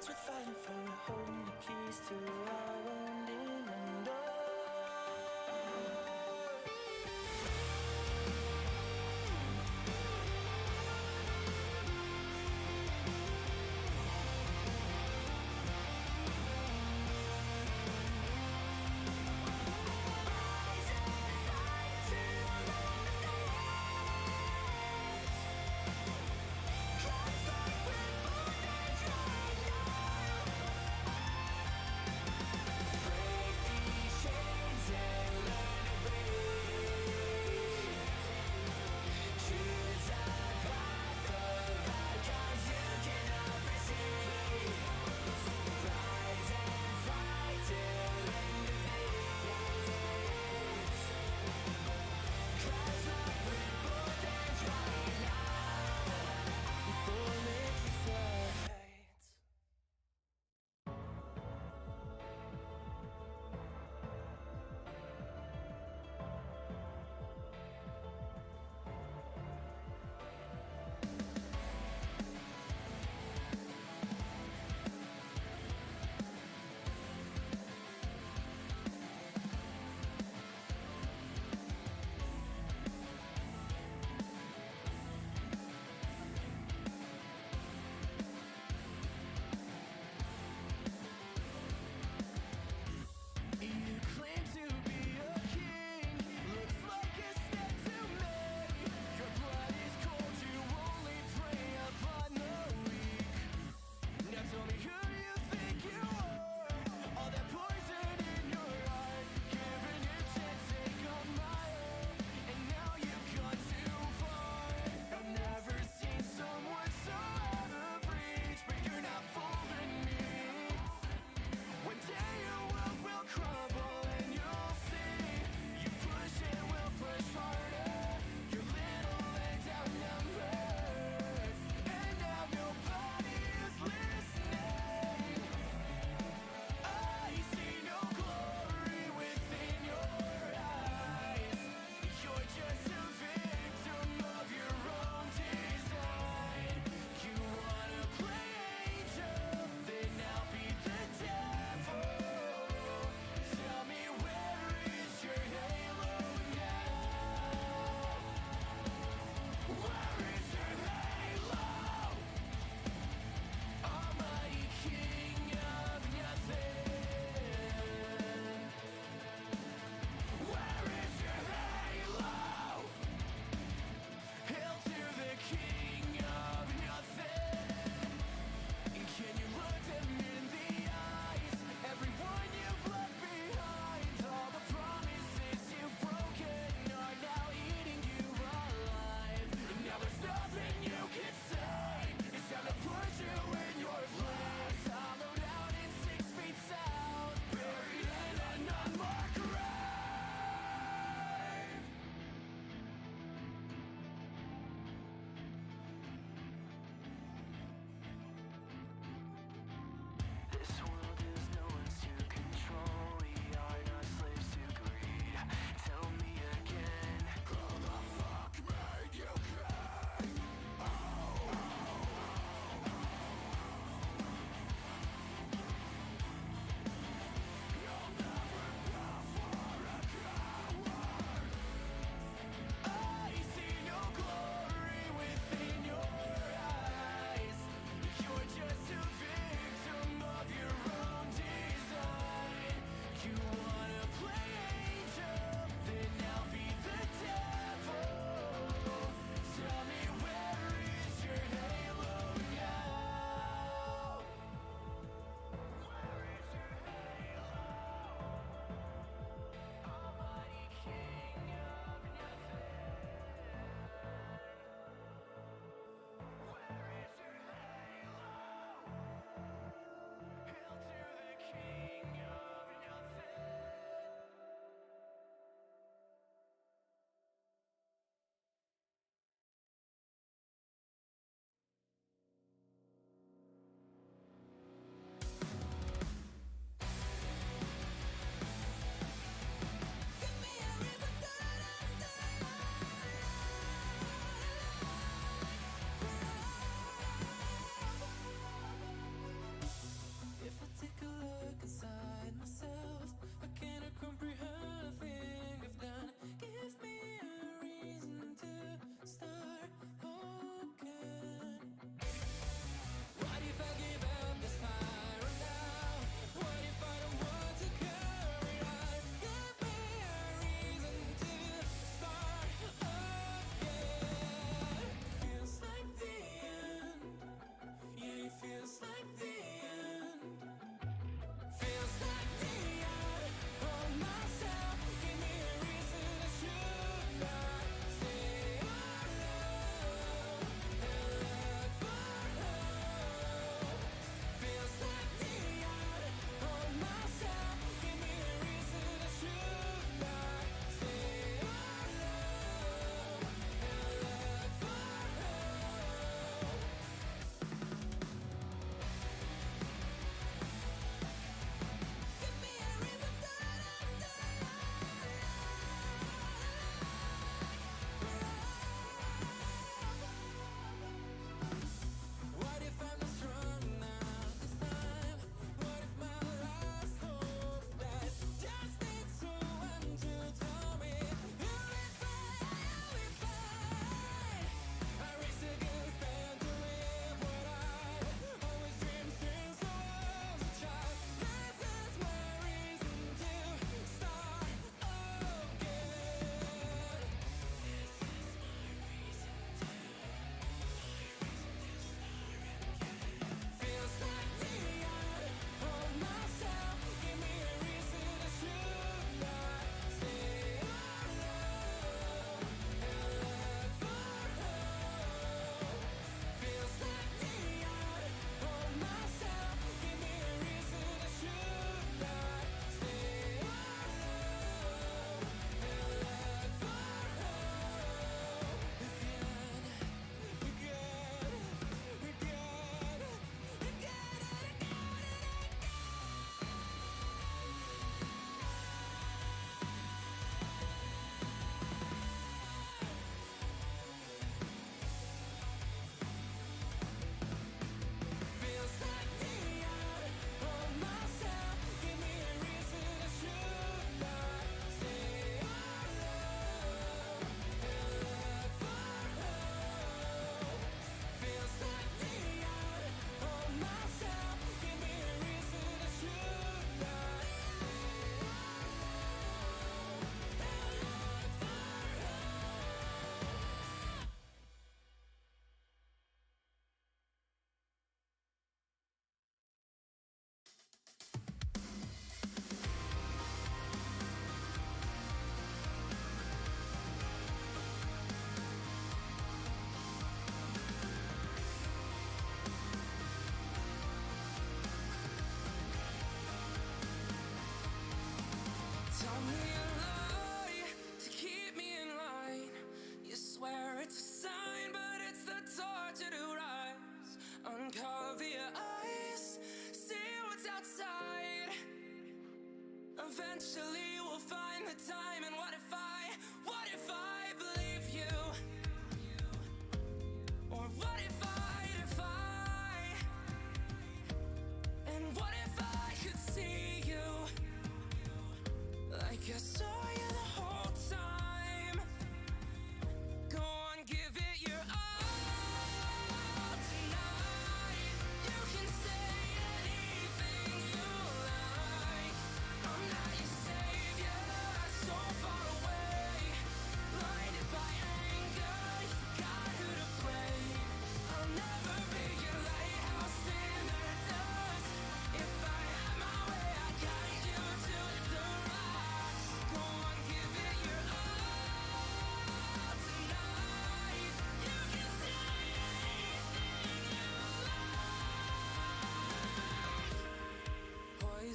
worth fighting for. We're holding the keys to our wounding and door.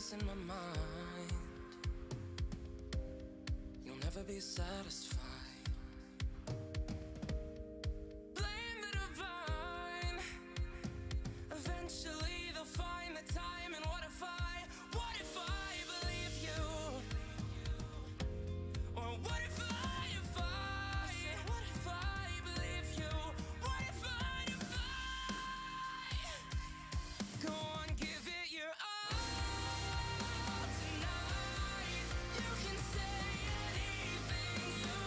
peace in my mind. You'll never be satisfied. Blame the divine. Eventually they'll find the time. And what if I believe you? Or what if I believe you? What if I go on, give it your all tonight? You can say anything you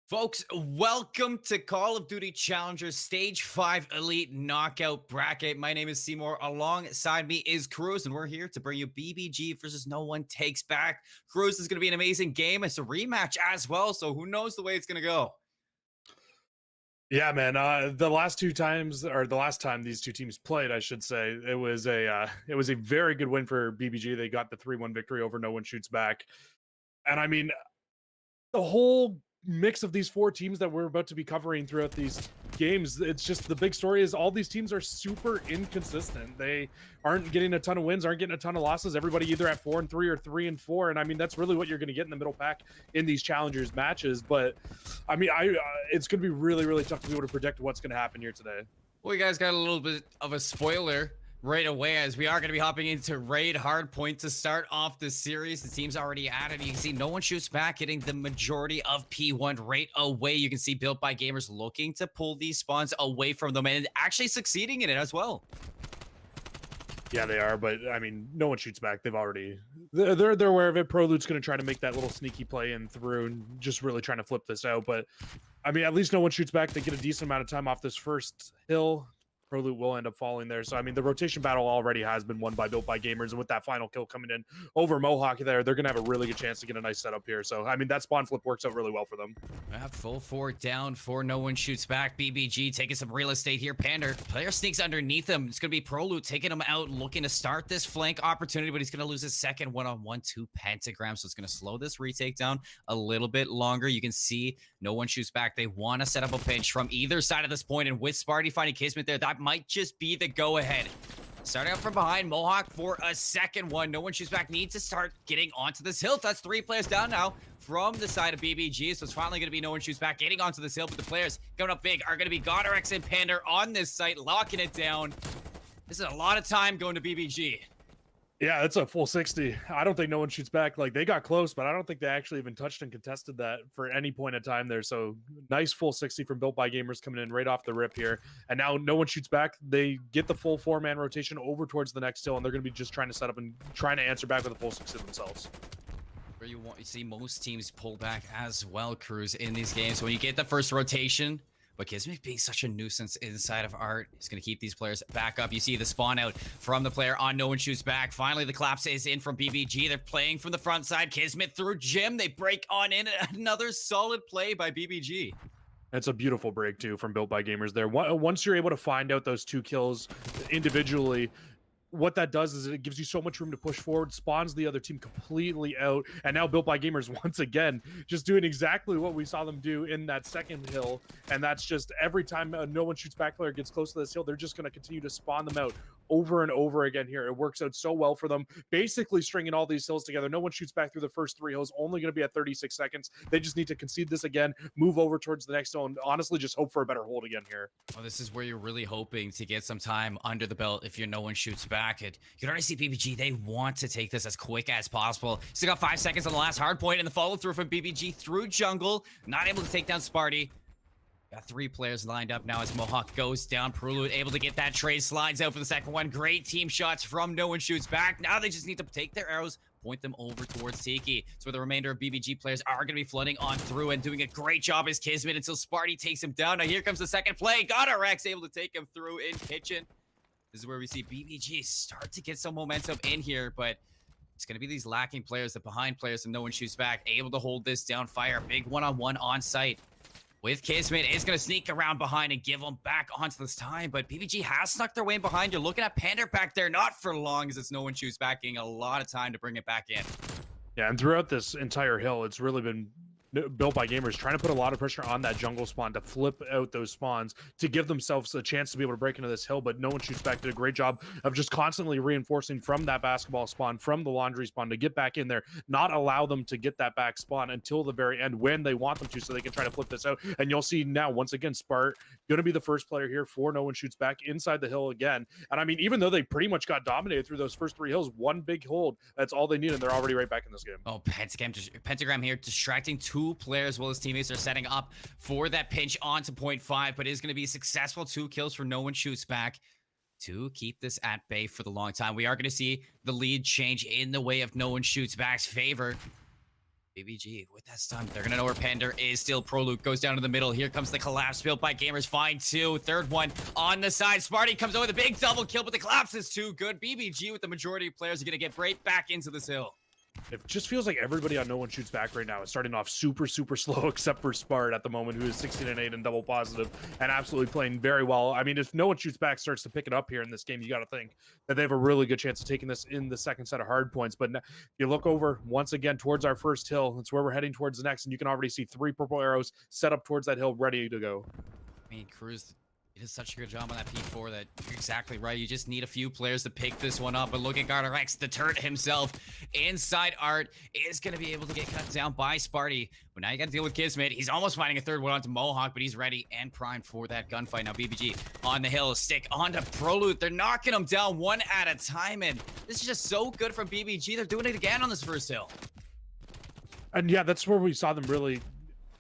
Folks, welcome to Call of Duty Challengers Stage 5 Elite Knockout Bracket. My name is Seymour. Alongside me is Cruz, and we're here to bring you BBG versus No One Takes Back. Cruz is going to be an amazing game. It's a rematch as well, so who knows the way it's going to go. Yeah, man. The last two times, or the last time these two teams played, I should say, it was a very good win for BBG. They got the 3-1 victory over No One Shoots Back, and I mean, the whole mix of these four teams that we're about to be covering throughout these games, it's just the big story is all these teams are super inconsistent. They aren't getting a ton of wins, aren't getting a ton of losses. Everybody either at 4-3 or 3-4, and I mean that's really what you're going to get in the middle pack in these challengers matches. But I mean, it's going to be really tough to be able to predict what's going to happen here today. Well, you guys got a little bit of a spoiler right away as we are going to be hopping into Raid Hardpoint to start off the series. The team's already at it. You can see No One Shoots Back getting the majority of P1 right away. You can see Built by Gamers looking to pull these spawns away from them and actually succeeding in it as well. Yeah, they are, but I mean, No One Shoots Back. They're aware of it. Prolude's going to try to make that little sneaky play in through and just really trying to flip this out. But I mean, at least No One Shoots Back. They get a decent amount of time off this first hill. Prolude will end up falling there. So I mean, the rotation battle already has been won by Built by Gamers, and with that final kill coming in over Mohawk there, they're gonna have a really good chance to get a nice setup here. So I mean, that spawn flip works out really well for them. Full 4 down for No One Shoots Back. BBG taking some real estate here. Pander, player sneaks underneath him. It's going to be Prolude taking him out, looking to start this flank opportunity, but he's going to lose his second one-on-1 to Pentagram, so it's going to slow this retake down a little bit longer. You can see No One Shoots Back. They want to set up a pinch from either side of this point, and with Sparty finding Kismet there, that might just be the go-ahead. Starting up from behind, Mohawk for a second one. No One Shoots Back needs to start getting onto this hill. That's 3 players down now from the side of BBG. So it's finally going to be No One Shoots Back getting onto this hill. But the players coming up big are going to be Godorex and Pander on this site, locking it down. This is a lot of time going to BBG. Yeah, it's a full 60. I don't think No One Shoots Back. Like, they got close, but I don't think they actually even touched and contested that for any point in time there. So nice full 60 from Built by Gamers coming in right off the rip here. And now No One Shoots Back. They get the full 4-man rotation over towards the next hill, and they're going to be just trying to set up and trying to answer back with a full 60 themselves. Where you see most teams pull back as well, Cruz, in these games. When you get the first rotation, but Kismet being such a nuisance inside of Art is going to keep these players back up. You see the spawn out from the player on No One Shoots Back. Finally, the collapse is in from BBG. They're playing from the front side. Kismet through Jim. They break on in. Another solid play by BBG. It's a beautiful break, too, from Built by Gamers there. Once you're able to find out those 2 kills individually, what that does is it gives you so much room to push forward, spawns the other team completely out, and now Built by Gamers once again just doing exactly what we saw them do in that second hill, and that's just every time a No One Shoots Back player gets close to this hill, they're just going to continue to spawn them out over and over again here. It works out so well for them, basically stringing all these hills together. No One Shoots Back through the first 3 hills, only going to be at 36 seconds. They just need to concede this again, move over towards the next hill, and honestly just hope for a better hold again here. Well, this is where you're really hoping to get some time under the belt if you're No One Shoots Back. And you can already see BBG, they want to take this as quick as possible. Still got 5 seconds on the last hard point, and the follow-through from BBG through jungle. Not able to take down Sparty. Got 3 players lined up now as Mohawk goes down. Prolude able to get that trade, slides out for the second one. Great team shots from No One Shoots Back. Now they just need to take their arrows, point them over towards Tiki. So the remainder of BBG players are going to be flooding on through and doing a great job as Kismet until Sparty takes him down. Now here comes the second play. Godorex able to take him through in kitchen. This is where we see BBG start to get some momentum in here, but it's going to be these lacking players, the behind players, and No One Shoots Back, able to hold this down. Fire, big one-on-one on site. With Kismet, is going to sneak around behind and give them back onto this time, but BBG has snuck their way in behind. You're looking at Pander back there, not for long, as it's No One Shoots Back, getting a lot of time to bring it back in. Yeah, and throughout this entire hill, it's really been Built by Gamers trying to put a lot of pressure on that jungle spawn to flip out those spawns to give themselves a chance to be able to break into this hill, but No One Shoots Back did a great job of just constantly reinforcing from that basketball spawn, from the laundry spawn, to get back in there, not allow them to get that back spawn until the very end when they want them to, so they can try to flip this out. And you'll see now, once again, Spart going to be the first player here for No One Shoots Back inside the hill again. And I mean, even though they pretty much got dominated through those first 3 hills, one big hold, that's all they need, and they're already right back in this game. Oh, Pentagram here distracting 2 players while his teammates are setting up for that pinch onto point 5, but it is going to be successful. 2 kills for No One Shoots Back to keep this at bay for the long time. We are going to see the lead change in the way of No One Shoots Back's favor. BBG with that stun. They're gonna know where Panda is still. Proluke goes down to the middle. Here comes the collapse built by Gamers. Find two. Third one on the side. Sparty comes over with a big double kill, but the collapse is too good. BBG with the majority of players are gonna get right back into this hill. It just feels like everybody on No One Shoots Back right now is starting off super slow, except for Spart at the moment, who is 16-8 and double positive and absolutely playing very well. I mean, if No One Shoots Back starts to pick it up here in this game, you got to think that they have a really good chance of taking this in the second set of hard points. But you look over once again towards our first hill. That's where we're heading towards the next, and you can already see 3 purple arrows set up towards that hill, ready to go. I mean, Cruz, he does such a good job on that P4 that you're exactly right. You just need a few players to pick this one up. But look at GarderX, the turret himself inside Art is going to be able to get cut down by Sparty. But now you got to deal with Kismet. He's almost finding a third one onto Mohawk, but he's ready and primed for that gunfight. Now BBG on the hill, stick onto Prolute. They're knocking him down one at a time, and this is just so good from BBG. They're doing it again on this first hill. And yeah, that's where we saw them really.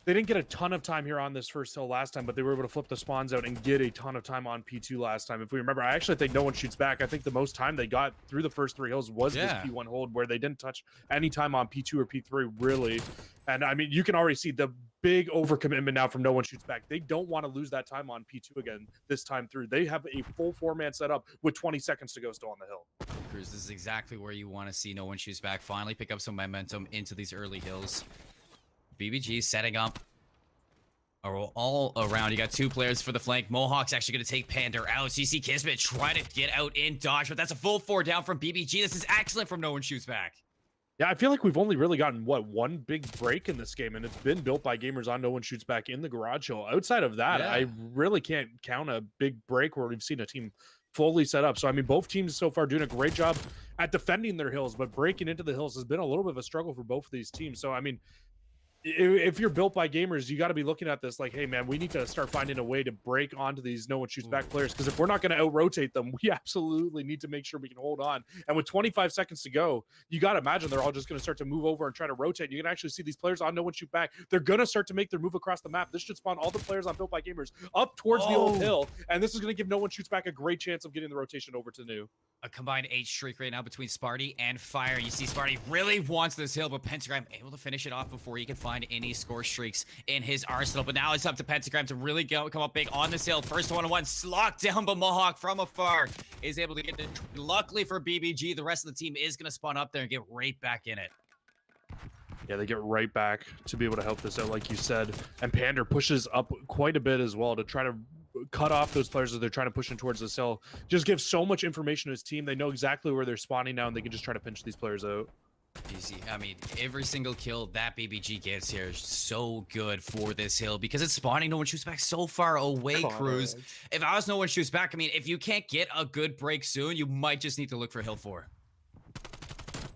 They didn't get a ton of time here on this first hill last time, but they were able to flip the spawns out and get a ton of time on P2 last time. If we remember, I actually think No One Shoots Back. I think the most time they got through the first 3 hills was this P1 hold, where they didn't touch any time on P2 or P3, really. And I mean, you can already see the big overcommitment now from No One Shoots Back. They don't want to lose that time on P2 again this time through. They have a full 4-man setup with 20 seconds to go still on the hill. Cruz, this is exactly where you want to see No One Shoots Back finally pick up some momentum into these early hills. BBG setting up all around. You got 2 players for the flank. Mohawk's actually going to take Panda out. So you see Kismet trying to get out in dodge, but that's a full 4 down from BBG. This is excellent from No One Shoots Back. Yeah, I feel like we've only really gotten, what, 1 big break in this game, and it's been built by Gamers on No One Shoots Back in the garage hill. Outside of that, I really can't count a big break where we've seen a team fully set up. So, I mean, both teams so far doing a great job at defending their hills, but breaking into the hills has been a little bit of a struggle for both of these teams. So, I mean, if you're built by Gamers, you got to be looking at this like, hey man, we need to start finding a way to break onto these No One Shoots Back players, because if we're not going to out rotate them, we absolutely need to make sure we can hold on. And with 25 seconds to go, you got to imagine they're all just going to start to move over and try to rotate. You can actually see these players on No One Shoot Back. They're going to start to make their move across the map. This should spawn all the players on Built by Gamers up towards the old hill, and this is going to give No One Shoots Back a great chance of getting the rotation over to New. A combined 8 streak right now between Sparty and Fire. You see Sparty really wants this hill, but Pentagram able to finish it off before he can find any score streaks in his arsenal. But now it's up to Pentagram to really come up big on this hill. First 1-on-1 locked down, but Mohawk from afar is able to get it. Luckily for BBG, the rest of the team is going to spawn up there and get right back in it. Yeah, they get right back to be able to help this out, like you said. And Pander pushes up quite a bit as well to try to cut off those players as they're trying to push in towards this hill. Just gives so much information to his team. They know exactly where they're spawning now, and they can just try to pinch these players out. Easy. I mean, every single kill that BBG gets here is so good for this hill because it's spawning No One Shoots Back so far away, Cruz. If I was No One Shoots Back, I mean, if you can't get a good break soon, you might just need to look for hill 4.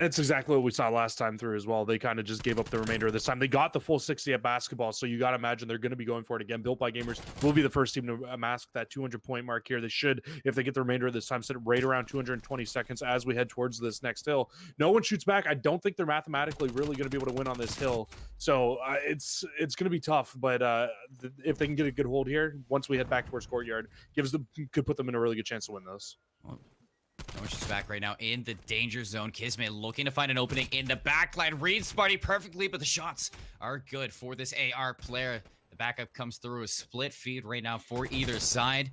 It's exactly what we saw last time through as well. They kind of just gave up the remainder of this time. They got the full 60 at basketball, so you got to imagine they're going to be going for it again. Built by Gamers will be the first team to mask that 200-point mark here. They should, if they get the remainder of this time, sit right around 220 seconds as we head towards this next hill. No One Shoots Back. I don't think they're mathematically really going to be able to win on this hill, so it's going to be tough. But if they can get a good hold here, once we head back towards Courtyard, could put them in a really good chance to win this. No One Shoots Back right now in the danger zone. Kismet looking to find an opening in the backline. Reads Sparty perfectly, but the shots are good for this AR player. The backup comes through a split feed right now for either side.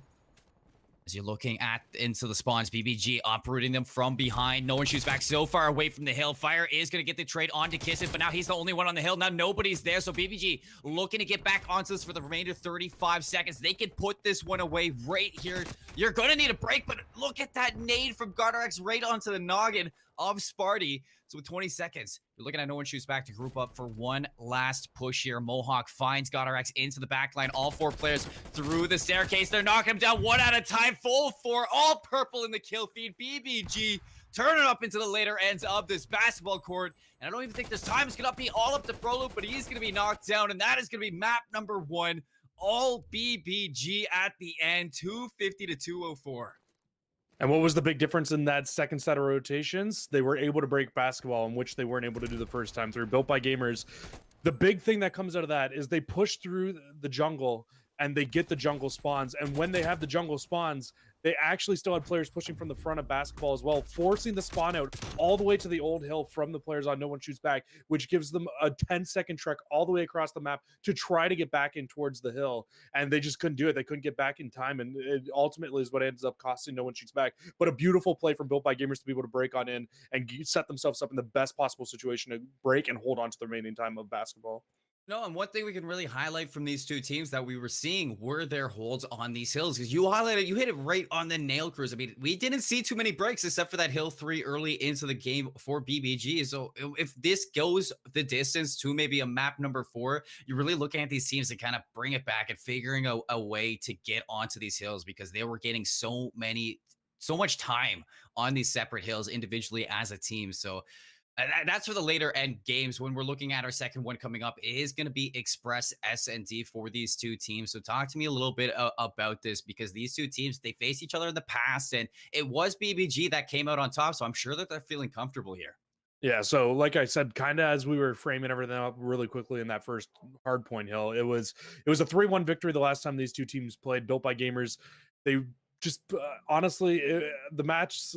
As you're looking into the spawns, BBG uprooting them from behind. No One Shoots Back so far away from the hill. Fire is going to get the trade onto Kismet, but now he's the only one on the hill. Now nobody's there, so BBG looking to get back onto this for the remainder 35 seconds. They can put this one away right here. You're going to need a break, but look at that nade from GarderX right onto the noggin of Sparty. So with 20 seconds, you're looking at No One Shoots Back to group up for one last push here. Mohawk finds GarderX into the back line. All 4 players through the staircase. They're knocking him down one at a time. Full 4, all purple in the kill feed. BBG turning up into the later ends of this basketball court. And I don't even think this time is going to be all up to Proloop, but he's going to be knocked down. And that is going to be map number 1. All BBG at the end, 250 to 204. And what was the big difference in that second set of rotations? They were able to break basketball, in which they weren't able to do the first time through. Built by Gamers. The big thing that comes out of that is they push through the jungle and they get the jungle spawns. And when they have the jungle spawns, they actually still had players pushing from the front of basketball as well, forcing the spawn out all the way to the old hill from the players on No One Shoots Back, which gives them a 10-second trek all the way across the map to try to get back in towards the hill. And they just couldn't do it. They couldn't get back in time. And it ultimately is what ends up costing No One Shoots Back. But a beautiful play from Built by Gamers to be able to break on in and set themselves up in the best possible situation to break and hold on to the remaining time of basketball. No, and one thing we can really highlight from these two teams that we were seeing were their holds on these hills. Because you highlighted, you hit it right on the nail, Cruz. I mean, we didn't see too many breaks except for that hill 3 early into the game for BBG. So if this goes the distance to maybe a map number 4, you're really looking at these teams to kind of bring it back and figuring a way to get onto these hills, because they were getting so much time on these separate hills individually as a team. So that's for the later end games. When we're looking at our second one coming up, it is going to be Express SND for these two teams. So talk to me a little bit about this, because these two teams, they faced each other in the past, and it was BBG that came out on top. So I'm sure that they're feeling comfortable here. Yeah, so like I said, kind of as we were framing everything up really quickly in that first Hardpoint hill, it was a 3-1 victory the last time these two teams played. Built by Gamers, they just honestly, the maps,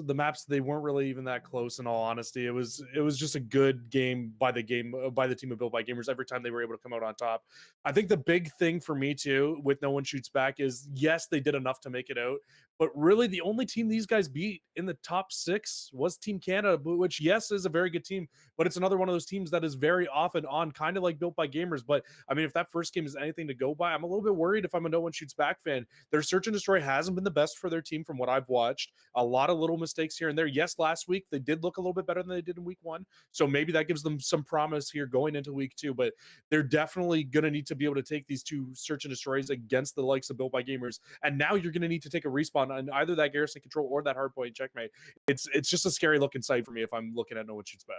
they weren't really even that close. In all honesty, it was just a good game by the team of Built by Gamers every time they were able to come out on top. I think the big thing for me too with No One Shoots Back is, yes, they did enough to make it out, but really the only team these guys beat in the top 6 was Team Canada, which, yes, is a very good team, but it's another one of those teams that is very often on, kind of like Built by Gamers. But I mean, if that first game is anything to go by, I'm a little bit worried if I'm a No One Shoots Back fan. Their search and destroy hasn't been the best for their team from what I've watched. A lot of little mistakes here and there. Yes, last week they did look a little bit better than they did in week 1, so maybe that gives them some promise here going into week 2, but they're definitely going to need to be able to take these two search and destroys against the likes of Built by Gamers. And now you're going to need to take a respawn on either that Garrison Control or that Hardpoint checkmate. It's just a scary looking sight for me if I'm looking at No One Shoots Back.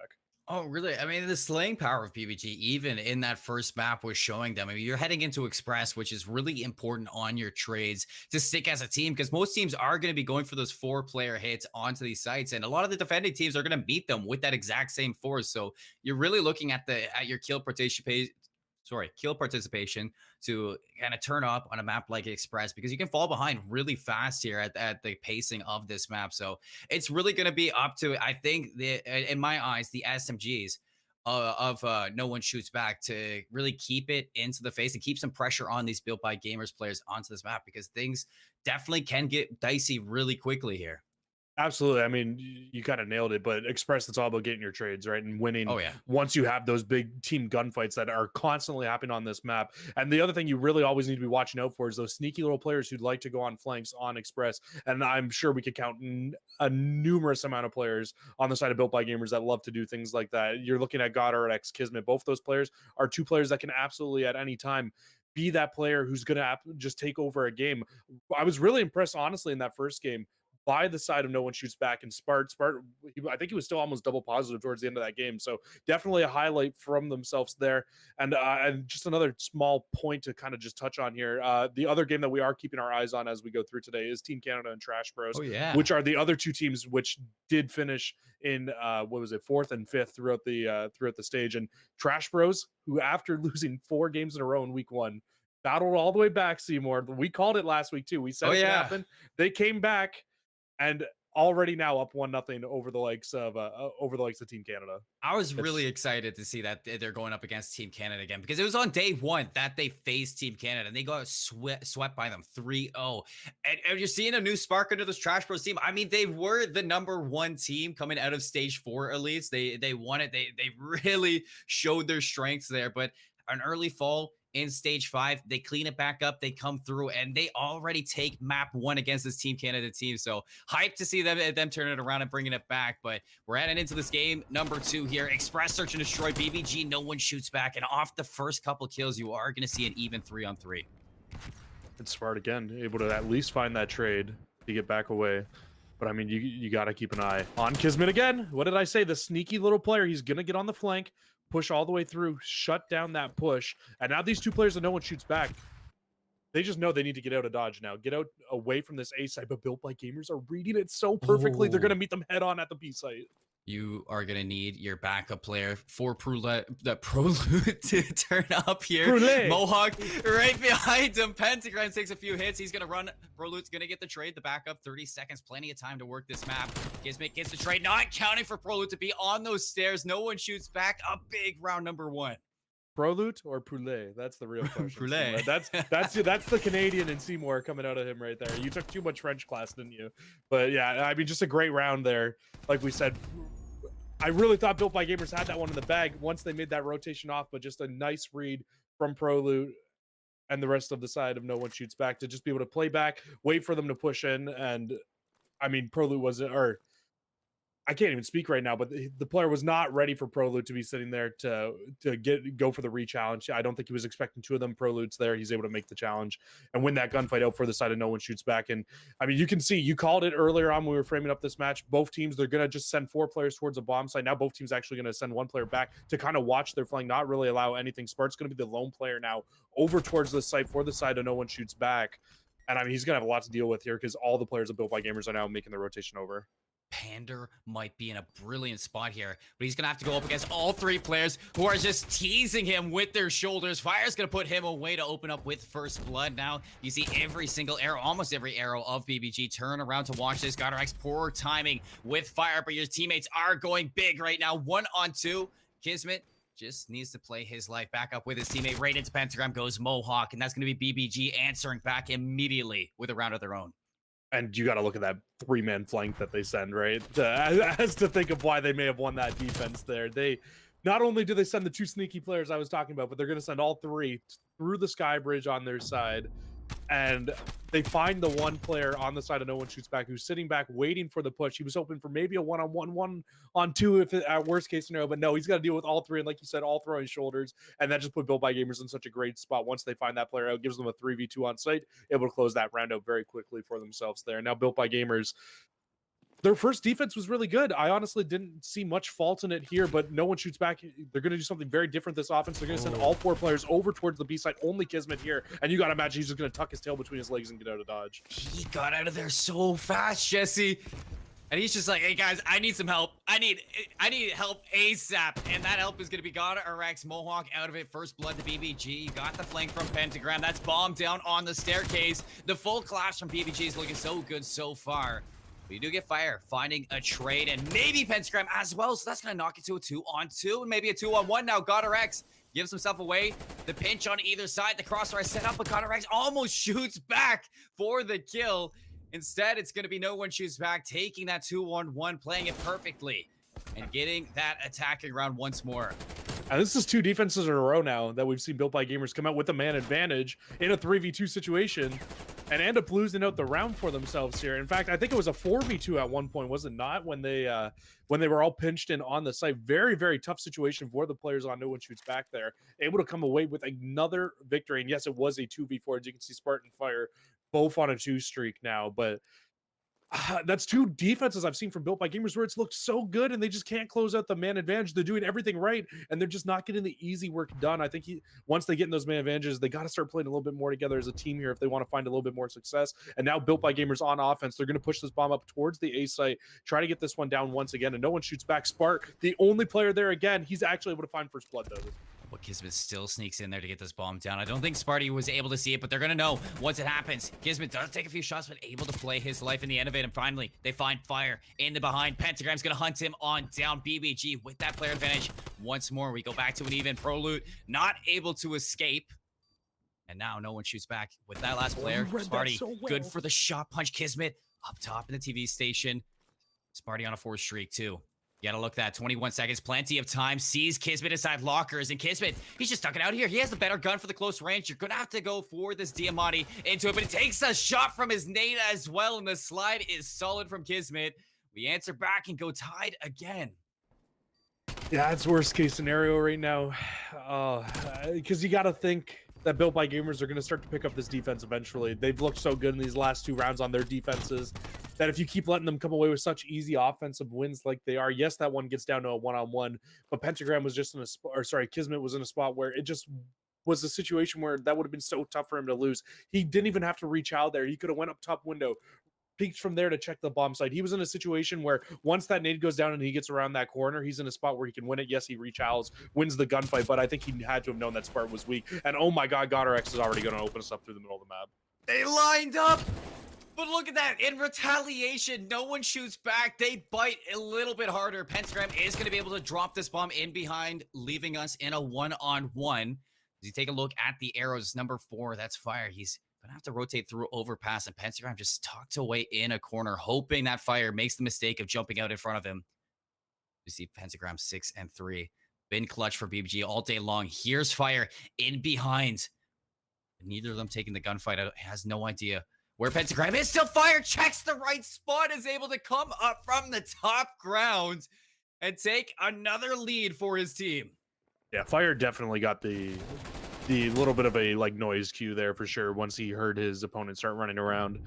Oh, really? I mean, the slaying power of PBG, even in that first map, was showing them. I mean, you're heading into Express, which is really important on your trades to stick as a team, because most teams are going to be going for those 4-player hits onto these sites, and a lot of the defending teams are going to meet them with that exact same force. So you're really looking at your kill participation to kind of turn up on a map like Express, because you can fall behind really fast here at the pacing of this map. So it's really going to be up to, I think, in my eyes, the SMGs of No One Shoots Back to really keep it into the face and keep some pressure on these Built by Gamers players onto this map, because things definitely can get dicey really quickly here. Absolutely. I mean, you kind of nailed it, but Express, it's all about getting your trades, right? And winning. Oh, yeah. Once you have those big team gunfights that are constantly happening on this map. And the other thing you really always need to be watching out for is those sneaky little players who'd like to go on flanks on Express. And I'm sure we could count a numerous amount of players on the side of Built by Gamers that love to do things like that. You're looking at Goddard, X Kismet. Both those players are two players that can absolutely at any time be that player who's going to just take over a game. I was really impressed, honestly, in that first game by the side of No One Shoots Back. And Spart, I think he was still almost double positive towards the end of that game. So definitely a highlight from themselves there. And just another small point to kind of just touch on here. The other game that we are keeping our eyes on as we go through today is Team Canada and Trash Bros, which are the other two teams which did finish in 4th and 5th throughout the stage. And Trash Bros, who after losing 4 games in a row in week 1, battled all the way back, Seymour. We called it last week too. We said it would happen. They came back and already now up 1-0 over the likes of Team Canada. I was really excited to see that they're going up against Team Canada again, because it was on day 1 that they faced Team Canada and they got swept by them 3-0. And you're seeing a new spark under this Trash Bros team. I mean, they were the #1 team coming out of stage 4 elites. They won it. They really showed their strengths there, but an early fall in stage 5, they clean it back up, they come through, and they already take map 1 against this Team Canada team. So hyped to see them turn it around and bringing it back. But we're heading into this game number 2 here. Express search and destroy BBG. No One Shoots Back, and off the first couple kills, you are going to see an even 3-on-3. It's smart again, able to at least find that trade to get back away. But I mean, you got to keep an eye on Kismet again. What did I say? The sneaky little player. He's going to get on the flank, push all the way through, shut down that push. And now these two players that No One Shoots Back, they just know they need to get out of dodge now. Get out away from this A site, but Built by Gamers are reading it so perfectly. They're going to meet them head on at the B site. You are gonna need your backup player for Prolute to turn up here. Brule. Mohawk right behind him. Pentagram takes a few hits. He's gonna run. Prolute's gonna get the trade. The backup, 30 seconds, plenty of time to work this map. Kismet gets the trade, not counting for Prolute to be on those stairs. No one shoots back. A big round number 1. Prolute or Poulet? That's the real question. Poulet. That's the Canadian and Seymour coming out of him right there. You took too much French class, didn't you? But yeah, I mean, just a great round there. Like we said, I really thought Built by Gamers had that one in the bag once they made that rotation off, but just a nice read from Prolute and the rest of the side of No One Shoots Back to just be able to play back, wait for them to push in. And I mean, Prolute was, or I can't even speak right now, but the player was not ready for Prolute to be sitting there to go for the re-challenge. I don't think he was expecting 2 of them. Prolute's there. He's able to make the challenge and win that gunfight out for the side of No One Shoots Back. And I mean, you can see, you called it earlier on when we were framing up this match. Both teams, they're going to just send 4 players towards a bomb site. Now both teams actually going to send 1 player back to kind of watch their flank, not really allow anything. Spart's going to be the lone player now over towards the site for the side of No One Shoots Back. And I mean, he's going to have a lot to deal with here because all the players of Built by Gamers are now making the rotation over. Pander might be in a brilliant spot here, but he's gonna have to go up against all 3 players who are just teasing him with their shoulders. Fire's gonna put him away to open up with first blood. Now you see every single arrow, almost every arrow of BBG turn around to watch this. Goddard's poor timing with Fire, but your teammates are going big right now. 1-on-2. Kismet just needs to play his life back up with his teammate. Right into Pentagram goes Mohawk, and that's gonna be BBG answering back immediately with a round of their own. And you got to look at that 3-man flank that they send, right? As to think of why they may have won that defense there. They not only do they send the 2 sneaky players I was talking about, but they're going to send all 3 through the sky bridge on their side. And they find the 1 player on the side of No One Shoots Back who's sitting back waiting for the push. He was hoping for maybe a 1-on-1, 1-on-2 if it, at worst case scenario, but no, he's got to deal with all 3. And like you said, all throwing shoulders. And that just put Built by Gamers in such a great spot. Once they find that player out, gives them a 3v2 on site, able to close that round out very quickly for themselves there. Now Built by Gamers, their first defense was really good. I honestly didn't see much fault in it here, but No One Shoots Back. They're going to do something very different this offense. They're going to send all 4 players over towards the B side, only Kismet here. And you got to imagine he's just going to tuck his tail between his legs and get out of dodge. He got out of there so fast, Jesse. And he's just like, hey guys, I need some help. I need help ASAP. And that help is going to be Goddard Mohawk out of it. First blood to BBG. Got the flank from Pentagram. That's bomb down on the staircase. The full clash from BBG is looking so good so far. But you do get Fire finding a trade and maybe Pentagram as well. So that's going to knock it to a 2-on-2 and maybe a 2-on-1 now. Goddard gives himself away. The pinch on either side. The crossfire set up, but Goddard almost shoots back for the kill. Instead, it's going to be No One Shoots Back, taking that 2-on-1, playing it perfectly, and getting that attacking round once more. And this is 2 defenses in a row now that we've seen Built by Gamers come out with a man advantage in a 3v2 situation and end up losing out the round for themselves here. In fact, I think it was a 4v2 at one point, was it not? When they were all pinched in on the site. Very, very tough situation for the players on No One Shoots Back there. Able to come away with another victory. And yes, it was a 2v4. As you can see, Spartan Fire both on a 2 streak now. But that's 2 defenses I've seen from Built by Gamers where it's looked so good and they just can't close out the man advantage. They're doing everything right and they're just not getting the easy work done. I think once they get in those man advantages, they got to start playing a little bit more together as a team here if they want to find a little bit more success. And now Built by Gamers on offense, they're going to push this bomb up towards the A site, try to get this one down once again, and No One Shoots Back. Spart, the only player there again, he's actually able to find first blood though. But Kismet still sneaks in there to get this bomb down. I don't think Sparty was able to see it, but they're going to know once it happens. Kismet does take a few shots, but able to play his life in the end of it. And finally, they find Fire in the behind. Pentagram's going to hunt him on down. BBG with that player advantage. Once more, we go back to an even. Prolute not able to escape. And now No One Shoots Back with that last player. Sparty, so well. Good for the shot punch. Kismet up top in the TV station. Sparty on a 4th streak, too. You gotta look that 21 seconds, plenty of time. Sees Kismet inside lockers, and Kismet, he's just stuck it out here. He has the better gun for the close range. You're gonna have to go for this Diamante into it, but it takes a shot from his nade as well, and the slide is solid from Kismet. We answer back and go tied again. Yeah, it's worst case scenario right now. Because you gotta think that Built by Gamers are going to start to pick up this defense eventually. They've looked so good in these last 2 rounds on their defenses that if you keep letting them come away with such easy offensive wins like they are, yes, that one gets down to a 1-on-1, but Pentagram was just in a spot, or sorry, Kismet was in a spot where it just was a situation where that would have been so tough for him to lose. He didn't even have to reach out there. He could have went up top window, peeked from there to check the bomb site. He was in a situation where once that nade goes down and he gets around that corner, he's in a spot where he can win it. Yes, he rechowls, wins the gunfight, but I think he had to have known that Spartan was weak. And oh my god, GodRx is already going to open us up through the middle of the map. They lined up, but look at that. In retaliation, no one shoots back. They bite a little bit harder. Pentagram is going to be able to drop this bomb in behind, leaving us in a one-on-one. As you take a look at the arrows, number 4, that's Fire. He's going to have to rotate through overpass, and Pentagram just tucked away in a corner, hoping that Fire makes the mistake of jumping out in front of him. You see Pentagram 6 and 3. Been clutch for BBG all day long. Here's Fire in behind. Neither of them taking the gunfight. Has no idea where Pentagram is. Still Fire checks the right spot, is able to come up from the top ground and take another lead for his team. Yeah, Fire definitely got the little bit of a like noise cue there for sure once he heard his opponent start running around.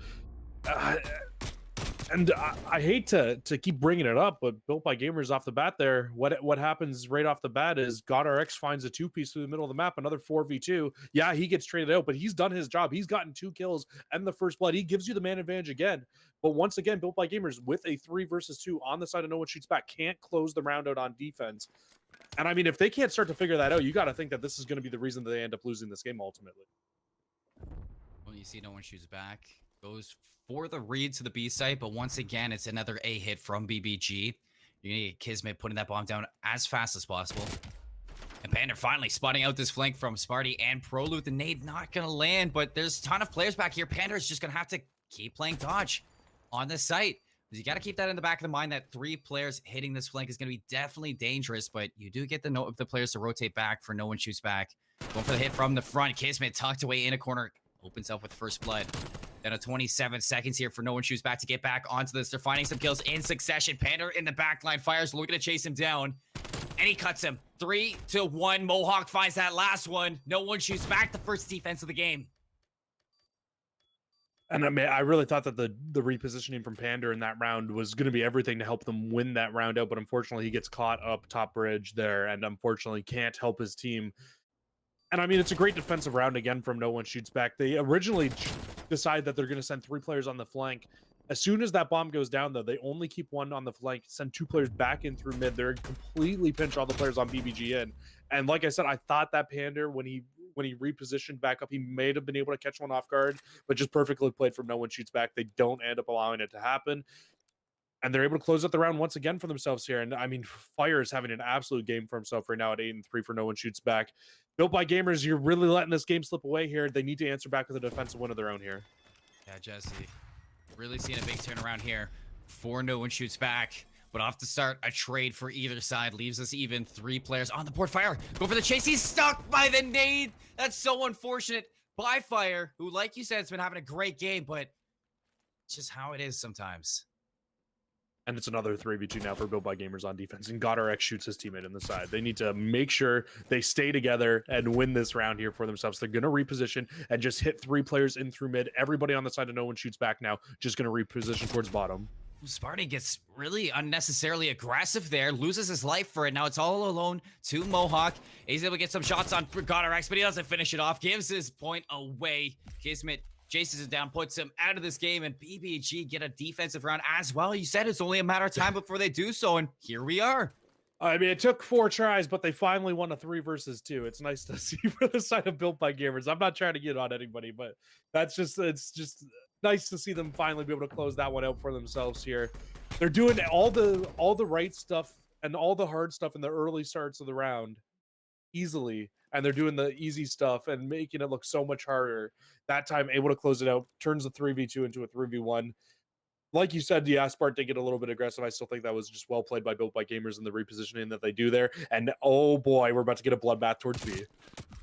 And I hate to keep bringing it up, but Built by Gamers off the bat there, what happens right off the bat is GodRx finds a 2-piece through the middle of the map, another 4v2. Yeah, he gets traded out, but he's done his job. He's gotten 2 kills and the first blood. He gives you the man advantage again. But once again, Built by Gamers with a 3 versus 2 on the side of no one shoots back can't close the round out on defense. And I mean, if they can't start to figure that out, you got to think that this is going to be the reason that they end up losing this game ultimately. Well, you see no one shoots back. Goes for the read to the B site, but once again, it's another A hit from BBG. You need Kismet putting that bomb down as fast as possible. And Panda finally spotting out this flank from Sparty and Prolute. The nade not going to land, but there's a ton of players back here. Panda is just going to have to keep playing dodge on this site. You got to keep that in the back of the mind that 3 players hitting this flank is going to be definitely dangerous, but you do get the players to rotate back for no one shoots back. Going for the hit from the front. Kismet tucked away in a corner. Opens up with first blood. Then a 27 seconds here for no one shoots back to get back onto this. They're finding some kills in succession. Panda in the back line. Fire's looking to chase him down. And he cuts him. 3-1. Mohawk finds that last one. No one shoots back. The first defense of the game. And I mean, I really thought that the repositioning from Panda in that round was going to be everything to help them win that round out. But unfortunately, he gets caught up top bridge there and unfortunately can't help his team. And I mean, it's a great defensive round again from no one shoots back. They originally decide that they're going to send 3 players on the flank. As soon as that bomb goes down, though, they only keep 1 on the flank, send 2 players back in through mid. They're completely pinch all the players on BBG in. And like I said, I thought that Panda, when he repositioned back up, he may have been able to catch one off guard, but just perfectly played from no one shoots back. They don't end up allowing it to happen. And they're able to close out the round once again for themselves here. And I mean, Fire is having an absolute game for himself right now at 8-3 for no one shoots back. Built by Gamers, you're really letting this game slip away here. They need to answer back with a defensive win of their own here. Yeah, Jesse. Really seeing a big turnaround here for no one shoots back. But off to start, a trade for either side leaves us even 3 players on the board. Fire, go for the chase. He's stuck by the nade. That's so unfortunate by Fire, who, like you said, has been having a great game, but it's just how it is sometimes. And it's another 3v2 now for Built by Gamers on defense. And GodRx shoots his teammate in the side. They need to make sure they stay together and win this round here for themselves. They're going to reposition and just hit 3 players in through mid. Everybody on the side of no one shoots back now. Just going to reposition towards bottom. Sparty gets really unnecessarily aggressive there, loses his life for it. Now it's all alone to Mohawk. He's able to get some shots on GodRx, but he doesn't finish it off. Gives his point away. Kismet chases it down, puts him out of this game, and BBG get a defensive round as well. You said it's only a matter of time before they do so, and here we are. I mean, it took 4 tries, but they finally won a 3 versus 2. It's nice to see for the side of Built by Gamers. I'm not trying to get on anybody, but it's just nice to see them finally be able to close that one out for themselves here. They're doing all the right stuff and all the hard stuff in the early starts of the round easily, and they're doing the easy stuff and making it look so much harder. That time, able to close it out, turns the 3v2 into a 3v1. Like you said, yeah, Spart did get a little bit aggressive. I still think that was just well played by Built by Gamers and the repositioning that they do there. And oh boy, we're about to get a bloodbath towards B.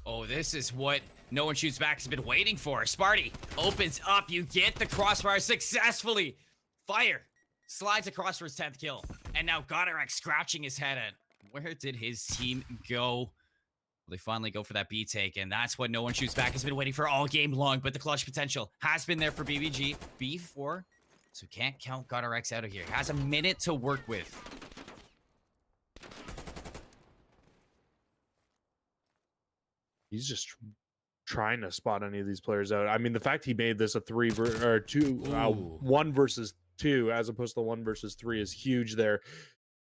Oh, this is what no one shoots back has been waiting for. Sparty opens up. You get the crossfire successfully. Fire slides across for his 10th kill. And now GodRx scratching his head in. Where did his team go? They finally go for that B take, and that's what no one shoots back has been waiting for all game long, but the clutch potential has been there for BBG. B4, so can't count GodRx out of here. Has a minute to work with. He's just trying to spot any of these players out. I mean, the fact he made this a 1 versus 2 as opposed to 1 versus 3 is huge there.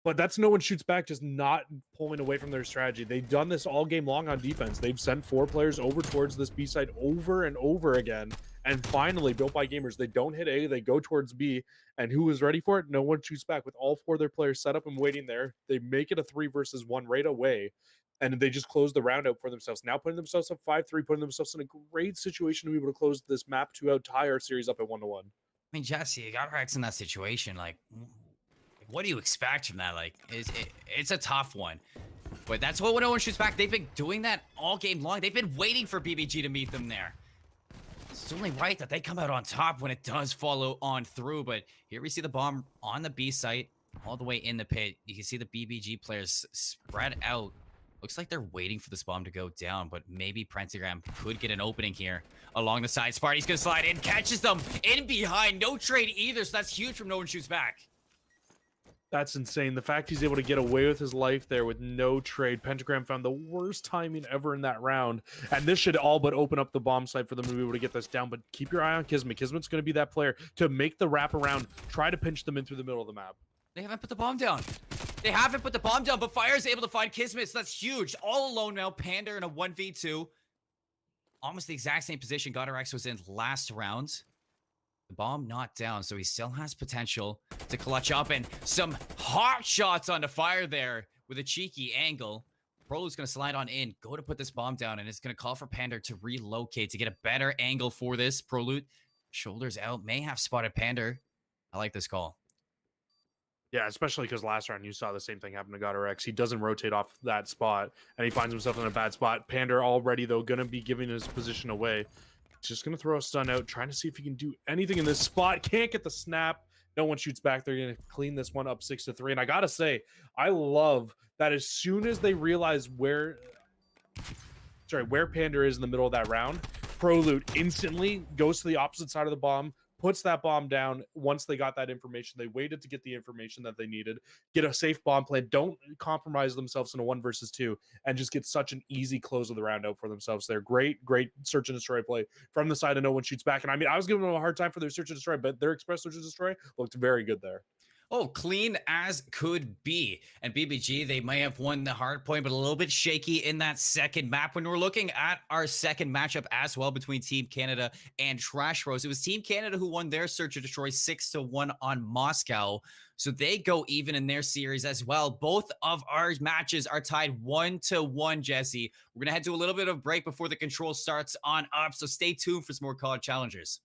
But that's no one shoots back, just not pulling away from their strategy. They've done this all game long on defense. They've sent 4 players over towards this B side over and over again. And finally, Built by Gamers, they don't hit A, they go towards B. And who was ready for it? No one shoots back. With all 4 of their players set up and waiting there, they make it a 3 versus 1 right away. And they just close the round out for themselves. Now putting themselves up 5-3, putting themselves in a great situation to be able to close this map 2 out, tie our series up at 1-1. I mean, Jesse, you got Rex in that situation. Like, what do you expect from that? Like, it's a tough one. But that's what no one shoots back. They've been doing that all game long. They've been waiting for BBG to meet them there. It's only right that they come out on top when it does follow on through. But here we see the bomb on the B site, all the way in the pit. You can see the BBG players spread out. Looks like they're waiting for this bomb to go down, but maybe Pentagram could get an opening here along the side. Sparty's gonna slide in, catches them in behind. No trade either, so that's huge from no one shoots back. That's insane. The fact he's able to get away with his life there with no trade. Pentagram found the worst timing ever in that round. And this should all but open up the bomb site for them to be able to get this down. But keep your eye on Kismet. Kismet's going to be that player to make the wraparound, try to pinch them in through the middle of the map. They haven't put the bomb down. They haven't put the bomb down, but Fire's able to find Kismet, so that's huge. All alone now, Panda in a 1v2. Almost the exact same position GodRx was in last round. The bomb not down, so he still has potential to clutch up, and some hot shots on the Fire there with a cheeky angle. Prolute's going to slide on in, go to put this bomb down, and it's going to call for Panda to relocate to get a better angle for this. Prolute, shoulders out, may have spotted Panda. I like this call. Yeah, especially because last round you saw the same thing happen to GodRx. He doesn't rotate off that spot, and he finds himself in a bad spot. Panda already, though, going to be giving his position away. Just going to throw a stun out, trying to see if he can do anything in this spot. Can't get the snap. No one shoots back. They're going to clean this one up 6-3. And I got to say, I love that as soon as they realize where Panda is in the middle of that round, Prolute instantly goes to the opposite side of the bomb, puts that bomb down. Once they got that information, they waited to get the information that they needed, get a safe bomb plan, don't compromise themselves in a 1 versus 2, and just get such an easy close of the round out for themselves. They're great search and destroy play from the side, and no one shoots back. And I mean, I was giving them a hard time for their search and destroy, but their express search and destroy looked very good there. Oh, clean as could be. And BBG, they may have won the hard point, but a little bit shaky in that second map. When we're looking at our second matchup as well between Team Canada and Trash Rose, it was Team Canada who won their search and destroy 6-1 on Moscow. So they go even in their series as well. Both of our matches are tied 1-1, Jesse. We're going to head to a little bit of break before the control starts on up. So stay tuned for some more college challengers.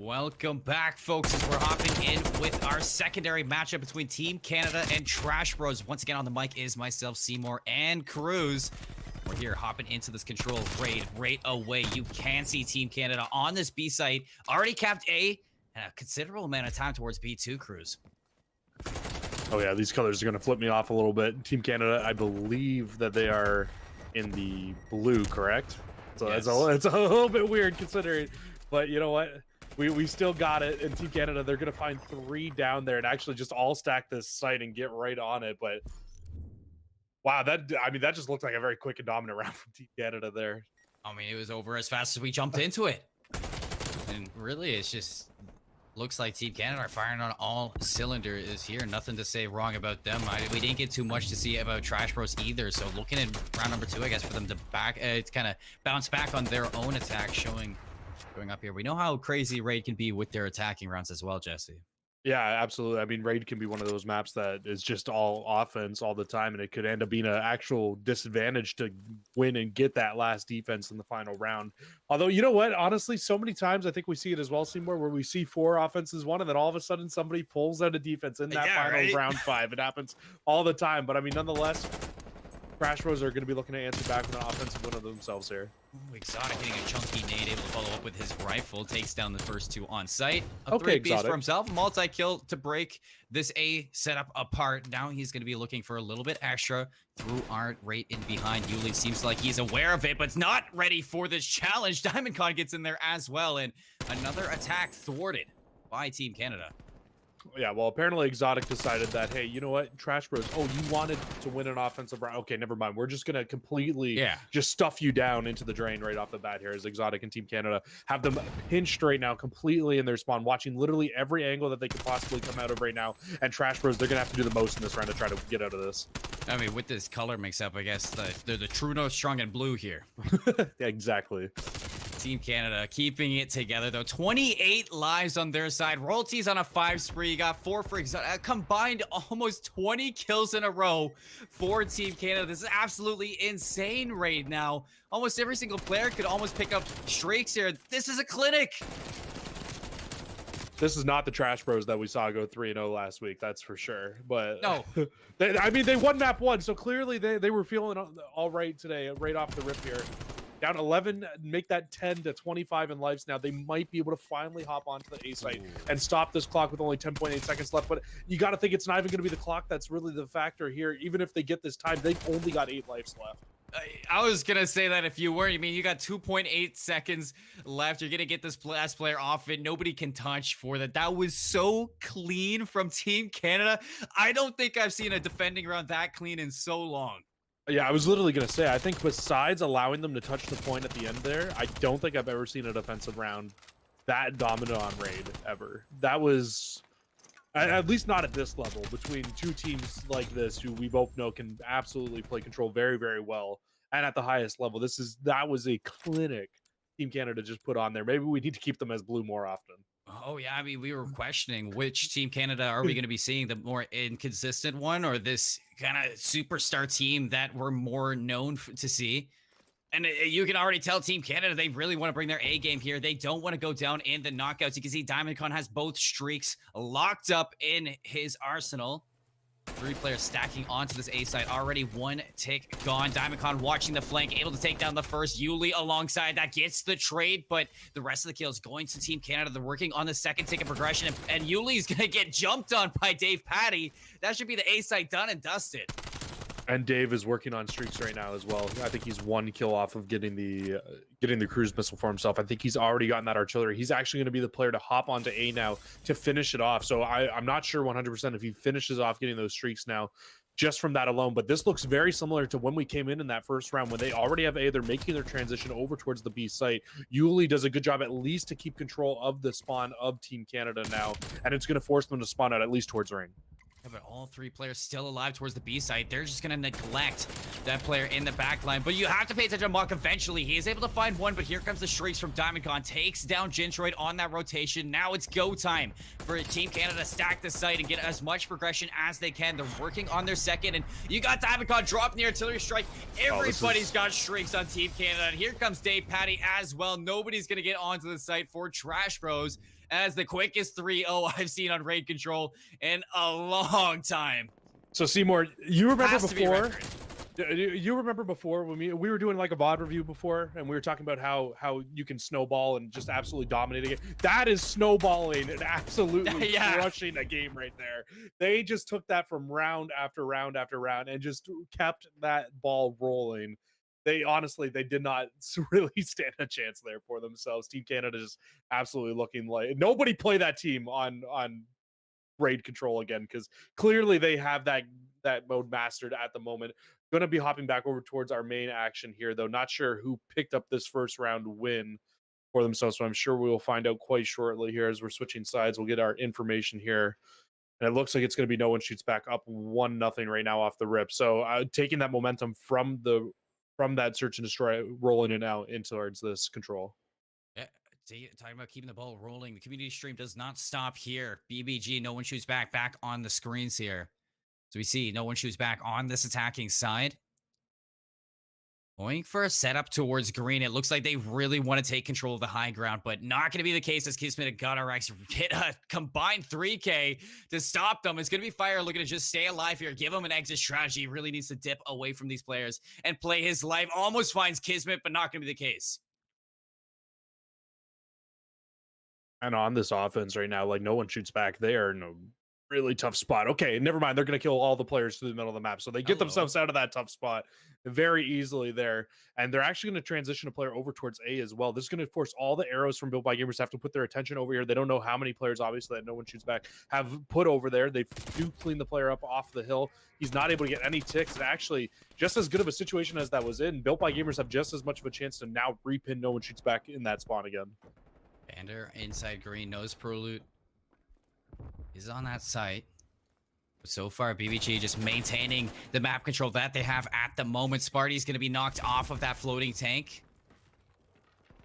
Welcome back, folks, as we're hopping in with our secondary matchup between Team Canada and Trash Bros. Once again on the mic is myself, Seymour, and Cruz. We're here hopping into this control raid right away. You can see Team Canada on this B site, already capped A, and a considerable amount of time towards B2, Cruz. Oh yeah, these colors are going to flip me off a little bit. Team Canada, I believe that they are in the blue, correct? So Yes. it's a little bit weird considering, but you know what? We still got it. In Team Canada, they're going to find 3 down there and actually just all stack this site and get right on it. But wow, that just looked like a very quick and dominant round from Team Canada there. I mean, it was over as fast as we jumped into it. And really, it's just looks like Team Canada are firing on all cylinders here. Nothing to say wrong about them. We didn't get too much to see about Trash Bros either. So looking at round number 2, I guess, for them to kind of bounce back on their own attack, showing going up here. We know how crazy Raid can be with their attacking rounds as well, Jesse. Yeah, absolutely. I mean, Raid can be one of those maps that is just all offense all the time, and it could end up being an actual disadvantage to win and get that last defense in the final round. Although, you know what? Honestly, so many times I think we see it as well, Seymour, where we see 4 offenses one, and then all of a sudden somebody pulls out a defense in that final round 5. It happens all the time. But I mean, nonetheless, Trash Bros are going to be looking to answer back with an offensive win of themselves here. Ooh, Exotic hitting a chunky nade, able to follow up with his rifle, takes down the first 2 on site. A Okay, 3 piece Exotic. for himself, multi-kill to break this A setup apart. Now he's going to be looking for a little bit extra through Art right in behind. Yuli seems like he's aware of it, but's not ready for this challenge. DiamondCon gets in there as well, and another attack thwarted by Team Canada. Yeah, well, apparently Exotic decided that, hey, you know what, Trash Bros, oh, you wanted to win an offensive round. Okay, never mind. We're just going to completely just stuff you down into the drain right off the bat here as Exotic and Team Canada have them pinched right now completely in their spawn, watching literally every angle that they could possibly come out of right now. And Trash Bros, they're going to have to do the most in this round to try to get out of this. I mean, with this color mix-up, I guess they're the true north strong and blue here. Yeah, exactly. Team Canada keeping it together, though. 28 lives on their side. Royalties on a 5 spree. You got 4 for Exotic. Combined almost 20 kills in a row for Team Canada. This is absolutely insane right now. Almost every single player could almost pick up streaks here. This is a clinic. This is not the Trash Bros that we saw go 3-0 last week, that's for sure. But no, they won map 1, so clearly they were feeling all right today, right off the rip here. Down 11, make that 10 to 25 in lives now. They might be able to finally hop onto the A site and stop this clock with only 10.8 seconds left. But you got to think it's not even going to be the clock that's really the factor here. Even if they get this time, they've only got 8 lives left. I was going to say that if you weren't, I mean, you got 2.8 seconds left. You're going to get this last player off it. Nobody can touch for that. That was so clean from Team Canada. I don't think I've seen a defending round that clean in so long. Yeah, I was literally going to say, I think besides allowing them to touch the point at the end there, I don't think I've ever seen a defensive round that dominant on Raid ever. That was, at least not at this level, between 2 teams like this who we both know can absolutely play control very, very well. And at the highest level, that was a clinic Team Canada just put on there. Maybe we need to keep them as blue more often. Oh, yeah. I mean, we were questioning which Team Canada are we going to be seeing, the more inconsistent one or this kind of superstar team that we're more known to see. And you can already tell Team Canada, they really want to bring their A game here. They don't want to go down in the knockouts. You can see DiamondCon has both streaks locked up in his arsenal. 3 players stacking onto this A side. Already 1 tick gone. DiamondCon watching the flank, able to take down the first. Yuli alongside that gets the trade, but the rest of the kills going to Team Canada. They're working on the second tick of progression, and Yuli's going to get jumped on by Dave Patty. That should be the A side done and dusted. And Dave is working on streaks right now as well. I think he's 1 kill off of getting the cruise missile for himself. I think he's already gotten that artillery. He's actually going to be the player to hop onto A now to finish it off. So I'm not sure 100% if he finishes off getting those streaks now just from that alone. But this looks very similar to when we came in that first round when they already have A. They're making their transition over towards the B site. Yuli does a good job at least to keep control of the spawn of Team Canada now. And it's going to force them to spawn out at least towards ring. Yeah, but all 3 players still alive towards the B site. They're just going to neglect that player in the back line. But you have to pay attention to Mock eventually. He is able to find 1, but here comes the shrieks from DiamondCon. Takes down Gintroid on that rotation. Now it's go time for Team Canada to stack the site and get as much progression as they can. They're working on their second, and you got DiamondCon dropping the artillery strike. Everybody's got shrieks on Team Canada. And here comes Dave Patty as well. Nobody's going to get onto the site for Trash Bros. as the quickest 3-0 I've seen on raid control in a long time. So Seymour, you remember Has to be before? record. You remember before when we were doing like a VOD review before, and we were talking about how you can snowball and just absolutely dominate a game? That is snowballing and absolutely Yeah. crushing a game right there. They just took that from round after round after round and just kept that ball rolling. They honestly, they did not really stand a chance there for themselves. Team Canada just absolutely looking like nobody play that team on raid control again, because clearly they have that mode mastered at the moment. Going to be hopping back over towards our main action here, though. Not sure who picked up this first round win for themselves, so I'm sure we will find out quite shortly here as we're switching sides. We'll get our information here, and it looks like it's going to be No One Shoots Back up 1-0 right now off the rip. So taking that momentum from that search and destroy, rolling it out into towards this control. Yeah, talking about keeping the ball rolling. The community stream does not stop here. BBG, No One Shoots Back on the screens here. So we see No One Shoots Back on this attacking side. Going for a setup towards green. It looks like they really want to take control of the high ground, but not going to be the case as Kismet and GutterX hit a combined 3K to stop them. It's going to be Fire looking to just stay alive here. Give him an exit strategy. He really needs to dip away from these players and play his life. Almost finds Kismet, but not going to be the case. And on this offense right now, like No One Shoots Back, they are in a really tough spot. Okay, never mind. They're going to kill all the players through the middle of the map. So they get themselves out of that tough spot very easily there. And they're actually going to transition a player over towards A as well. This is going to force all the arrows from Built by Gamers to have to put their attention over here. They don't know how many players, obviously, that No One Shoots Back have put over there. They do clean the player up off the hill. He's not able to get any ticks. And actually, just as good of a situation as that was in, Built by Gamers have just as much of a chance to now repin No One Shoots Back in that spawn again. Bander inside green, knows Proloot is on that site. So far, BBG just maintaining the map control that they have at the moment. Sparty's going to be knocked off of that floating tank.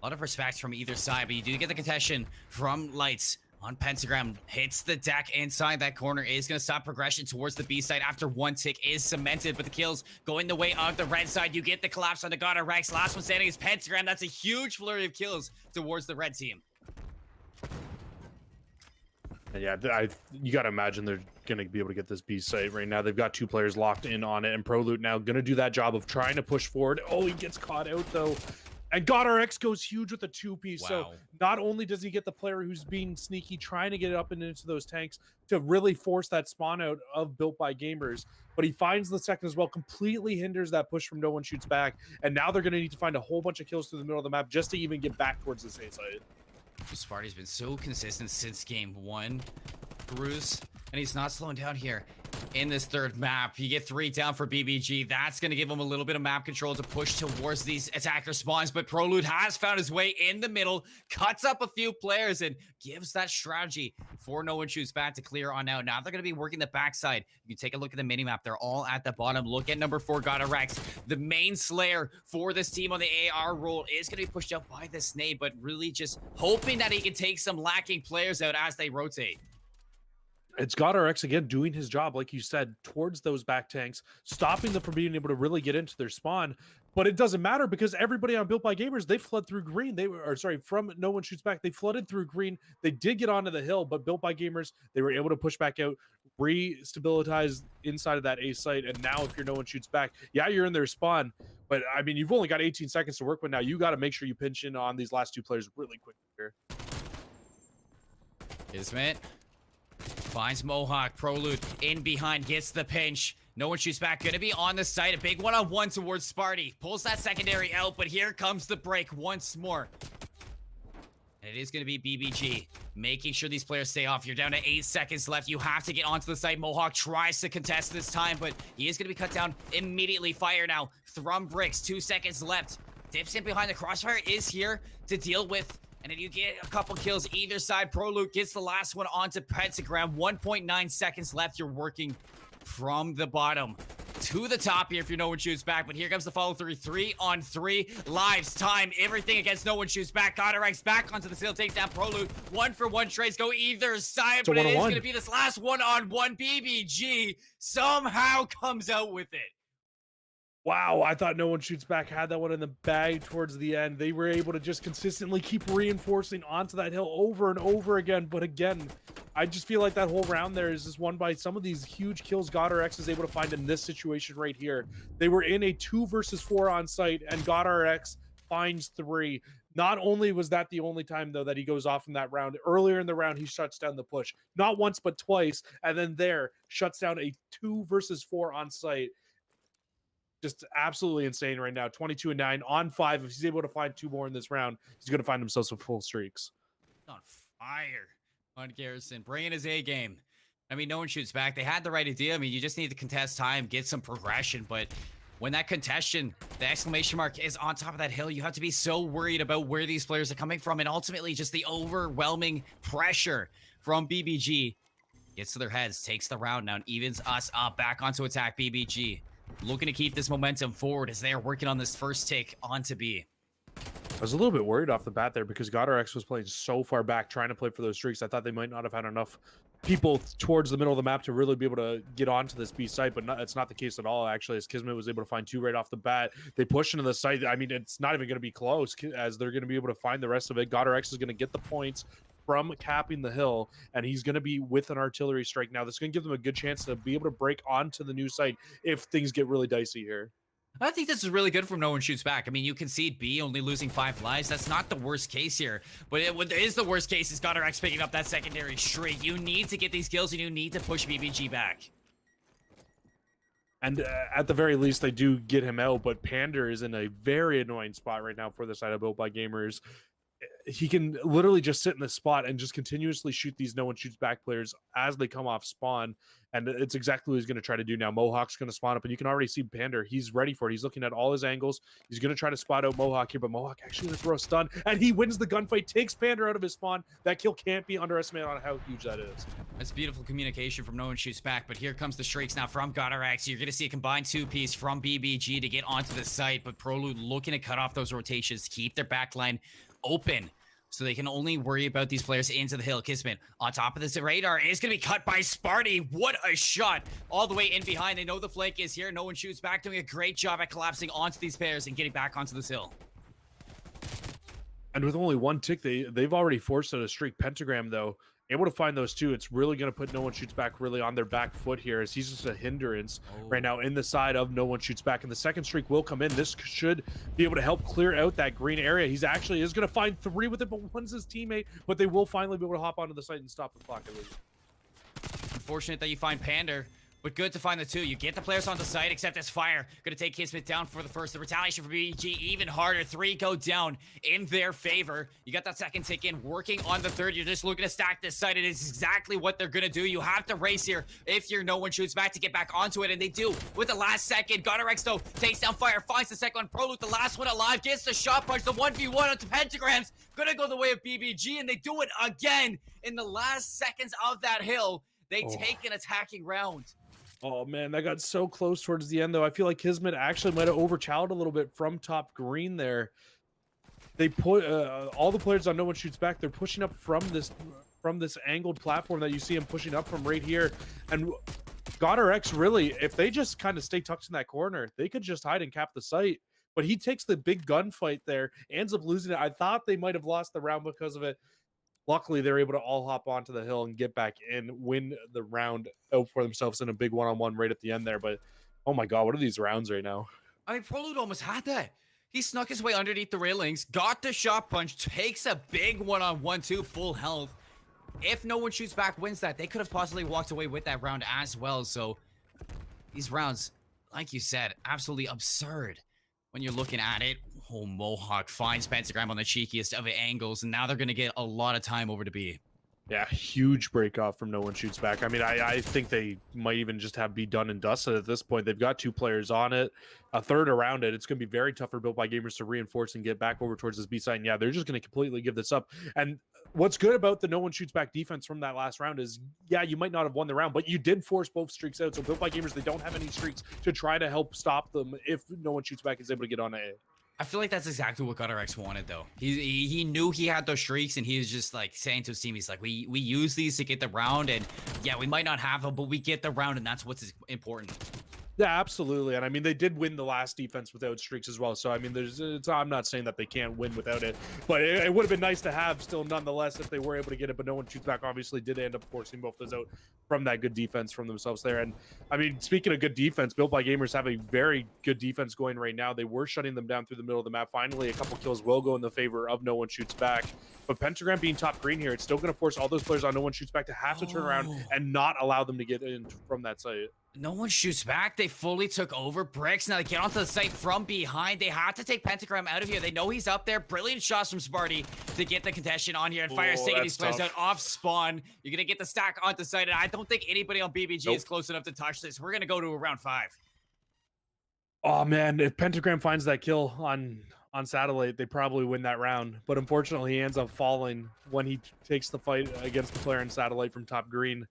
A lot of respect from either side, but you do get the contention from Lights on Pentagram. Hits the deck inside that corner. Is going to stop progression towards the B side after one tick is cemented, but the kills going the way of the red side. You get the collapse on the God of Rex. Last one standing is Pentagram. That's a huge flurry of kills towards the red team. And yeah, you got to imagine they're going to be able to get this B site right now. They've got two players locked in on it, and Proloot now going to do that job of trying to push forward. Oh, he gets caught out, though. And GodRX goes huge with a 2-piece. Wow. So not only does he get the player who's being sneaky, trying to get up and into those tanks to really force that spawn out of Built by Gamers, but he finds the second as well, completely hinders that push from No One Shoots Back. And now they're going to need to find a whole bunch of kills through the middle of the map just to even get back towards this A site. Sparty's been so consistent since game one, Bruce, and he's not slowing down here in this third map. You get 3 down for BBG. That's going to give him a little bit of map control to push towards these attacker spawns, but Proloot has found his way in the middle, cuts up a few players, and gives that strategy for No One Shoots Back to clear on out. Now they're going to be working the backside. You take a look at the minimap. They're all at the bottom. Look at number 4, GodRX. The main slayer for this team on the AR role is going to be pushed out by the Snake, but really just hoping that he can take some lacking players out as they rotate. It's GodRX again doing his job, like you said, towards those back tanks, stopping them from being able to really get into their spawn. But it doesn't matter because everybody on Built by Gamers, they flood through green. From No One Shoots Back, they flooded through green. They did get onto the hill, but Built by Gamers, they were able to push back out, re-stabilize inside of that A site. And now if you're No One Shoots Back, yeah, you're in their spawn. But I mean, you've only got 18 seconds to work with now. You got to make sure you pinch in on these last 2 players really quick here. Kismet finds Mohawk. Proloot in behind, gets the pinch. No One Shoots Back, gonna be on the site. A big one-on-one towards Sparty. Pulls that secondary out, but here comes the break once more. And it is gonna be BBG making sure these players stay off. You're down to 8 seconds left. You have to get onto the site. Mohawk tries to contest this time, but he is gonna be cut down immediately. Fire now. Thrum bricks, 2 seconds left. Dips in behind the crossfire, is here to deal with. And then you get a couple kills either side. Proloot gets the last one onto Pentagram. 1.9 seconds left. You're working from the bottom to the top here if you're No One Shoots Back. But here comes the follow through. 3-on-3. Lives, time, everything against No One Shoots Back. GodRX back onto the seal. Takes down Proloot. 1-for-1 trades go either side. But it is going to be this last one-on-one. BBG somehow comes out with it. Wow, I thought no one shoots back had that one in the bag towards the end. They were able to just consistently keep reinforcing onto that hill over and over again. But again, I just feel like that whole round there is just won by some of these huge kills GodRx is able to find in this situation right here. They were in a 2 versus 4 on site, and GodRx finds 3. Not only was that the only time, though, that he goes off in that round, earlier in the round, he shuts down the push. Not once, but twice. And then there, shuts down a 2 versus 4 on site. Just absolutely insane right now. 22-9 on 5. If he's able to find 2 more in this round, he's going to find himself some full streaks. On fire on Garrison, bringing his A game. I mean, no one shoots back. They had the right idea. I mean, you just need to contest time, get some progression. But when that contention, the exclamation mark is on top of that hill, you have to be so worried about where these players are coming from. And ultimately, just the overwhelming pressure from BBG gets to their heads, takes the round now, and evens us up back onto attack. BBG looking to keep this momentum forward as they are working on this first take onto B. I was a little bit worried off the bat there because GodRx was playing so far back trying to play for those streaks. I thought they might not have had enough people towards the middle of the map to really be able to get onto this B site, but it's not the case at all, actually, as Kismet was able to find 2 right off the bat. They push into the site. I mean, it's not even going to be close as they're going to be able to find the rest of it. GodRx is going to get the points from capping the hill, and he's going to be with an artillery strike now. This is going to give them a good chance to be able to break onto the new site if things get really dicey here. I think this is really good from no one shoots back. I mean, you concede B, only losing 5 lives. That's not the worst case here. But what is the worst case is GodRx picking up that secondary streak. You need to get these kills, and you need to push BBG back. And at the very least, they do get him out. But Pander is in a very annoying spot right now for the side of Built by Gamers. He can literally just sit in the spot and just continuously shoot these no one shoots back players as they come off spawn. And it's exactly what he's going to try to do now. Mohawk's going to spawn up, and you can already see Pander. He's ready for it. He's looking at all his angles. He's going to try to spot out Mohawk here, but Mohawk actually going to throw a stun, and he wins the gunfight, takes Pander out of his spawn. That kill can't be underestimated on how huge that is. That's beautiful communication from no one shoots back, but here comes the streaks now from GodRx. You're going to see a combined 2-piece from BBG to get onto the site, but Prolude looking to cut off those rotations, keep their backline open, so they can only worry about these players into the hill. Kismet on top of this radar is going to be cut by Sparty. What a shot. All the way in behind. They know the flank is here. No one shoots back, doing a great job at collapsing onto these players and getting back onto this hill. And with only 1 tick, they've already forced out a streak. Pentagram, though, able to find those 2. It's really going to put no one shoots back really on their back foot here, as he's just a hindrance right now in the side of no one shoots back. And the second streak will come in. This should be able to help clear out that green area. He's actually is going to find 3 with it, but one's his teammate. But they will finally be able to hop onto the site and stop the clock at least. Unfortunate that you find Pander, but good to find the 2. You get the players on the site, except as fire. Gonna take Kismet down for the first. The retaliation for BG even harder. 3 go down in their favor. You got that second tick in, working on the third. You're just looking to stack this site. It is exactly what they're gonna do. You have to race here if you're no one shoots back to get back onto it, and they do with the last second. GodRx, though, takes down fire, finds the second one. Prolude, the last one alive, gets the shot punch. The 1v1 onto Pentagrams. Gonna go the way of BBG, and they do it again in the last seconds of that hill. They take an attacking round. Oh, man, that got so close towards the end, though. I feel like Kismet actually might have overchallenged a little bit from top green there. They put all the players on no one shoots back. They're pushing up from this angled platform that you see him pushing up from right here. And GodRx, really, if they just kind of stay tucked in that corner, they could just hide and cap the site. But he takes the big gunfight there, ends up losing it. I thought they might have lost the round because of it. Luckily, they're able to all hop onto the hill and get back in, win the round out for themselves in a big one-on-one right at the end there. But, oh my God, what are these rounds right now? I mean, Prolude almost had that. He snuck his way underneath the railings, got the shot punch, takes a big one-on-one too, full health. If no one shoots back, wins that, they could have possibly walked away with that round as well. So, these rounds, like you said, absolutely absurd when you're looking at it. Oh, Mohawk finds Pentagram on the cheekiest of angles, and now they're going to get a lot of time over to B. Yeah, huge break off from no one shoots back. I mean, I think they might even just have be done and dusted at this point. They've got 2 players on it, a third around it. It's going to be very tough for Built by Gamers to reinforce and get back over towards this B side. And yeah, they're just going to completely give this up. And what's good about the no one shoots back defense from that last round is, yeah, you might not have won the round, but you did force both streaks out. So Built by Gamers, they don't have any streaks to try to help stop them if no one shoots back is able to get on A. I feel like that's exactly what GodRx wanted, though. He knew he had those streaks, and he was just like saying to his team, he's like, we use these to get the round, and yeah, we might not have them, but we get the round, and that's what's important. Yeah, absolutely. And I mean, they did win the last defense without streaks as well. So I mean, I'm not saying that they can't win without it, but it would have been nice to have still nonetheless if they were able to get it. But no one shoots back. Obviously, did end up forcing both those out from that good defense from themselves there. And I mean, speaking of good defense, Built by Gamers have a very good defense going right now. They were shutting them down through the middle of the map. Finally, a couple kills will go in the favor of no one shoots back. But Pentagram being top green here, it's still going to force all those players on no one shoots back to have to turn around and not allow them to get in from that site. No one shoots back. They fully took over bricks. Now they get onto the site from behind. They have to take Pentagram out of here. They know he's up there. Brilliant shots from Sparty to get the contention on here. And Fire's taking these players out off spawn. You're going to get the stack onto site. And I don't think anybody on BBG is close enough to touch this. We're going to go to round 5. Oh man, if Pentagram finds that kill on Satellite, they probably win that round. But unfortunately, he ends up falling when he takes the fight against the player in Satellite from top green.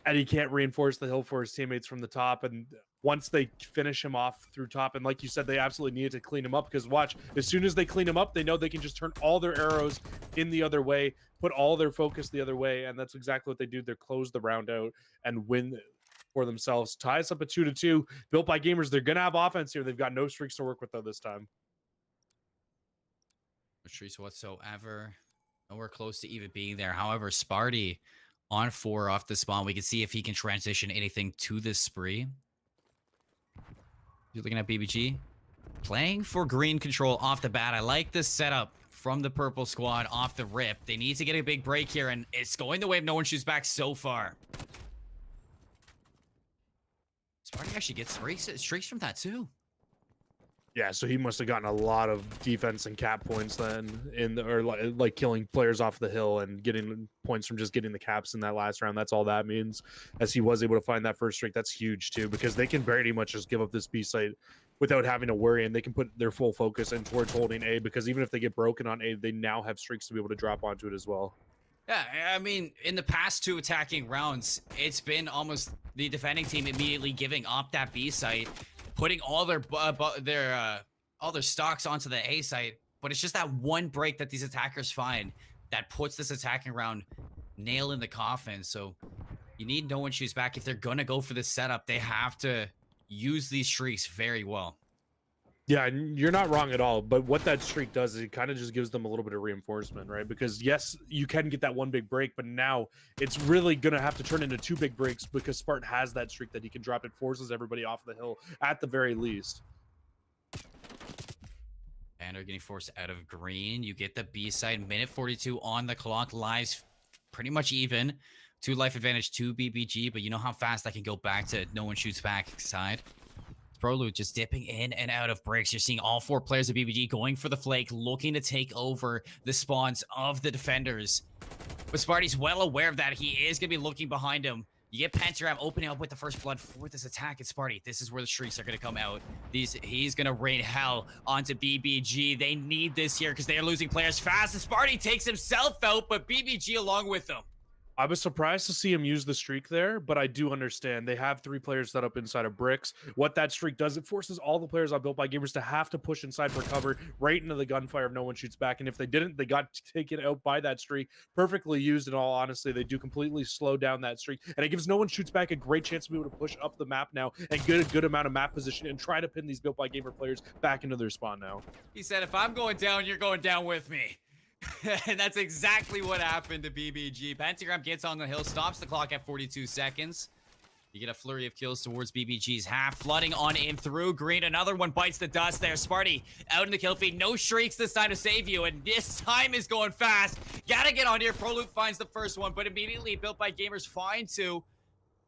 And he can't reinforce the hill for his teammates from the top. And once they finish him off through top, and like you said, they absolutely needed to clean him up, because watch, as soon as they clean him up, they know they can just turn all their arrows in the other way, put all their focus the other way, and that's exactly what they do. They close the round out and win for themselves. Ties up at 2-2. Built by Gamers, they're gonna have offense here. They've got no streaks to work with though this time. No streaks whatsoever. Nowhere close to even being there. However, Sparty on 4 off the spawn. We can see if he can transition anything to this spree. You're looking at BBG. Playing for green control off the bat. I like this setup from the purple squad off the rip. They need to get a big break here, and it's going the way of no one shoots back so far. Sparty actually gets streaks from that too. Yeah, so he must have gotten a lot of defense and cap points then, or like killing players off the hill and getting points from just getting the caps in that last round. That's all that means, as he was able to find that first streak. That's huge too, because they can very much just give up this B site without having to worry, and they can put their full focus in towards holding A, because even if they get broken on A, they now have streaks to be able to drop onto it as well. Yeah, I mean, in the past 2 attacking rounds, it's been almost the defending team immediately giving up that B site, putting all their stocks onto the A site, but it's just that one break that these attackers find that puts this attacking round nail in the coffin. So you need no one shoots back. If they're gonna go for this setup, they have to use these streaks very well. Yeah, and you're not wrong at all. But what that streak does is it kind of just gives them a little bit of reinforcement, right? Because yes, you can get that one big break, but now it's really going to have to turn into 2 big breaks, because Spartan has that streak that he can drop. It forces everybody off the hill at the very least. And are getting forced out of green. You get the B side, minute 42 on the clock. Lives pretty much even. 2 life advantage to BBG, but you know how fast that can go back to no one shoots back side. Proloot just dipping in and out of breaks. You're seeing all 4 players of BBG going for the flake, looking to take over the spawns of the defenders. But Sparty's well aware of that. He is going to be looking behind him. You get Pentagram opening up with the first blood for this attack at Sparty. This is where the streaks are going to come out. He's going to rain hell onto BBG. They need this here because they are losing players fast. And Sparty takes himself out, but BBG along with them. I was surprised to see him use the streak there, but I do understand. They have 3 players set up inside of bricks. What that streak does, it forces all the players on Built by Gamers to have to push inside for cover right into the gunfire if no one shoots back. And if they didn't, they got taken out by that streak. Perfectly used, in all honesty. They do completely slow down that streak. And it gives no one shoots back a great chance to be able to push up the map now and get a good amount of map position and try to pin these Built by Gamer players back into their spawn now. He said, if I'm going down, you're going down with me. And that's exactly what happened to BBG. Pentagram gets on the hill, stops the clock at 42 seconds. You get a flurry of kills towards BBG's half, flooding on in through green. Another one bites the dust there. Sparty out in the kill feed. No streaks this time to save you, and this time is going fast. Gotta get on here. Proloot finds the first one, but immediately Built by Gamers find 2.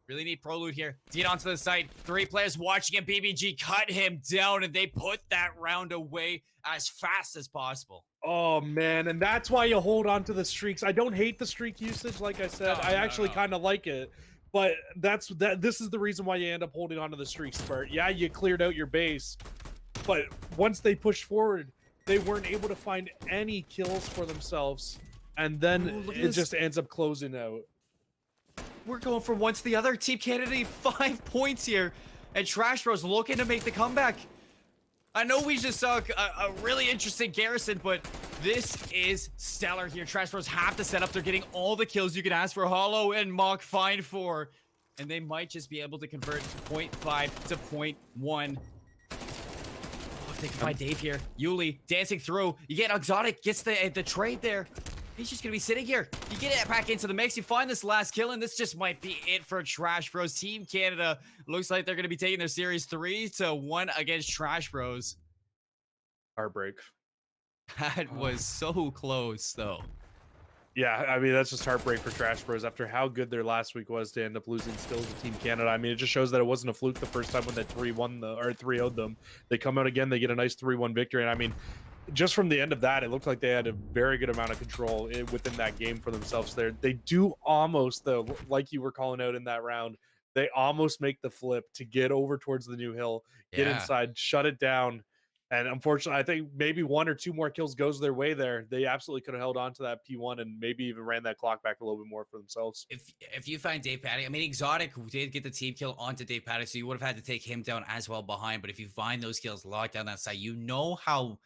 Really need Proloot here to get onto the site. 3 players watching him. BBG cut him down, and they put that round away as fast as possible. Oh man, and that's why you hold on to the streaks. I don't hate the streak usage, like I said. I actually kind of like it, but this is the reason why you end up holding on to the streak, Spurt. Yeah, you cleared out your base, but once they pushed forward, they weren't able to find any kills for themselves, and then it just ends up closing out. We're going from one to the other. Team Kennedy 5 points here, and Trash Bros looking to make the comeback. I know we just saw a really interesting garrison, but this is stellar here. Trash Bros have to set up. They're getting all the kills you can ask for. Hollow and Mock find 4. and they might just be able to convert point 0.5 to point 0.1. Oh, if they can find Dave here. Yuli dancing through. You get Exotic, gets the trade there. He's just going to be sitting here. You get it back into the mix. You find this last kill, and this just might be it for Trash Bros. Team Canada looks like they're going to be taking their series 3-1 against Trash Bros. Heartbreak. That was so close, though. Yeah, I mean, that's just heartbreak for Trash Bros. After how good their last week was to end up losing still to Team Canada. I mean, it just shows that it wasn't a fluke the first time when they 3-0'd them. They come out again, they get a nice 3-1 victory. And I mean, just from the end of that, it looked like they had a very good amount of control within that game for themselves there. They do almost, though, like you were calling out in that round, they almost make the flip to get over towards the new hill, get inside, shut it down. And unfortunately, I think maybe 1 or 2 more kills goes their way there. They absolutely could have held on to that P1 and maybe even ran that clock back a little bit more for themselves. If you find Dave Paddock, I mean, Exotic did get the team kill onto Dave Paddock, so you would have had to take him down as well behind. But if you find those kills locked down that side, you know how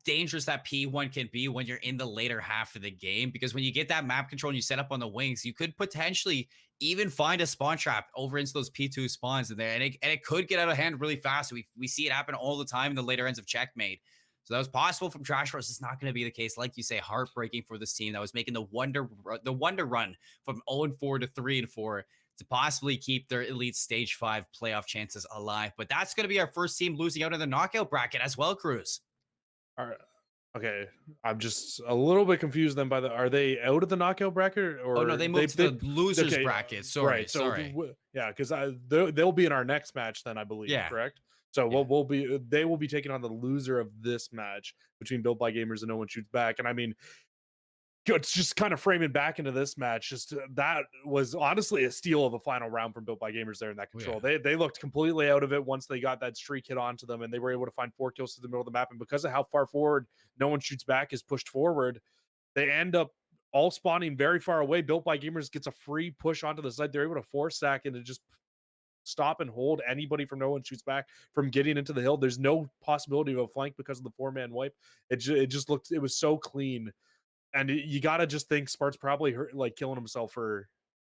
dangerous that P1 can be when you're in the later half of the game. Because when you get that map control and you set up on the wings, you could potentially even find a spawn trap over into those P2 spawns in there, and it could get out of hand really fast. We see it happen all the time in the later ends of Checkmate. So that was possible from Trash Bros. It's not going to be the case, like you say. Heartbreaking for this team that was making the wonder run from 0-4 to 3-4 to possibly keep their Elite Stage 5 playoff chances alive. But that's going to be our first team losing out in the knockout bracket as well, Cruz. All right. Okay, I'm just a little bit confused then are they out of the knockout bracket or? Oh no, they moved to the losers bracket. Sorry, right. So yeah, because they'll be in our next match then, I believe. Yeah. Correct. So they will be taking on the loser of this match between Built by Gamers and No One Shoots Back. And I mean, it's just kind of framing back into this match. Just that was honestly a steal of a final round from Built by Gamers there in that control. They looked completely out of it once they got that streak hit onto them, and they were able to find 4 kills to the middle of the map. And because of how far forward No One Shoots Back is pushed forward, they end up all spawning very far away. Built by Gamers gets a free push onto the side. They're able to 4-stack and to just stop and hold anybody from No One Shoots Back from getting into the hill. There's no possibility of a flank because of the 4-man wipe. It just looked, it was so clean. And you gotta just think Spart's probably like killing himself for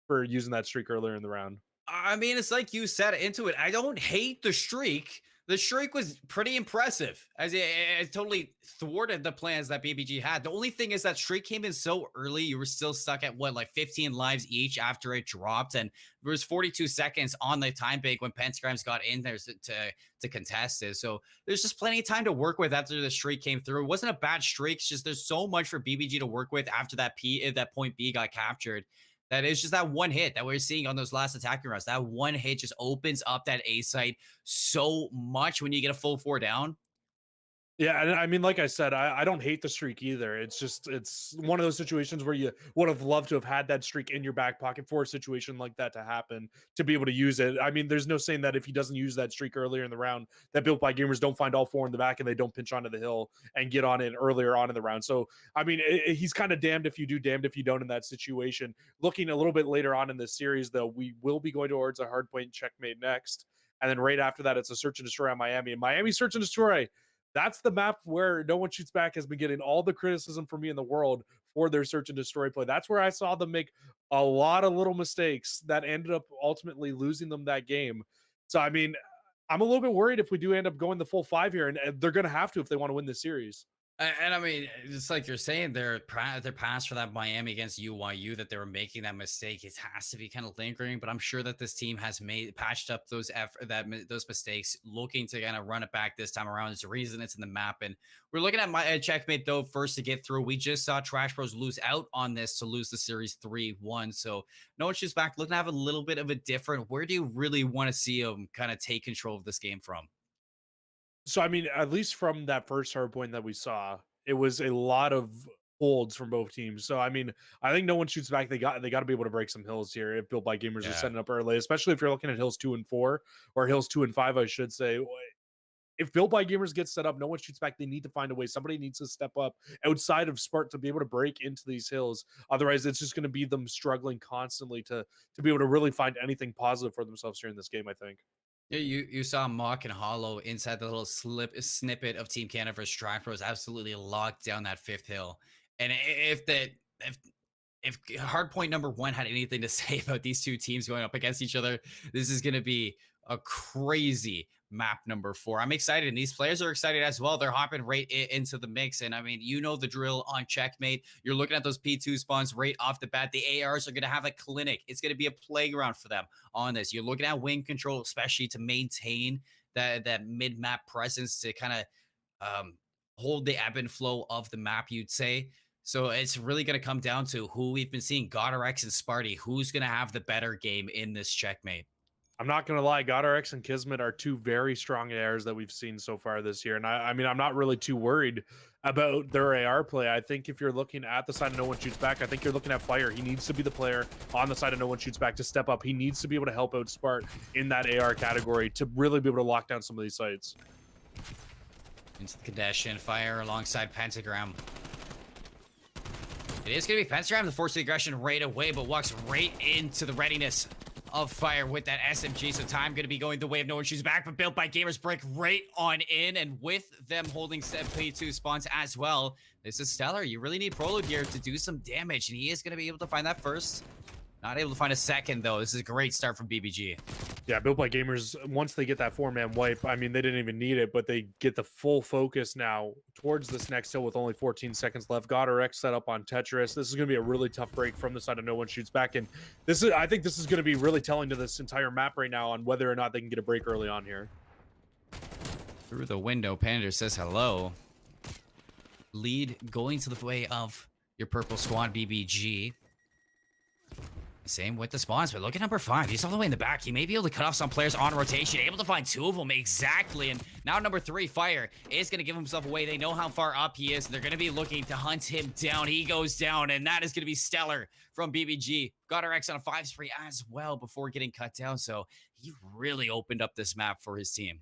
using that streak earlier in the round. I mean, it's like you said into it. I don't hate the streak. The streak was pretty impressive, as it totally thwarted the plans that BBG had. The only thing is that streak came in so early. You were still stuck at what, like 15 lives each after it dropped, and there was 42 seconds on the time bank when Pentagrams got in there to contest it. So there's just plenty of time to work with after the streak came through. It wasn't a bad streak. It's just there's so much for BBG to work with after that point B got captured. That is just that one hit that we're seeing on those last attacking rounds. That one hit just opens up that A site so much when you get a full 4 down. Yeah, and I mean, like I said, I don't hate the streak either. It's one of those situations where you would have loved to have had that streak in your back pocket for a situation like that to happen, to be able to use it. I mean, there's no saying that if he doesn't use that streak earlier in the round, that Built by Gamers don't find all 4 in the back and they don't pinch onto the hill and get on it earlier on in the round. So, I mean, he's kind of damned if you do, damned if you don't in that situation. Looking a little bit later on in this series, though, we will be going towards a Hardpoint Checkmate next. And then right after that, it's a Search and Destroy on Miami. And Miami Search and Destroy, that's the map where No One Shoots Back has been getting all the criticism from me in the world for their Search and Destroy play. That's where I saw them make a lot of little mistakes that ended up ultimately losing them that game. So, I mean, I'm a little bit worried if we do end up going the full 5 here, and they're going to have to if they want to win this series. And I mean, it's like you're saying, their pass for that Miami against UYU, that they were making that mistake. It has to be kind of lingering, but I'm sure that this team has patched up those those mistakes, looking to kind of run it back this time around. There's a reason it's in the map, and we're looking at my Checkmate though first to get through. We just saw Trash Bros lose out on this to lose the series 3-1. So No One Shoots Back looking to have a little bit of a different. Where do you really want to see them kind of take control of this game from? So, I mean, at least from that first hard point that we saw, it was a lot of holds from both teams. So, I mean, I think No One Shoots Back. They got to be able to break some hills here if Built by Gamers are setting up early, especially if you're looking at hills 2 and 4 or hills 2 and 5, I should say. If Built by Gamers gets set up, No One Shoots Back. They need to find a way. Somebody needs to step up outside of Spark to be able to break into these hills. Otherwise, it's just going to be them struggling constantly to be able to really find anything positive for themselves here in this game, I think. Yeah, you saw Mock and Hollow inside the little snippet of Team Canada versus Trash Bros absolutely locked down that 5th hill. And if if Hardpoint number 1 had anything to say about these two teams going up against each other, this is going to be a crazy map number 4. I'm excited, and these players are excited as well. They're hopping right into the mix, and I mean, you know the drill on Checkmate. You're looking at those P2 spawns right off the bat. The ARs are going to have a clinic. It's going to be a playground for them on this. You're looking at wing control, especially to maintain that mid-map presence to kind of hold the ebb and flow of the map, you'd say. So it's really going to come down to who we've been seeing, GodRx and Sparty. Who's going to have the better game in this Checkmate? I'm not going to lie, GodRx and Kismet are two very strong ARs that we've seen so far this year. And I mean, I'm not really too worried about their AR play. I think if you're looking at the side of No One Shoots Back, I think you're looking at Fire. He needs to be the player on the side of No One Shoots Back to step up. He needs to be able to help out Spart in that AR category to really be able to lock down some of these sites. Into the Kadesh and Fire alongside Pentagram. It is going to be Pentagram to force the aggression right away, but walks right into the readiness of Fire with that SMG. So time going to be going the way of No One Shoots Back, but Built by Gamers break right on in, and with them holding P2 spawns as well, this is stellar. You really need Prologue here to do some damage, and he is going to be able to find that first. Not able to find a second, though. This is a great start from BBG. Yeah, Built by Gamers, once they get that 4-man wipe, I mean, they didn't even need it, but they get the full focus now towards this next hill with only 14 seconds left. GodRx set up on Tetris. This is going to be a really tough break from the side of No One Shoots Back, and I think this is going to be really telling to this entire map right now on whether or not they can get a break early on here. Through the window, Panda says hello. Lead going to the way of your purple squad, BBG. Same with the spawns, but look at number 5. He's all the way in the back. He may be able to cut off some players on rotation, able to find 2 of them exactly. And now number 3, Fire, is going to give himself away. They know how far up he is, and they're going to be looking to hunt him down. He goes down, and that is going to be stellar from BBG. GodRx on a 5 spree as well before getting cut down, so he really opened up this map for his team.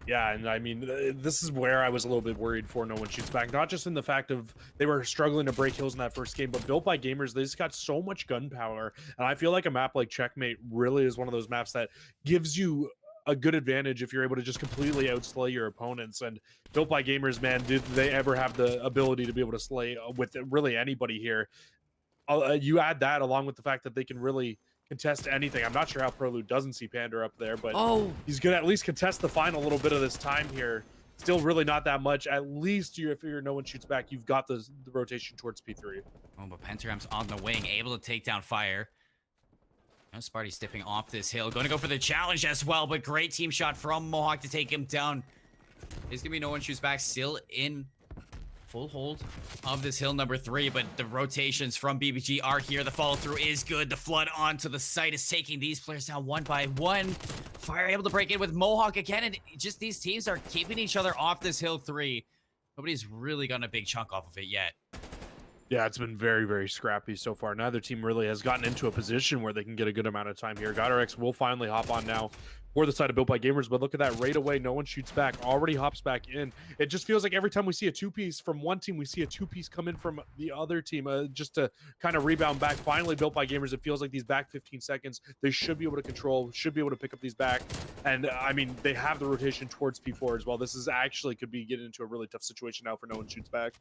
Yeah, and I mean, this is where I was a little bit worried for No One Shoots Back. Not just in the fact of they were struggling to break hills in that first game, but Built by Gamers, they just got so much gunpowder. And I feel like a map like Checkmate really is one of those maps that gives you a good advantage if you're able to just completely outslay your opponents. And Built by Gamers, man, did they ever have the ability to be able to slay with really anybody here? You add that along with the fact that they can really contest anything. I'm not sure how Prelude doesn't see Panda up there, but he's gonna at least contest the final little bit of this time here. Still really not that much. At least if you're No One Shoots Back, you've got the rotation towards P3. Oh, but Pentagram's on the wing, able to take down Fire. Now Sparty's stepping off this hill, going to go for the challenge as well, but great team shot from Mohawk to take him down. There's gonna be No One Shoots Back still in full hold of this hill number 3, but the rotations from BBG are here. The follow through is good. The flood onto the site is taking these players down one by one. Fire able to break in with Mohawk again, and just these teams are keeping each other off this hill 3. Nobody's really gotten a big chunk off of it yet. Yeah, it's been very, very scrappy so far. Neither team really has gotten into a position where they can get a good amount of time here. GodRx will finally hop on now for the side of Built by Gamers, but look at that right away. No One Shoots Back, already hops back in. It just feels like every time we see a 2-piece from one team, we see a 2-piece come in from the other team just to kind of rebound back. Finally, Built by Gamers, it feels like these back 15 seconds, they should be able to control, should be able to pick up these back. And I mean, they have the rotation towards P4 as well. This is actually could be getting into a really tough situation now for No One Shoots Back.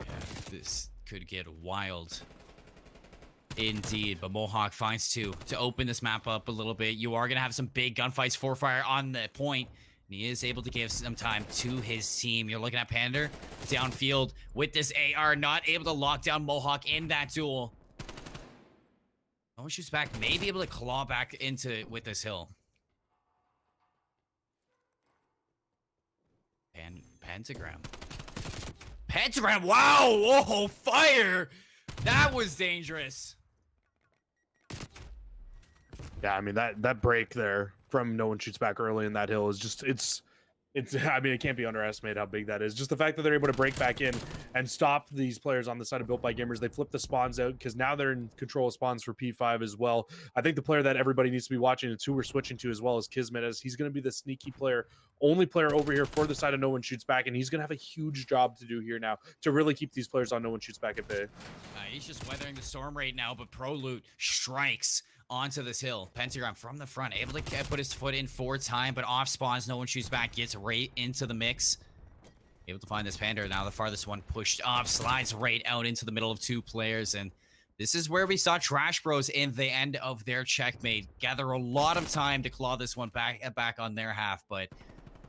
Yeah, this could get wild. Indeed, but Mohawk finds 2 to open this map up a little bit. You are going to have some big gunfights for Fire on the point, and he is able to give some time to his team. You're looking at Pander downfield with this AR, not able to lock down Mohawk in that duel. No One Shoots Back, may be able to claw back into with this hill. Pentagram. Pentagram, wow! Whoa, Fire! That was dangerous. Yeah, I mean, that break there from No One Shoots Back early in that hill is just, it's I mean, it can't be underestimated how big that is. Just the fact that they're able to break back in and stop these players on the side of Built by Gamers. They flip the spawns out because now they're in control of spawns for P5 as well. I think the player that everybody needs to be watching, it's who we're switching to as well, as Kismet, as he's going to be the sneaky player, only player over here for the side of No One Shoots Back, and he's going to have a huge job to do here now to really keep these players on No One Shoots Back at bay. He's just weathering the storm right now, but Proloot strikes onto this hill. Pentagram from the front, able to put his foot in for time, but off spawns. No One Shoots Back, gets right into the mix. Able to find this Panda. Now the farthest one pushed up, slides right out into the middle of 2 players. And this is where we saw Trash Bros in the end of their checkmate gather a lot of time to claw this one back on their half. But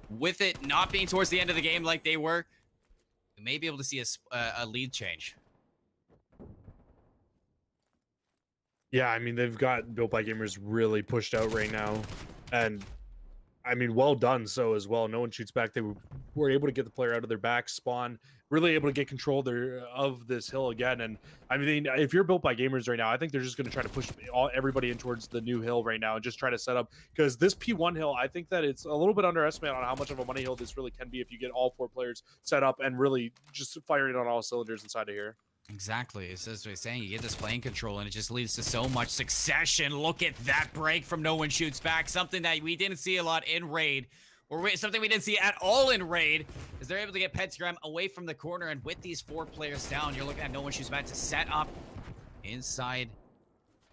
with it not being towards the end of the game like they were, we may be able to see a lead change. Yeah, I mean, they've got Built by Gamers really pushed out right now. And I mean, well done so as well. No one shoots back. They were able to get the player out of their back spawn, really able to get control of this hill again. And I mean, if you're Built by Gamers right now, I think they're just going to try to push everybody in towards the new hill right now and just try to set up, because this P1 hill, I think that it's a little bit underestimated on how much of a money hill this really can be if you get all 4 players set up and really just firing on all cylinders inside of here. Exactly. It's as we're saying, you get this playing control, and it just leads to so much succession. Look at that break from No One Shoots Back. Something that we didn't see a lot in Raid, or something we didn't see at all in Raid, is they're able to get Pentagram away from the corner, and with these 4 players down, you're looking at No One Shoots Back to set up inside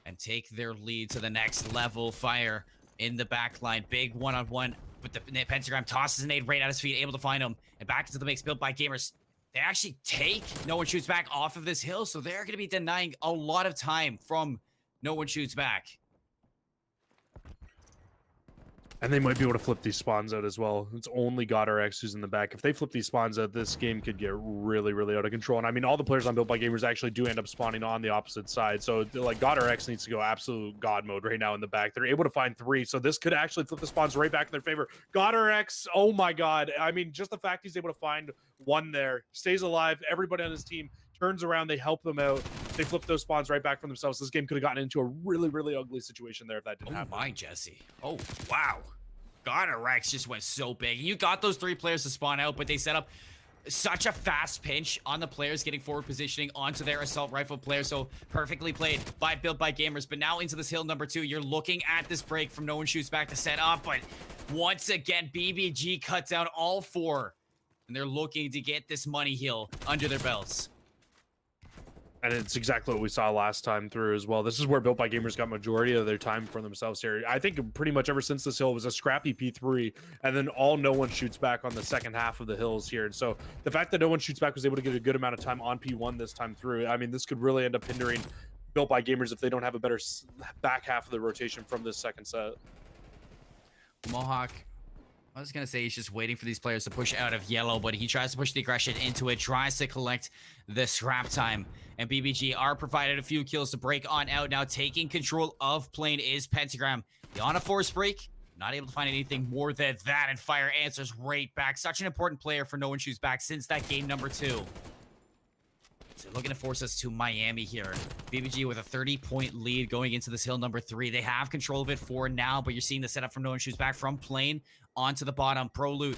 and take their lead to the next level. Fire in the back line. Big one-on-one, but the Pentagram tosses an nade right at his feet, able to find him, and back into the mix. Built by Gamers. They actually take No One Shoots Back off of this hill, so they're going to be denying a lot of time from No One Shoots Back. And they might be able to flip these spawns out as well. It's only GodRX who's in the back. If they flip these spawns out, this game could get really, really out of control. And I mean, all the players on Built by Gamers actually do end up spawning on the opposite side. So like GodRX needs to go absolute God mode right now in the back. They're able to find 3. So this could actually flip the spawns right back in their favor. GodRX, oh my God. I mean, just the fact he's able to find 1 there, stays alive, everybody on his team turns around, they help them out, they flip those spawns right back for themselves. This game could have gotten into a really, really ugly situation there if that didn't happen. Oh my, Jesse. Oh, wow. GodRX just went so big. You got those 3 players to spawn out, but they set up such a fast pinch on the players getting forward positioning onto their assault rifle player. So perfectly played by Built by Gamers. But now into this hill number 2, you're looking at this break from No One Shoots Back to set up. But once again, BBG cuts down all 4. And they're looking to get this money hill under their belts. And it's exactly what we saw last time through as well. This is where Built by Gamers got majority of their time for themselves here. I think pretty much ever since this hill was a scrappy P3, and then all No One Shoots Back on the second half of the hills here. And so the fact that No One Shoots Back was able to get a good amount of time on P1 this time through, I mean, this could really end up hindering Built by Gamers if they don't have a better back half of the rotation from this second set. Mohawk, I was going to say he's just waiting for these players to push out of yellow, but he tries to push the aggression into it, tries to collect the scrap time. And BBG are provided a few kills to break on out. Now taking control of plane is Pentagram. On a force break, not able to find anything more than that, and Fire answers right back. Such an important player for No One Shoots Back since that game number 2. So looking to force us to Miami here. BBG with a 30-point lead going into this hill number 3. They have control of it for now, but you're seeing the setup from No One Shoots Back from plane onto the bottom. Pro Loot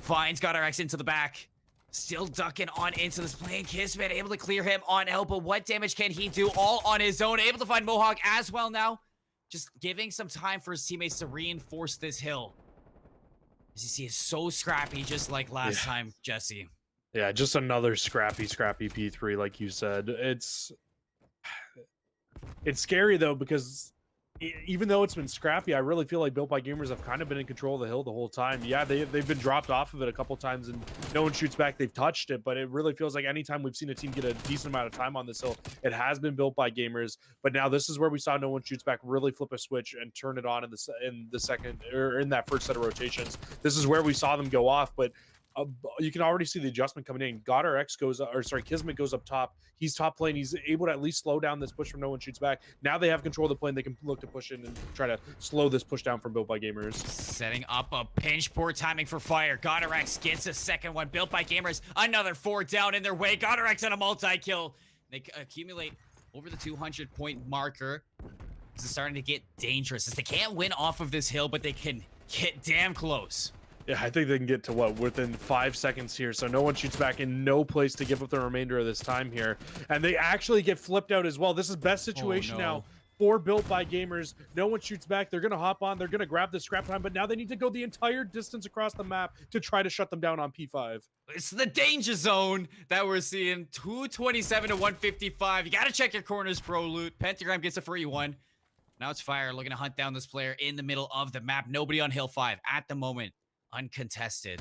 finds GodRX into the back. Still ducking on into this plane. Kismet able to clear him on elbow. What damage can he do all on his own? Able to find Mohawk as well now. Just giving some time for his teammates to reinforce this hill. As you see, it's so scrappy, just like last time, Jesse. Yeah, just another scrappy P3, like you said. It's scary though, because even though it's been scrappy, I really feel like Built by Gamers have kind of been in control of the hill the whole time. Yeah, they've been dropped off of it a couple times, and No One Shoots Back, they've touched it, but it really feels like anytime we've seen a team get a decent amount of time on this hill, it has been Built by Gamers. But now this is where we saw No One Shoots Back really flip a switch and turn it on in the second, or in that first set of rotations. This is where we saw them go off, but you can already see the adjustment coming in. GodRX goes, or sorry, Kismet goes up top. He's top plane. He's able to at least slow down this push from No One Shoots Back. Now they have control of the plane. They can look to push in and try to slow this push down from Built by Gamers. Setting up a pinch. Poor timing for Fire. GodRX gets a second one. Built by Gamers. Another 4 down in their way. GodRX on a multi-kill. They accumulate over the 200-point marker. This is starting to get dangerous, as they can't win off of this hill, but they can get damn close. Yeah, I think they can get to what, within 5 seconds here. So No One Shoots Back in no place to give up the remainder of this time here. And they actually get flipped out as well. This is best situation now for Built by Gamers. No One Shoots Back. They're going to hop on. They're going to grab the scrap time, but now they need to go the entire distance across the map to try to shut them down on P5. It's the danger zone that we're seeing. 227 to 155. You got to check your corners, Pro Loot. Pentagram gets a free one. Now it's Fire looking to hunt down this player in the middle of the map. Nobody on Hill 5 at the moment. Uncontested.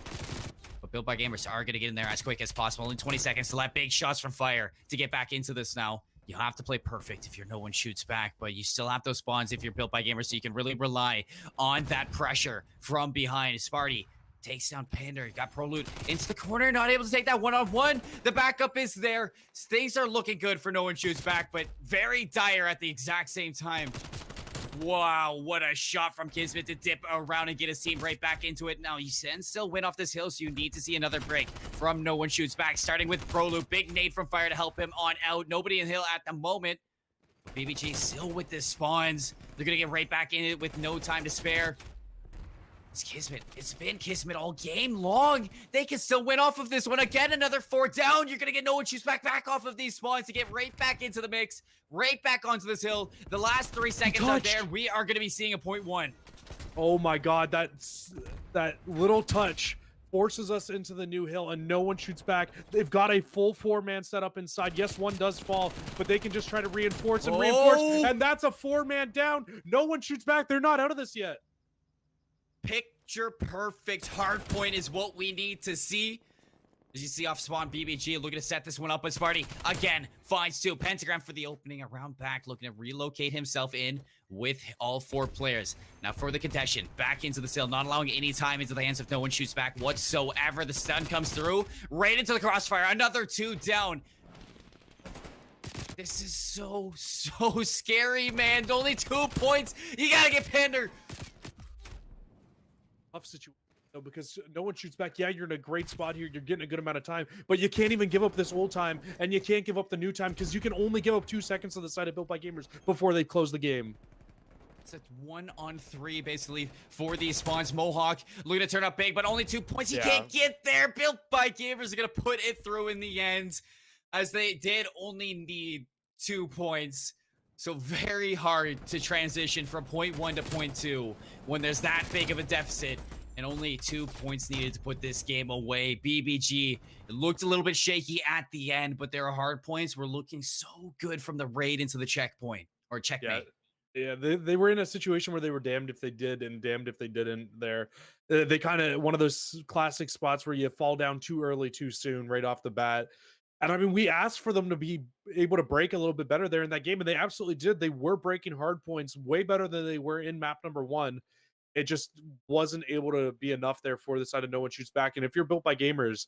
But But Built by Gamers are going to get in there as quick as possible. Only 20 seconds to let big shots from Fire to get back into this now. You have to play perfect if no one shoots back, but you still have those spawns if you're Built by Gamers, so you can really rely on that pressure from behind. Sparty takes down Pander. Got Pro Loot into the corner, not able to take that one-on-one. The backup is there. Things are looking good for no one shoots back, but very dire at the exact same time. Wow, what a shot from Kismet to dip around and get his team right back into it. Now, you can still win off this hill, so you need to see another break from No One Shoots Back, starting with Pro Loop. Big nade from Fire to help him on out. Nobody in hill at the moment. BBG still with the spawns. They're going to get right back in it with no time to spare. It's Kismet. It's been Kismet all game long. They can still win off of this one. Again, another 4 down. You're going to get No One Shoots Back off of these spawns to get right back into the mix, right back onto this hill. The last 3 seconds are there. We are going to be seeing a .1. Oh my God, that little touch forces us into the new hill, and no one shoots back. They've got a full 4-man setup inside. Yes, one does fall, but they can just try to reinforce and reinforce, and that's a 4-man down. No one shoots back. They're not out of this yet. Picture perfect hardpoint is what we need to see. As you see off spawn, BBG looking to set this one up, but Sparty again finds 2. Pentagram for the opening around back, looking to relocate himself in with all 4 players. Now for the contestant, back into the sill, not allowing any time into the hands of No One Shoots Back whatsoever. The stun comes through, right into the crossfire. Another 2 down. This is so scary, man. Only 2 points. You gotta get Pander. Tough situation, though, because no one shoots back. Yeah, you're in a great spot here. You're getting a good amount of time, but you can't even give up this old time, and you can't give up the new time because you can only give up 2 seconds to the side of Built by Gamers before they close the game. It's a 1-on-3 basically for these spawns. Mohawk looking to turn up big, but only 2 points. He can't get there. Built by Gamers are going to put it through in the end, as they did only need 2 points. So very hard to transition from .1 to .2 when there's that big of a deficit, and only 2 points needed to put this game away. BBG, it looked a little bit shaky at the end, but their hard points were looking so good from the raid into the checkpoint, or checkmate. Yeah, they were in a situation where they were damned if they did and damned if they didn't there. They kind of, one of those classic spots where you fall down too early, too soon, right off the bat. And I mean, we asked for them to be able to break a little bit better there in that game, and they absolutely did. They were breaking hard points way better than they were in map number 1. It just wasn't able to be enough there for the side of No One Shoots Back. And if you're Built by Gamers,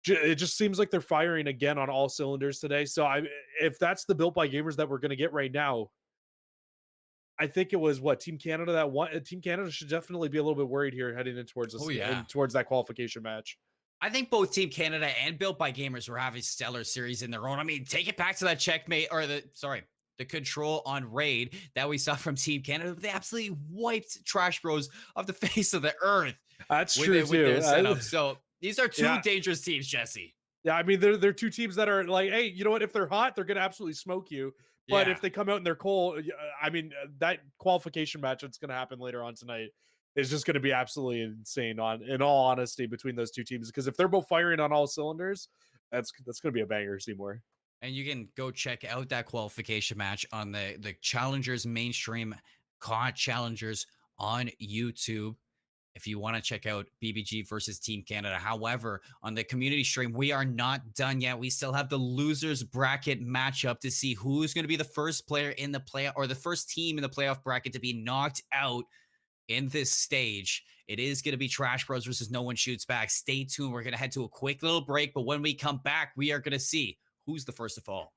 it just seems like they're firing again on all cylinders today. So if that's the Built by Gamers that we're going to get right now, I think it was Team Canada that won. Team Canada should definitely be a little bit worried here heading in towards towards that qualification match. I think both Team Canada and Built by Gamers were having stellar series in their own. I mean, take it back to that checkmate, or the control on raid that we saw from Team Canada. They absolutely wiped Trash Bros off the face of the earth. That's true too. With their setup. So these are 2 dangerous teams, Jesse. Yeah, I mean, they're 2 teams that are like, hey, you know what? If they're hot, they're gonna absolutely smoke you. But if they come out and they're cold, I mean, that qualification match that's gonna happen later on tonight is just going to be absolutely insane, in all honesty, between those 2 teams, because if they're both firing on all cylinders, that's going to be a banger, Seymour. And you can go check out that qualification match on the Challengers mainstream COD Challengers on YouTube if you want to check out BBG versus Team Canada. However, on the community stream, we are not done yet. We still have the losers bracket matchup to see who's going to be the first player in the play, or the first team in the playoff bracket to be knocked out in this stage. It is going to be Trash Bros versus No One Shoots Back. Stay tuned. We're going to head to a quick little break, but when we come back, we are going to see who's the first to fall.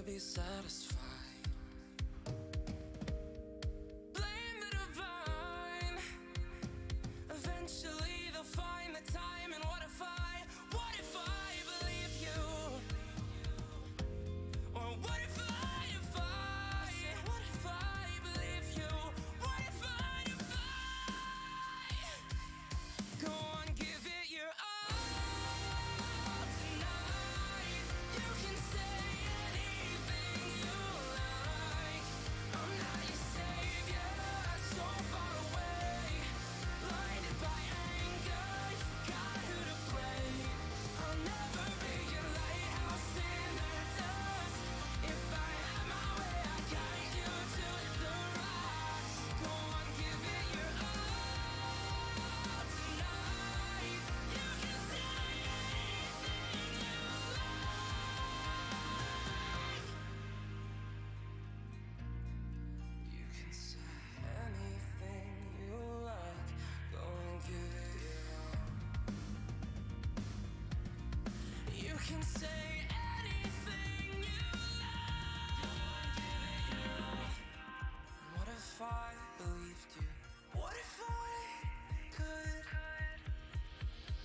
be satisfied. Blame the divine. Eventually they'll find the time. And what if I believe you? Or what if I believe you? What if I go on, give it your all tonight? You can say anything you like. I'm not your savior, so far away. Blinded by anger, you forgot who to blame. I'll never be your lighthouse in the dust. If I had my way, I'd guide you to the rocks. Go on, give it your all tonight. You can say anything you like. You can say anything you like. Go and give it your all. You can say anything you like. Go and give it your all. What if I believed you? What if I could?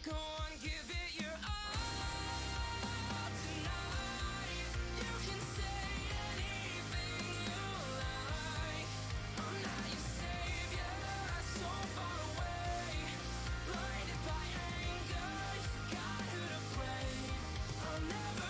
Go on, give it your all tonight. You can say anything you like. I'm not your savior, so far away. Blinded by anger, you forgot who to blame. I'll never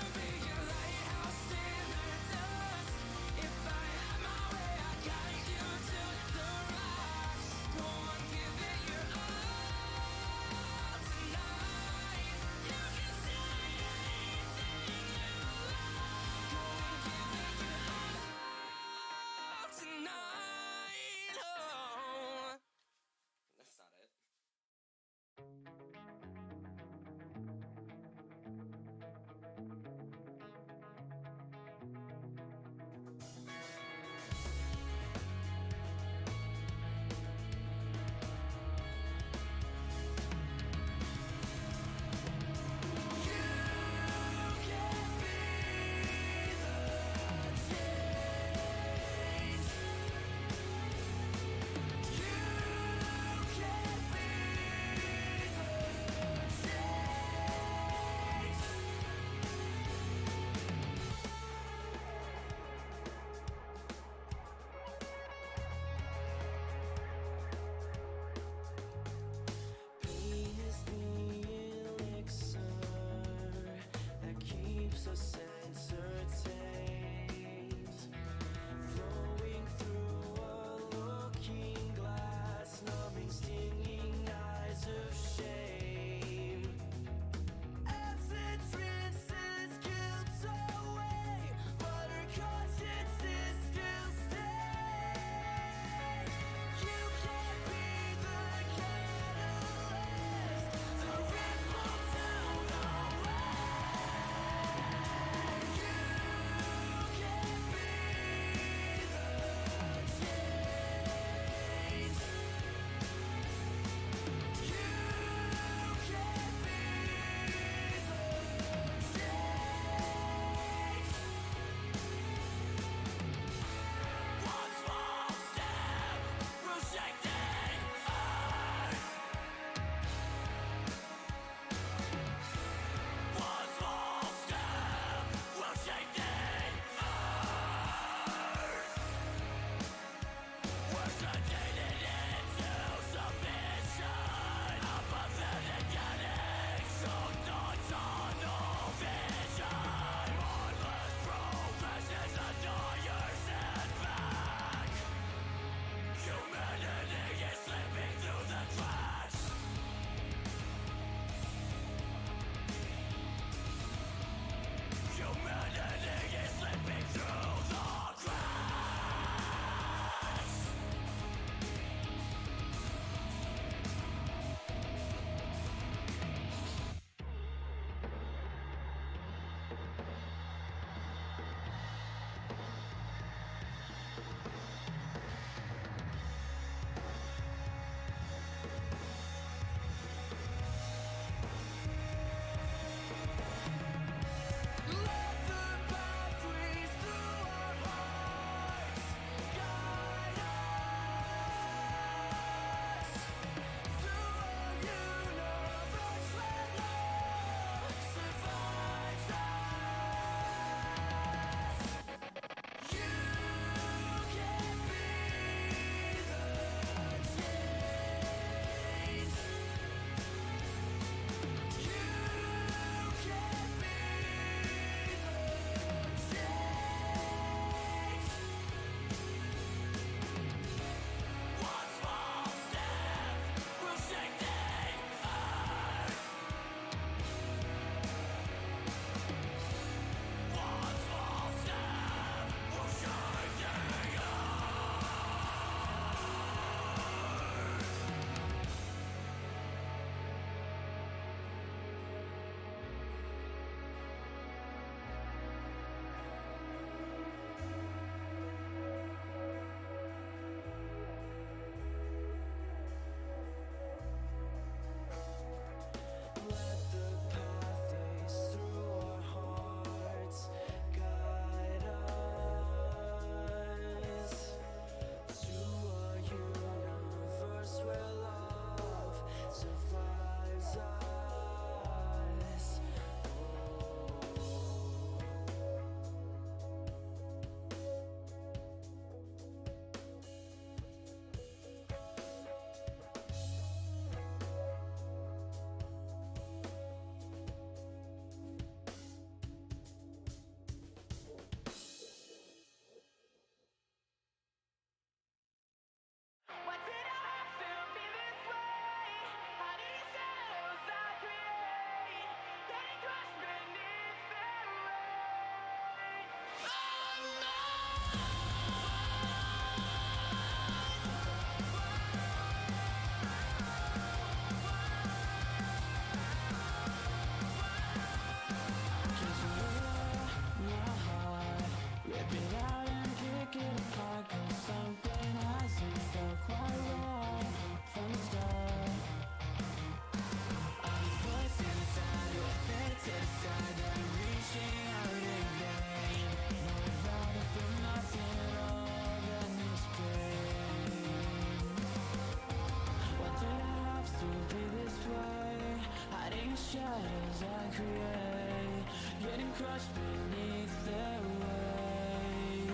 create, getting crushed beneath their weight.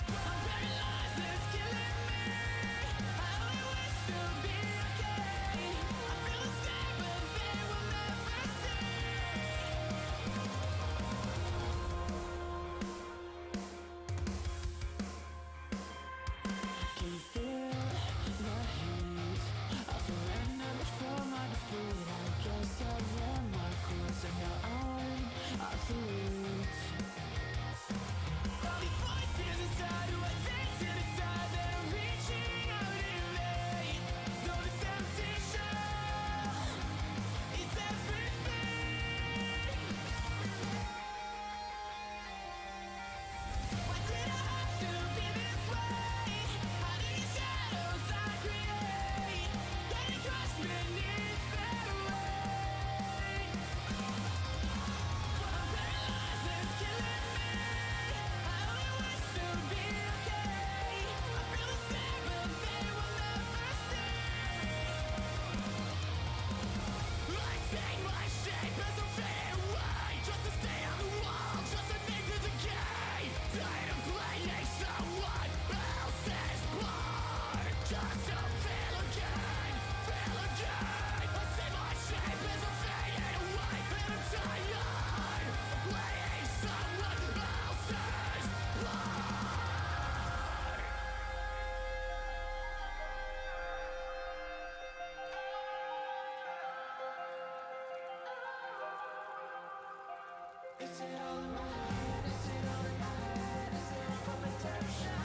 I'm paralyzed, it's killing me. I only wish to be okay. I feel the same, but they will never see. Can you feel the heat? I'll surrender before my defeat. I guess I ran my course and now I'm absolute. All these voices inside who I think to decide they're reaching out in vain. Though this empty shell is everything. Why did I have to be this way? Hiding in shadows I create, getting crushed beneath their weight. I'm paralyzed, it's killing me. I only wish to be okay. I feel the same, but they will never see. I take my shape as I'm fading away, just to stay on the wall, just to name the decay. Tired of playing someone else's part, just to fail again, fail again. I say my shape as I'm fading away, and I'm tired of playing someone else's part. Is it all in my head? Is it all in my head? Is it all for redemption?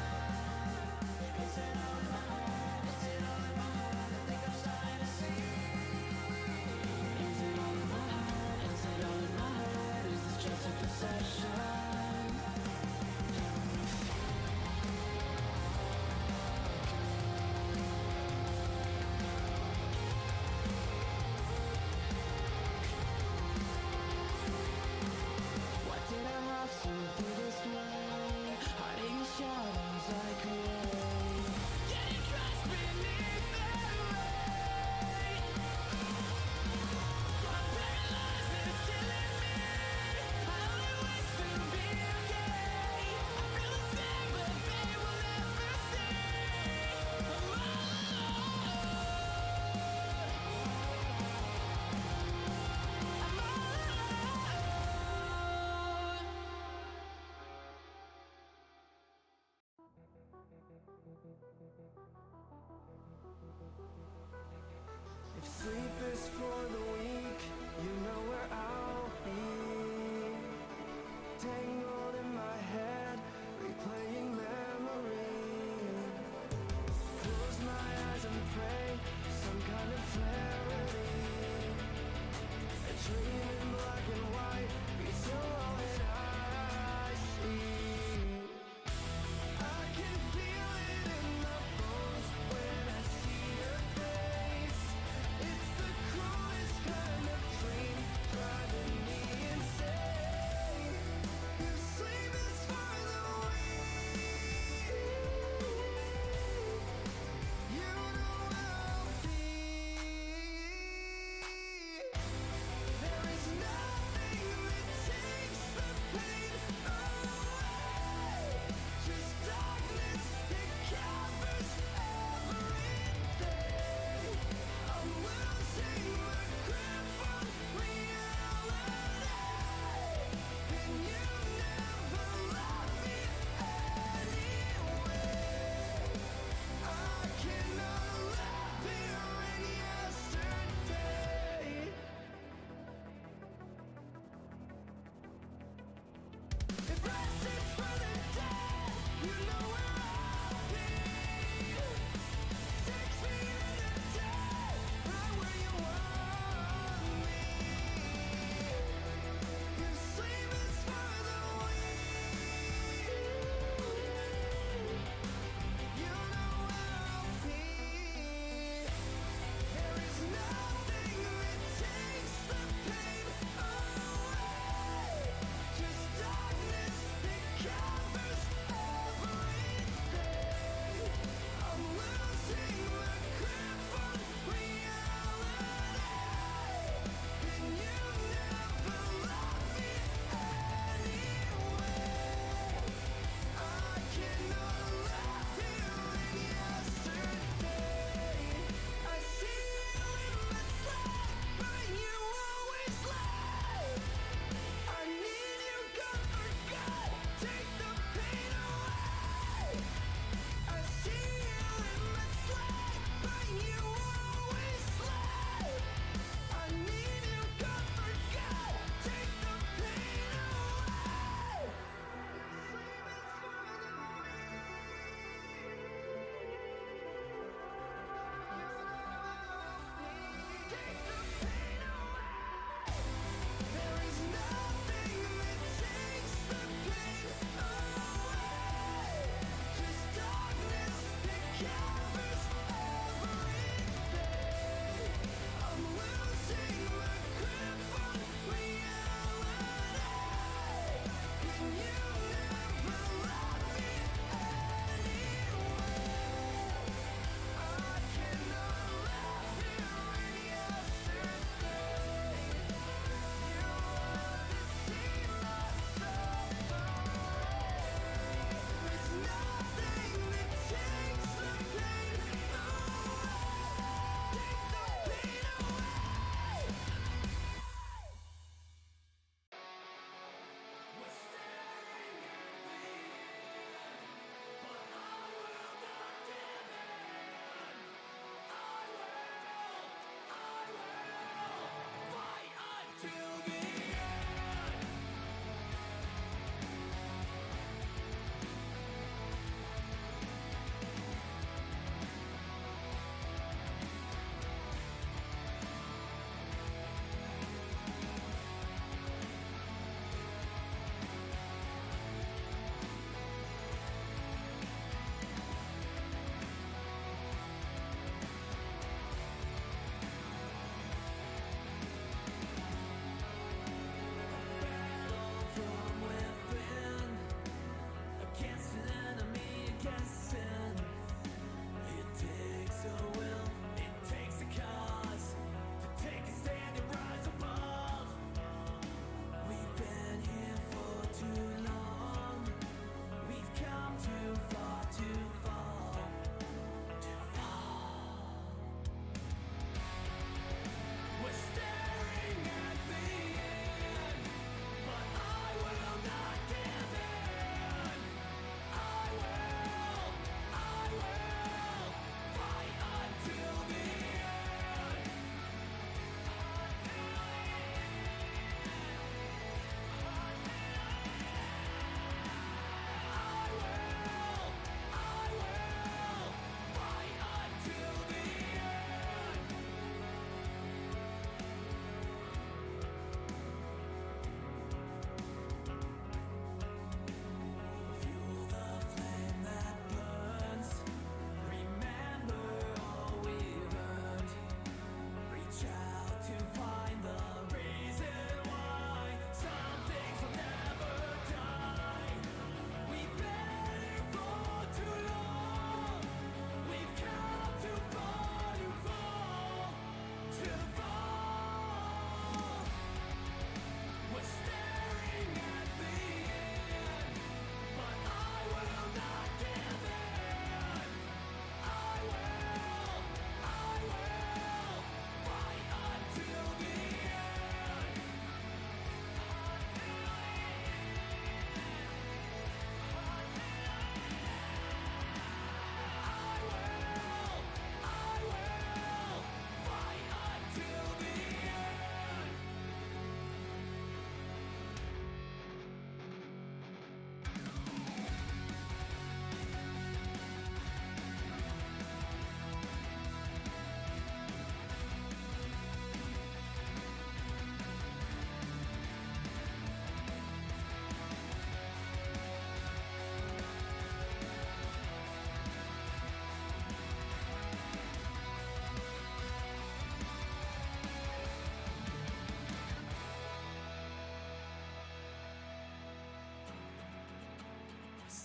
Is it all in my head? Is it all in my head? I think I'm starting to see. Is it all in my head? Is it all in my head? Is this just a perception? Why did I have to be this way? Hiding in shadows I create, getting crushed beneath their weight. I'm paralyzed, it's killing me. I only wish to be okay. I feel the same, but they will never see. I'm all alone. I'm all alone. If sleep is for the weak, you know where I'll be. Tangled in my head, replaying memories. Close my eyes and pray, some kind of clarity. A dream in black and white, it's all that I see. I can feel it in my bones,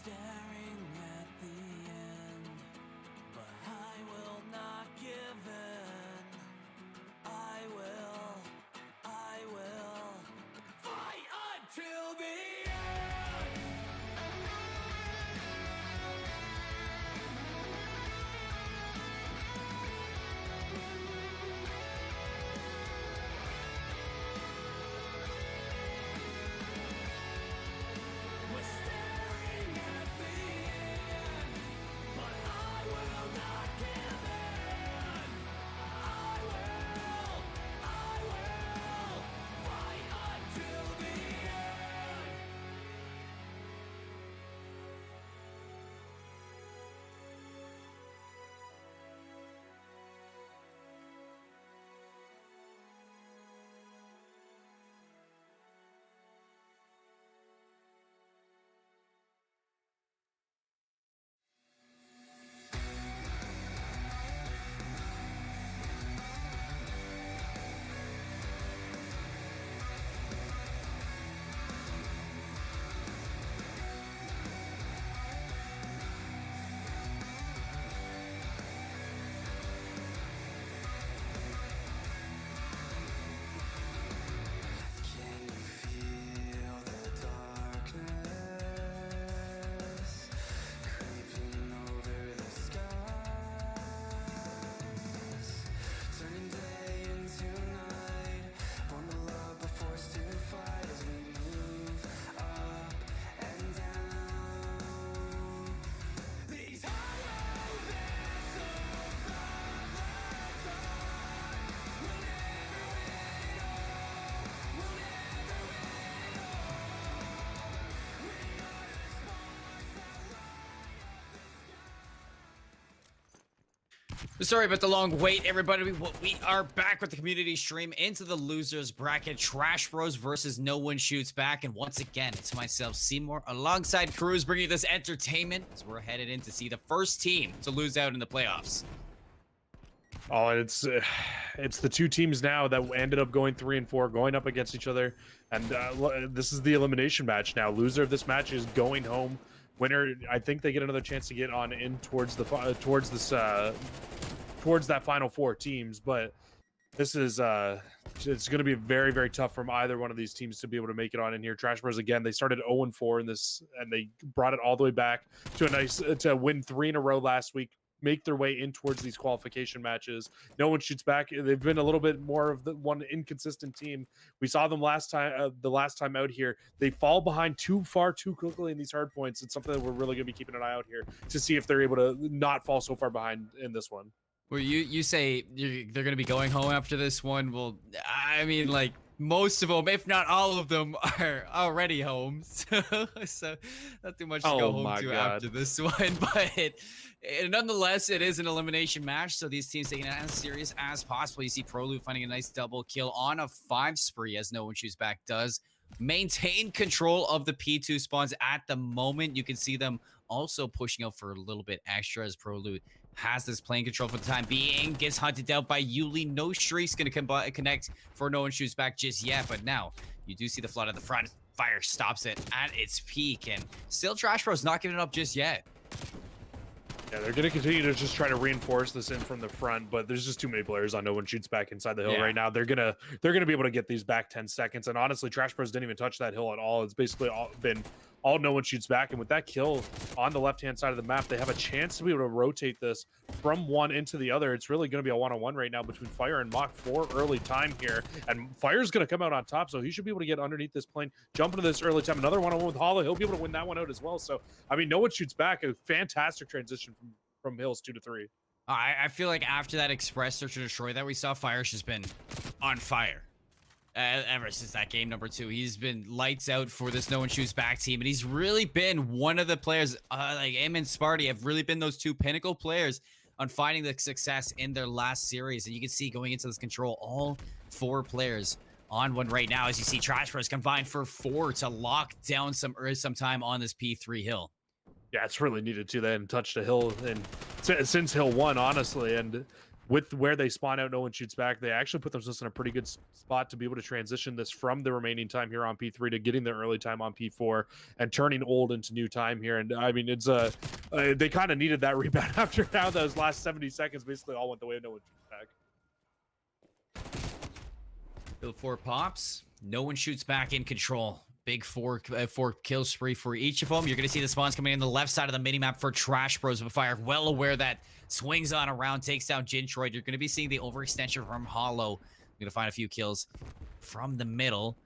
staring at the end, but I will not give in. I will fight until the end. We're staring at the end, but I will not give in. I will fight until the end. Can you feel the darkness creeping over the skies? Turning day into night, bundle up, but forced to fight as we move up and down. These hollow vessels of the time will never win all. We'll never win all. We are the sparks that light up the sky. Sorry about the long wait, everybody. We are back with the community stream into the losers bracket. Trash Bros versus No One Shoots Back. And once again, it's myself, Seymour, alongside Cruz, bringing you this entertainment as we're headed in to see the first team to lose out in the playoffs. Oh, and it's the two teams now that ended up going 3 and 4, going up against each other, and this is the elimination match now. Loser of this match is going home. Winner, I think they get another chance to get on in towards the towards that final 4 teams, but this is it's going to be very, very tough from either one of these teams to be able to make it on in here. Trash Bros, again, they started 0 and 4 in this, and they brought it all the way back to a nice to win 3 in a row last week, make their way in towards these qualification matches. No One Shoots Back. They've been a little bit more of the one inconsistent team. We saw them last time, the last time out here. They fall behind too quickly in these hard points. It's something that we're really going to be keeping an eye out here to see if they're able to not fall so far behind in this one. Well, you say they're going to be going home after this one. Well, I mean, like, most of them, if not all of them, are already home. So not too much to go home to after this one. But nonetheless, it is an elimination match. So these teams taking it as serious as possible. You see Prolu finding a nice double kill on a 5 spree, as No One Shoots Back does. Maintain control of the P2 spawns at the moment. You can see them also pushing out for a little bit extra as Prolu has this playing control for the time being. Gets hunted out by Yuli. No streak's going to connect for No One Shoots Back just yet. But now you do see the flood at the front. Fire stops it at its peak. And still Trash Bros not giving it up just yet. Yeah, they're going to continue to just try to reinforce this in from the front, but there's just too many players on No One Shoots Back inside the hill right now. They're gonna be able to get these back 10 seconds. And honestly, Trash Bros didn't even touch that hill at all. It's basically been all No One Shoots Back. And with that kill on the left-hand side of the map, they have a chance to be able to rotate this from one into the other. It's really going to be a one-on-one right now between Fire and Mach for early time here. And Fire's going to come out on top, so he should be able to get underneath this plane, jump into this early time. Another one-on-one with Hollow. He'll be able to win that one out as well. So, I mean, No One Shoots Back, a fantastic transition from hills 2 to 3. I feel like after that Express Search and Destroy that we saw, Fire's just been on fire. Ever since that game number 2, he's been lights out for this No One Shoots Back team, and he's really been one of the players, like him and Sparty have really been those 2 pinnacle players on finding the success in their last series. And you can see going into this control, all 4 players on one right now, as you see Trash Bros combined for 4 to lock down some time on this P3 hill. Yeah, it's really needed to then touch the hill and since hill 1, honestly, and with where they spawn out, no one shoots back. They actually put themselves in a pretty good spot to be able to transition this from the remaining time here on P3 to getting the early time on P4 and turning old into new time here. And I mean, it's they kind of needed that rebound after now. Those last 70 seconds basically all went the way of no one shoots back. Build 4 pops. No one shoots back in control. Big four kill spree for each of them. You're going to see the spawns coming in the left side of the minimap for Trash Bros with Fire. Well aware that swings on around, takes down Jintroid. You're going to be seeing the overextension from Hollow. You're going to find a few kills from the middle.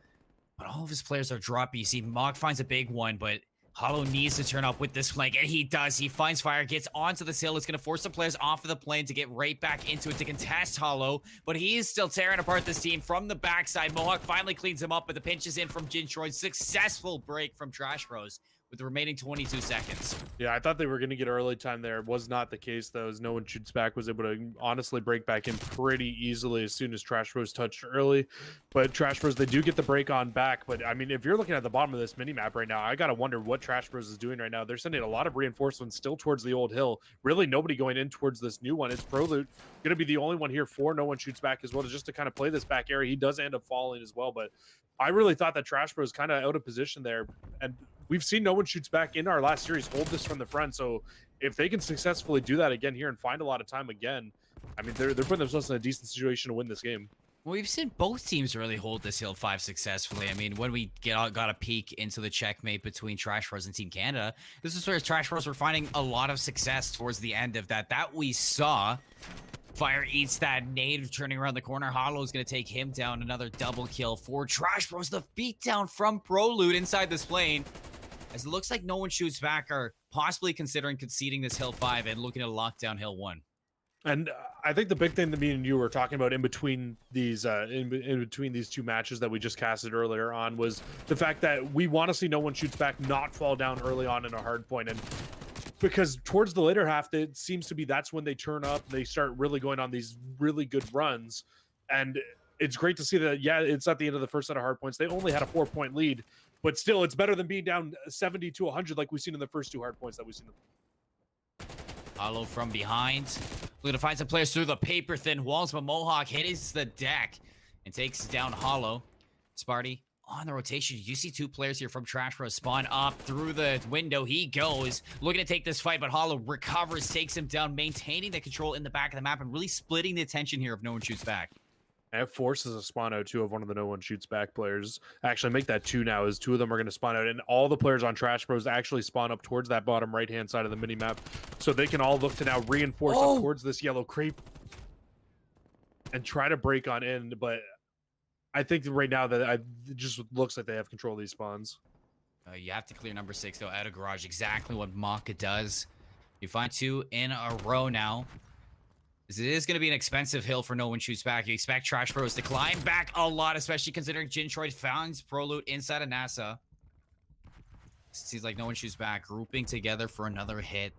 But all of his players are dropping. You see Mog finds a big one, but Hollow needs to turn up with this flank, and he does. He finds Fire, gets onto the hill. It's going to force the players off of the plane to get right back into it to contest Hollow, but he is still tearing apart this team from the backside. Mohawk finally cleans him up, but the pinch is in from Jintroid. Successful break from Trash Bros with the remaining 22 seconds. Yeah, I thought they were going to get early time there. It was not the case, though, as no one shoots back was able to honestly break back in pretty easily as soon as Trash Bros touched early. But Trash Bros, they do get the break on back. But, I mean, if you're looking at the bottom of this mini-map right now, I got to wonder what Trash Bros is doing right now. They're sending a lot of reinforcements still towards the old hill. Really nobody going in towards this new one. It's Proloot going to be the only one here for no one shoots back as well, just to kind of play this back area. He does end up falling as well, but I really thought that Trash Bros kind of out of position there. And we've seen no one shoots back in our last series hold this from the front. So if they can successfully do that again here and find a lot of time again, I mean, they're putting themselves in a decent situation to win this game. Well, we've seen both teams really hold this hill 5 successfully. I mean, when we got a peek into the checkmate between Trash Bros and Team Canada, this is where Trash Bros were finding a lot of success towards the end of that. That we saw. Fire eats that nade, turning around the corner. Hollow's going to take him down. Another double kill for Trash Bros. The beatdown from Proloot inside this plane. As it looks like no one shoots back, are possibly considering conceding this hill 5 and looking to lock down hill 1. And I think the big thing that me and you were talking about in between these two matches that we just casted earlier on was the fact that we want to see no one shoots back not fall down early on in a hard point. And because towards the later half, it seems to be that's when they turn up, they start really going on these really good runs. And it's great to see that, yeah, it's at the end of the first set of hard points. They only had a 4-point lead, but still, it's better than being down 70 to 100 like we've seen in the first 2 hard points that we've seen. Hollow from behind. Looking to find some players through the paper-thin walls, but Mohawk hits the deck and takes down Hollow. Sparty on the rotation. You see 2 players here from Trash Bros spawn up through the window. He goes, looking to take this fight, but Hollow recovers, takes him down, maintaining the control in the back of the map and really splitting the attention here if no one shoots back. And it forces a spawn out too of one of the no one shoots back players. Actually, make that 2 now, as 2 of them are going to spawn out, and all the players on Trash Bros actually spawn up towards that bottom right hand side of the mini map, so they can all look to now reinforce up towards this yellow creep and try to break on in. But I think right now that it just looks like they have control of these spawns. You have to clear number 6 though out of garage. Exactly what Maka does. You find 2 in a row now. It is going to be an expensive hill for no one shoots back. You expect Trash Bros to climb back a lot, especially considering Jintroid finds Proloot inside of NASA. Seems like no one shoots back, grouping together for another hit.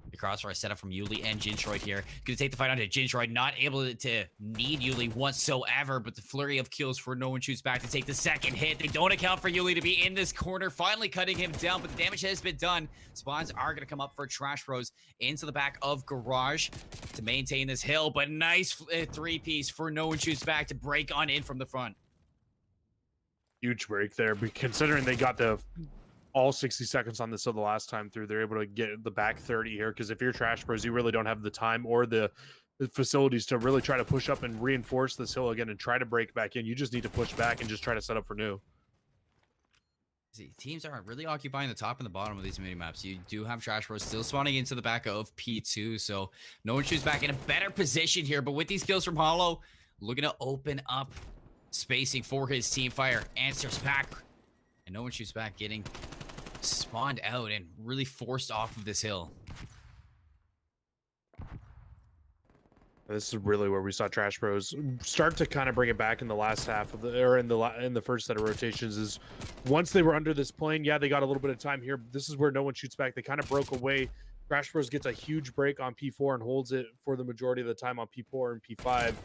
The crossfire set up from Yuli and Jintroid here. Gonna take the fight onto Jintroid, not able to need Yuli whatsoever, but the flurry of kills for no one shoots back to take the second hit. They don't account for Yuli to be in this corner, finally cutting him down, but the damage has been done. Spawns are gonna come up for Trash Bros into the back of garage to maintain this hill, but nice 3-piece for no one shoots back to break on in from the front. Huge break there, but considering they got the all 60 seconds on this hill the last time through, they're able to get the back 30 here, because if you're Trash Bros, you really don't have the time or the facilities to really try to push up and reinforce this hill again and try to break back in. You just need to push back and just try to set up for new. See, teams are really occupying the top and the bottom of these mini-maps. You do have Trash Bros still spawning into the back of P2, so no one shoots back in a better position here, but with these kills from Hollow, looking to open up spacing for his team. Fire answers back, and no one shoots back, getting spawned out and really forced off of this hill. This is really where we saw Trash Bros start to kind of bring it back in the last half of the, or in the first set of rotations. Is once they were under this plane, yeah, they got a little bit of time here. This is where no one shoots back. They kind of broke away. Trash Bros gets a huge break on P4 and holds it for the majority of the time on P4 and P5.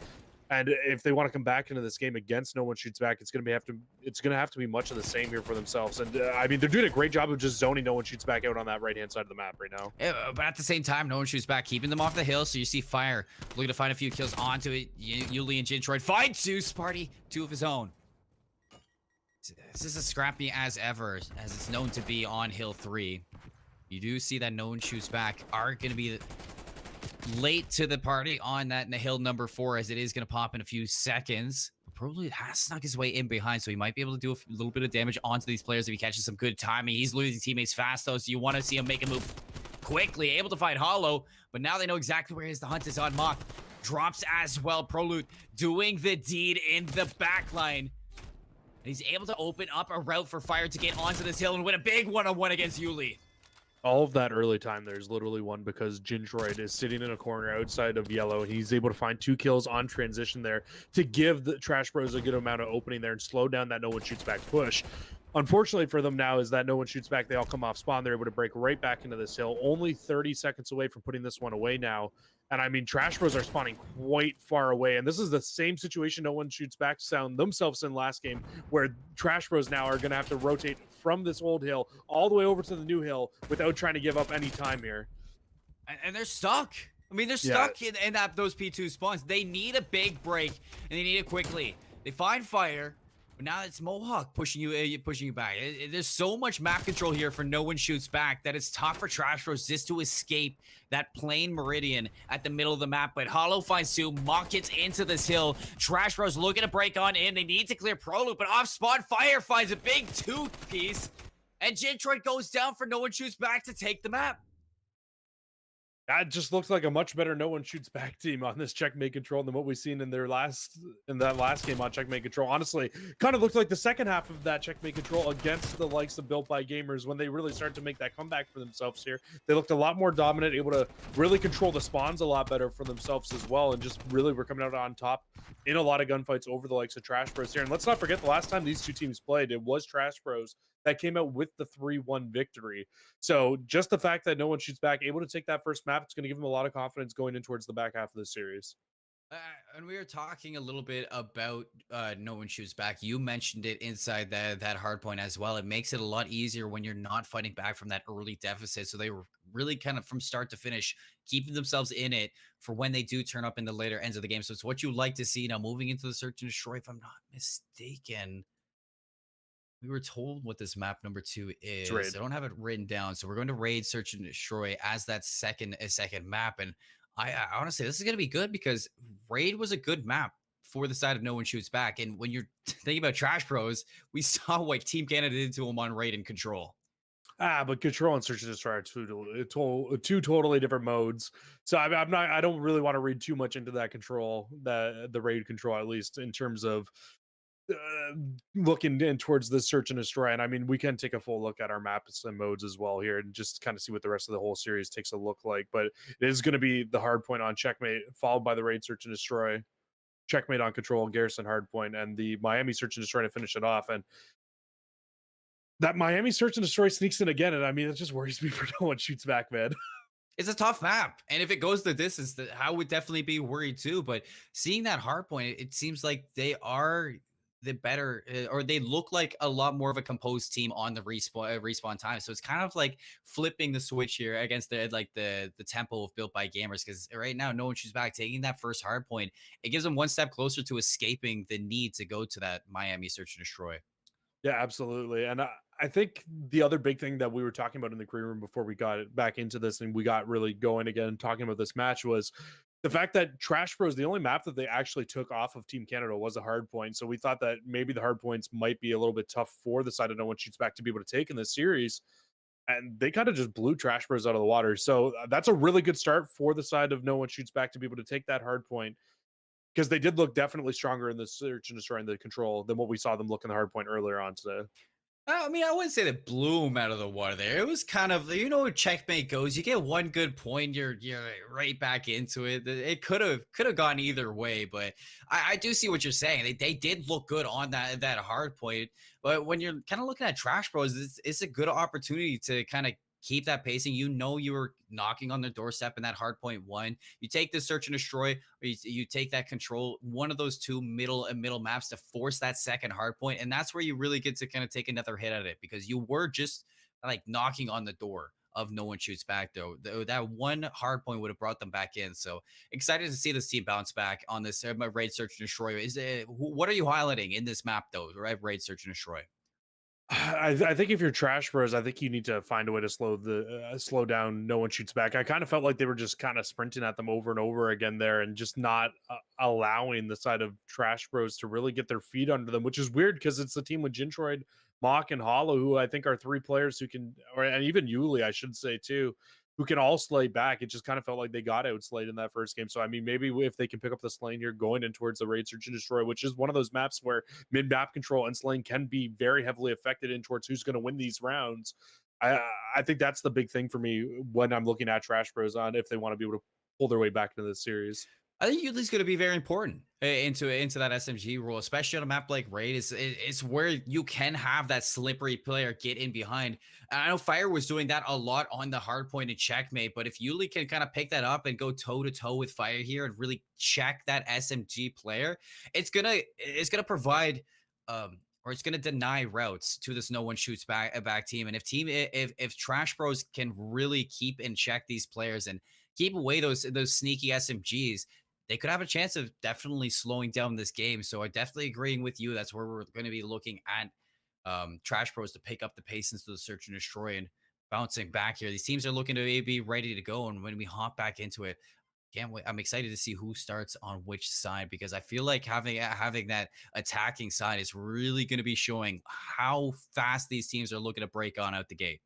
And if they want to come back into this game against no one shoots back, it's going to have to be much of the same here for themselves. And I mean, they're doing a great job of just zoning no one shoots back out on that right-hand side of the map right now. Yeah, but at the same time, no one shoots back, keeping them off the hill. So you see Fire looking to find a few kills onto it. Yuli and Jintroid find two. Sparty, two of his own. This is as scrappy as ever, as it's known to be on Hill 3. You do see that no one shoots back are going to be late to the party on that Hill number 4, as it is going to pop in a few seconds. Probably has snuck his way in behind, so he might be able to do a little bit of damage onto these players if he catches some good timing. He's losing teammates fast, though, so you want to see him make a move quickly, able to find Hollow, but now they know exactly where he is. The hunt is on Mock. Drops as well. Prolute doing the deed in the backline. He's able to open up a route for Fire to get onto this hill and win a big one-on-one against Yuli. All of that early time, there's literally one because Jintroid is sitting in a corner outside of yellow, and he's able to find 2 kills on transition there to give the Trash Bros a good amount of opening there and slow down that no one shoots back push. Unfortunately for them now is that no one shoots back. They all come off spawn. They're able to break right back into this hill. Only 30 seconds away from putting this one away now. And I mean, Trash Bros are spawning quite far away. And this is the same situation no one shoots back sound themselves in last game, where Trash Bros now are going to have to rotate from this old hill all the way over to the new hill without trying to give up any time here. And they're stuck. I mean, they're stuck in those P2 spawns. They need a big break, and they need it quickly. They find Fire, but now it's Mohawk pushing you back. There's so much map control here for no one shoots back that it's tough for Trash Bros just to escape that plain meridian at the middle of the map. But Hollow finds 2. Mock gets into this hill. Trash Bros looking to break on in. They need to clear Proloop, but off spawn, Fire finds a big 2-piece. And Jintroid goes down for no one shoots back to take the map. That just looks like a much better no one shoots back team on this checkmate control than what we've seen in that last game on checkmate control. Honestly, kind of looked like the second half of that checkmate control against the likes of Built by Gamers when they really start to make that comeback for themselves here. They looked a lot more dominant, able to really control the spawns a lot better for themselves as well, and just really were coming out on top in a lot of gunfights over the likes of Trash Bros here. And let's not forget, the last time these two teams played, it was Trash Bros that came out with the 3-1 victory. So just the fact that no one shoots back, able to take that first map, it's going to give them a lot of confidence going in towards the back half of the series. And we were talking a little bit about no one shoots back. You mentioned it inside that hard point as well. It makes it a lot easier when you're not fighting back from that early deficit. So they were really kind of from start to finish keeping themselves in it for when they do turn up in the later ends of the game. So it's what you like to see. Now moving into the search and destroy, if I'm not mistaken, we were told what this map number 2 is. I don't have it written down, so we're going to raid, search, and destroy as that second map. And I honestly, this is going to be good because raid was a good map for the side of no one shoots back. And when you're thinking about Trash Bros, we saw what Team Canada did to them on raid and control. But control and search and destroy are two totally different modes. So I don't really want to read too much into that control, the raid control, at least in terms of looking in towards the search and destroy. And I mean, we can take a full look at our maps and modes as well here and just kind of see what the rest of the whole series takes a look like. But it is going to be the hard point on checkmate, followed by the raid, search and destroy, checkmate on control, garrison, hard point, and the Miami search and destroy to finish it off. And that Miami search and destroy sneaks in again, and I mean, it just worries me for no one shoots back, man. It's a tough map, and if it goes the distance, I would definitely be worried too. But seeing that hard point, it seems like they are the better, or they look like a lot more of a composed team on the respawn time. So it's kind of like flipping the switch here against the tempo of Built by Gamers, because right now no one shoots back. Taking that first hard point, it gives them one step closer to escaping the need to go to that Miami search and destroy. Yeah, absolutely. And I think the other big thing that we were talking about in the green room before we got back into this and we got really going again talking about this match was the fact that Trash Bros, the only map that they actually took off of Team Canada was a hard point. So we thought that maybe the hard points might be a little bit tough for the side of no one shoots back to be able to take in this series. And they kind of just blew Trash Bros out of the water. So that's a really good start for the side of no one shoots back to be able to take that hard point, because they did look definitely stronger in the search and destroy and the control than what we saw them look in the hard point earlier on today. I mean, I wouldn't say that blew him out of the water there. It was kind of, you know, checkmate goes. You get one good point, you're right back into it. It could have gone either way, but I do see what you're saying. They did look good on that hard point, but when you're kind of looking at Trash Bros, it's a good opportunity to kind of keep that pacing. You know you were knocking on the doorstep in that hard point one. You take the search and destroy, or you take that control, one of those two middle maps to force that second hard point, and that's where you really get to kind of take another hit at it because you were just like knocking on the door of no one shoots back though. That one hard point would have brought them back in. So excited to see this team bounce back on this raid search and destroy. What are you highlighting in this map though? Right, raid search and destroy. I think if you're Trash Bros, I think you need to find a way to slow down. No one shoots back. I kind of felt like they were just kind of sprinting at them over and over again there, and just not allowing the side of Trash Bros to really get their feet under them, which is weird because it's the team with Jintroid, Mock, and Hollow, who I think are three players who can, and even Yuli, I should say too, who can all slay back. It just kind of felt like they got outslayed in that first game. So I mean, maybe if they can pick up the slaying here going in towards the raid search and destroy, which is one of those maps where mid map control and slaying can be very heavily affected in towards who's going to win these rounds. I think that's the big thing for me when I'm looking at Trash Bros on if they want to be able to pull their way back into this series. I think Yuli's going to be very important into that SMG role, especially on a map like Raid. It's where you can have that slippery player get in behind. And I know Fire was doing that a lot on the hard point and checkmate, but if Yuli can kind of pick that up and go toe to toe with Fire here and really check that SMG player, it's gonna provide or it's gonna deny routes to this no one shoots back team. And if Trash Bros can really keep in check these players and keep away those sneaky SMGs, they could have a chance of definitely slowing down this game. So I definitely agreeing with you. That's where we're going to be looking at Trash Bros to pick up the pace into the search and destroy and bouncing back here. These teams are looking to be ready to go. And when we hop back into it, can't wait. I'm excited to see who starts on which side because I feel like having that attacking side is really going to be showing how fast these teams are looking to break on out the gate.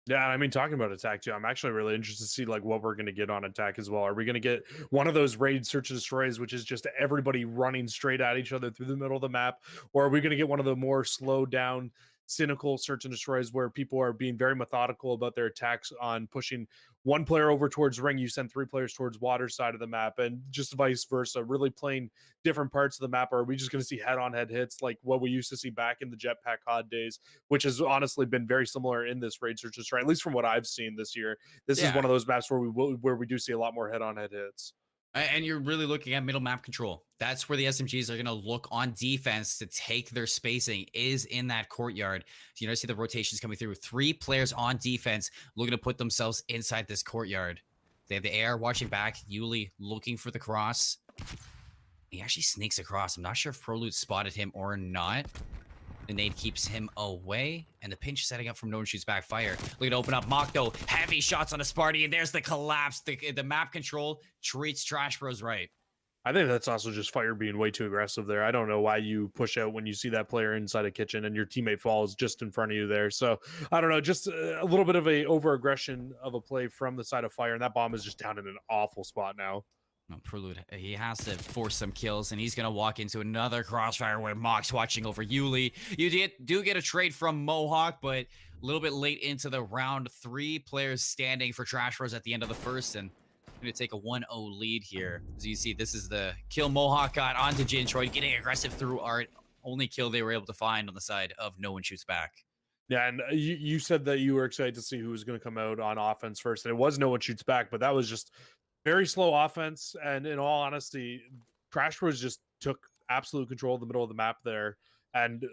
Yeah, I mean, talking about attack too, I'm actually really interested to see like what we're going to get on attack as well. Are we going to get one of those raid search and destroys, which is just everybody running straight at each other through the middle of the map, or are we going to get one of the more slowed down, cynical search and destroys where people are being very methodical about their attacks on pushing one player over towards ring, you send three players towards water side of the map, and just vice versa, really playing different parts of the map? Or are we just going to see head-on-head hits like what we used to see back in the Jetpack COD days, which has honestly been very similar in this raid search destroy, at least from what I've seen this year? This is one of those maps where we do see a lot more head-on-head hits. And you're really looking at middle map control. That's where the SMGs are going to look on defense to take their spacing, is in that courtyard. So you know, see the rotations coming through. Three players on defense looking to put themselves inside this courtyard. They have the AR watching back. Yuli looking for the cross. He actually sneaks across. I'm not sure if Prolude spotted him or not. The nade keeps him away, and the pinch setting up from no one shoots back. Fire looking to open up. Mock though, heavy shots on a Sparty, and there's the collapse. The map control treats Trash Bros right. I think that's also just Fire being way too aggressive there. I don't know why you push out when you see that player inside a kitchen and your teammate falls just in front of you there. So I don't know, just a little bit of a over aggression of a play from the side of Fire, and that bomb is just down in an awful spot now. No, Prelude, he has to force some kills, and he's going to walk into another crossfire where Mock's watching over Yuli. You do get a trade from Mohawk, but a little bit late into the round. Three players standing for Trash Bros at the end of the first, and going to take a 1-0 lead here. As you see, this is the kill Mohawk got onto Jintroid, getting aggressive through Art. Only kill they were able to find on the side of no one shoots back. Yeah, and you said that you were excited to see who was going to come out on offense first, and it was no one shoots back, but that was just very slow offense. And in all honesty, Trash Bros just took absolute control of the middle of the map there, and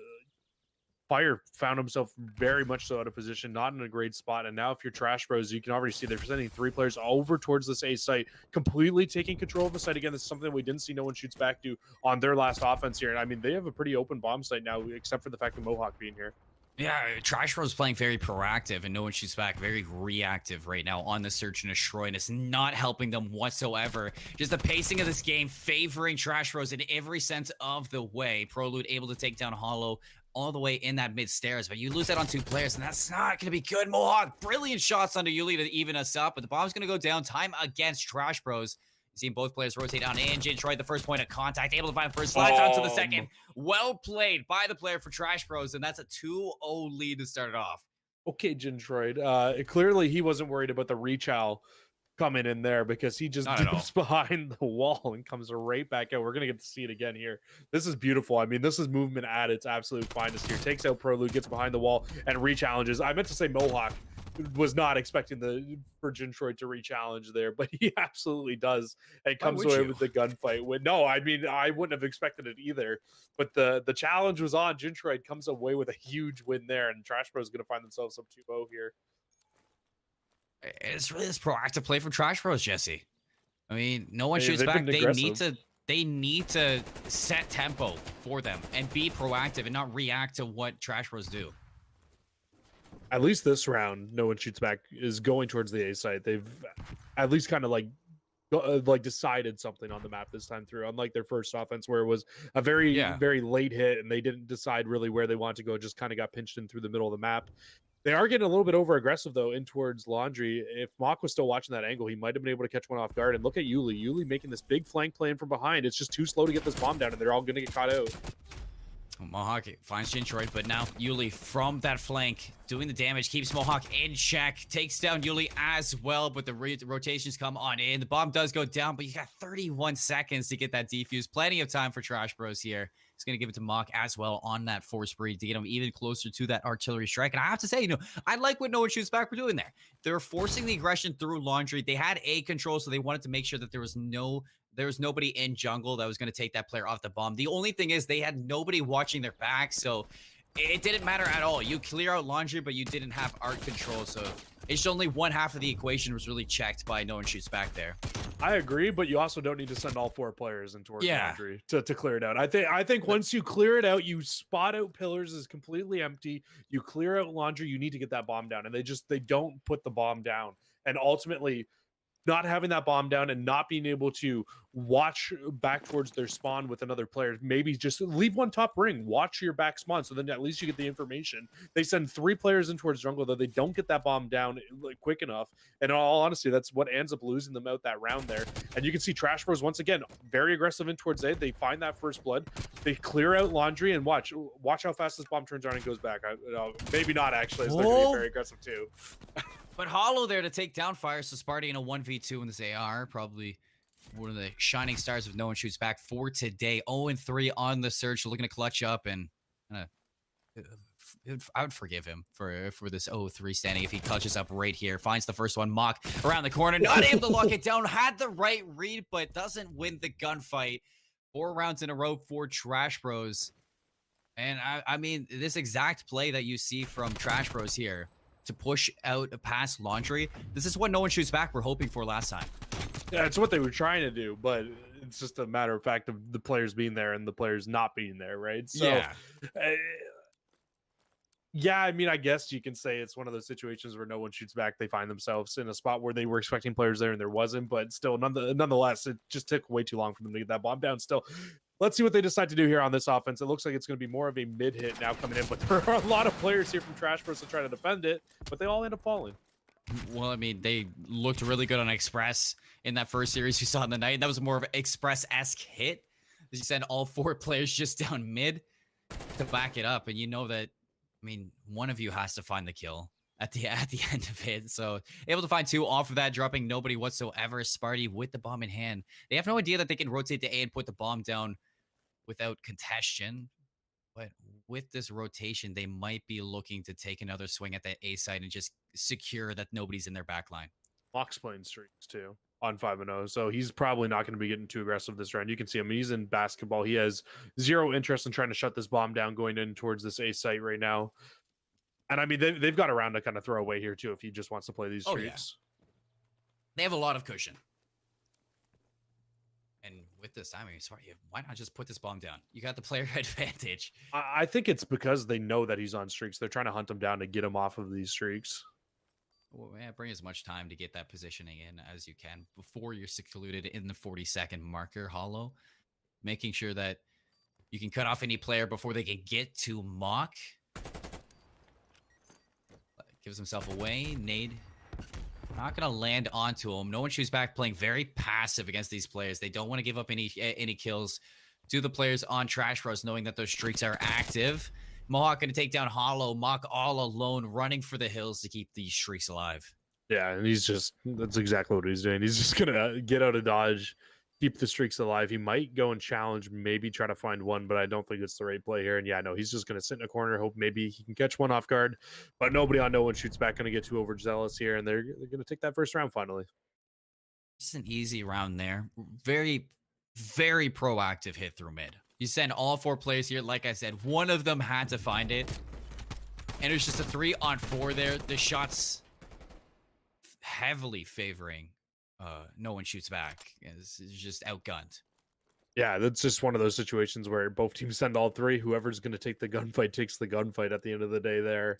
Fire found himself very much so out of position, not in a great spot. And now if you're Trash Bros, you can already see they're sending three players over towards this A site, completely taking control of the site. Again, this is something we didn't see no one shoots back do on their last offense here. And I mean, they have a pretty open bomb site now, except for the fact of Mohawk being here. Yeah, Trash Bros playing very proactive, and no one shoots back very reactive right now on the search and destroy, and it's not helping them whatsoever. Just the pacing of this game favoring Trash Bros in every sense of the way. Prolude able to take down Hollow all the way in that mid stairs, but you lose that on two players, and that's not going to be good. Mohawk, brilliant shots onto Yuli to even us up, but the bomb's going to go down. Time against Trash Bros. Seeing both players rotate down, and Jintroid, the first point of contact, able to find first, slides onto the second. Well played by the player for Trash Bros, and that's a 2-0 lead to start it off. Okay, Jintroid. Clearly he wasn't worried about the rechow coming in there, because he just dips behind the wall and comes right back out. We're going to get to see it again here. This is beautiful. I mean, this is movement at its absolute finest here. Takes out Prolude, gets behind the wall, and re-challenges. I meant to say Mohawk. was not expecting for Jintroid to re-challenge there, but he absolutely does. And Why comes would away you? with the gunfight win. No, I mean I wouldn't have expected it either. But the challenge was on. Jintroid comes away with a huge win there, and Trash Bros going to find themselves up 2-0 here. It's really this proactive play from Trash Bros, Jesse. I mean, no one shoots They've back. been aggressive. They need to set tempo for them and be proactive and not react to what Trash Bros do. At least this round, no one shoots back is going towards the A site. They've at least kind of like decided something on the map this time through, unlike their first offense where it was a very very late hit and they didn't decide really where they wanted to go, just kind of got pinched in through the middle of the map. They are getting a little bit over aggressive though in towards Laundry. If Mock was still watching that angle, he might have been able to catch one off guard. And look at Yuli making this big flank play in from behind. It's just too slow to get this bomb down, and they're all going to get caught out. Mohawk finds Jintroid, but now Yuli from that flank doing the damage, keeps Mohawk in check, takes down Yuli as well, but the rotations come on in. The bomb does go down, but you got 31 seconds to get that defuse. Plenty of time for Trash Bros here. He's going to give it to Mock as well on that force breed to get him even closer to that artillery strike. And I have to say, I like what No One Shoots Back were doing there. They're forcing the aggression through Laundry. They had A control, so they wanted to make sure that there was nobody in jungle that was going to take that player off the bomb. The only thing is they had nobody watching their back, so it didn't matter at all. You clear out Laundry, but you didn't have art control, so it's only one half of the equation was really checked by No One Shoots Back there. I agree, but you also don't need to send all 4 players in towards Laundry to clear it out. I think once you clear it out, you spot out pillars is completely empty. You clear out Laundry, you need to get that bomb down, and they don't put the bomb down, and ultimately not having that bomb down and not being able to watch back towards their spawn with another player, maybe just leave one top ring, watch your back spawn, so then at least you get the information. They send 3 players in towards jungle, though they don't get that bomb down quick enough, and in all honesty, that's what ends up losing them out that round there. And you can see Trash Bros once again very aggressive in towards A. They find that first blood, they clear out Laundry, and watch how fast this bomb turns around and goes back. Maybe not actually, as they're gonna be very aggressive too. But Hollow there to take down Fire, so Sparty in a 1v2 in this AR, probably one of the shining stars of No One Shoots Back for today. 0-3 on the search, looking to clutch up, and I would forgive him for this 0-3 standing if he clutches up right here. Finds the first one, Mock around the corner, not able to lock it down, had the right read, but doesn't win the gunfight. 4 rounds in a row for Trash Bros. And I mean, this exact play that you see from Trash Bros here, to push out past Laundry, this is what No One Shoots Back we're hoping for last time. Yeah, it's what they were trying to do, but it's just a matter of fact of the players being there and the players not being there, right? So, yeah, I mean, I guess you can say it's one of those situations where No One Shoots Back. They find themselves in a spot where they were expecting players there and there wasn't, but still, nonetheless, it just took way too long for them to get that bomb down. Still, let's see what they decide to do here on this offense. It looks like it's going to be more of a mid hit now coming in, but there are a lot of players here from Trash Bros to try to defend it, but they all end up falling. Well, I mean, they looked really good on Express in that first series we saw in the night. That was more of an Express-esque hit. You send all 4 players just down mid to back it up, and you know that, I mean, one of you has to find the kill at the end of it. So able to find 2 off of that, dropping nobody whatsoever. Sparty with the bomb in hand. They have no idea that they can rotate to A and put the bomb down without congestion. But with this rotation, they might be looking to take another swing at that A side and just secure that nobody's in their back line. Mock's playing streaks too on 5-0, so he's probably not going to be getting too aggressive this round. You can see him; he's in basketball. He has 0 interest in trying to shut this bomb down going in towards this A site right now. And I mean, they've got a round to kind of throw away here too if he just wants to play these streaks. They have a lot of cushion. And with this, I mean, why not just put this bomb down? You got the player advantage. I think it's because they know that he's on streaks. They're trying to hunt him down to get him off of these streaks. Well, yeah, bring as much time to get that positioning in as you can before you're secluded in the 40-second marker, Hollow. Making sure that you can cut off any player before they can get to Mock. Gives himself away. Nade not going to land onto him. No One Shoots Back playing very passive against these players. They don't want to give up any kills to the players on Trash Bros, knowing that those streaks are active. Mohawk going to take down Hollow. Mock all alone, running for the hills to keep these streaks alive. Yeah, and that's exactly what he's doing. He's just going to get out of dodge, keep the streaks alive. He might go and challenge, maybe try to find one, but I don't think it's the right play here. And yeah, no, he's just going to sit in a corner, hope maybe he can catch one off guard. But nobody on no one shoots back, going to get too overzealous here, and they're going to take that first round finally. Just an easy round there. Very, very proactive hit through mid. You send all 4 players here. Like I said, one of them had to find it. And it was just a 3-on-4 there. The shots heavily favoring no one shoots back. It's just outgunned. Yeah, that's just one of those situations where both teams send all 3. Whoever's going to take the gunfight takes the gunfight at the end of the day there.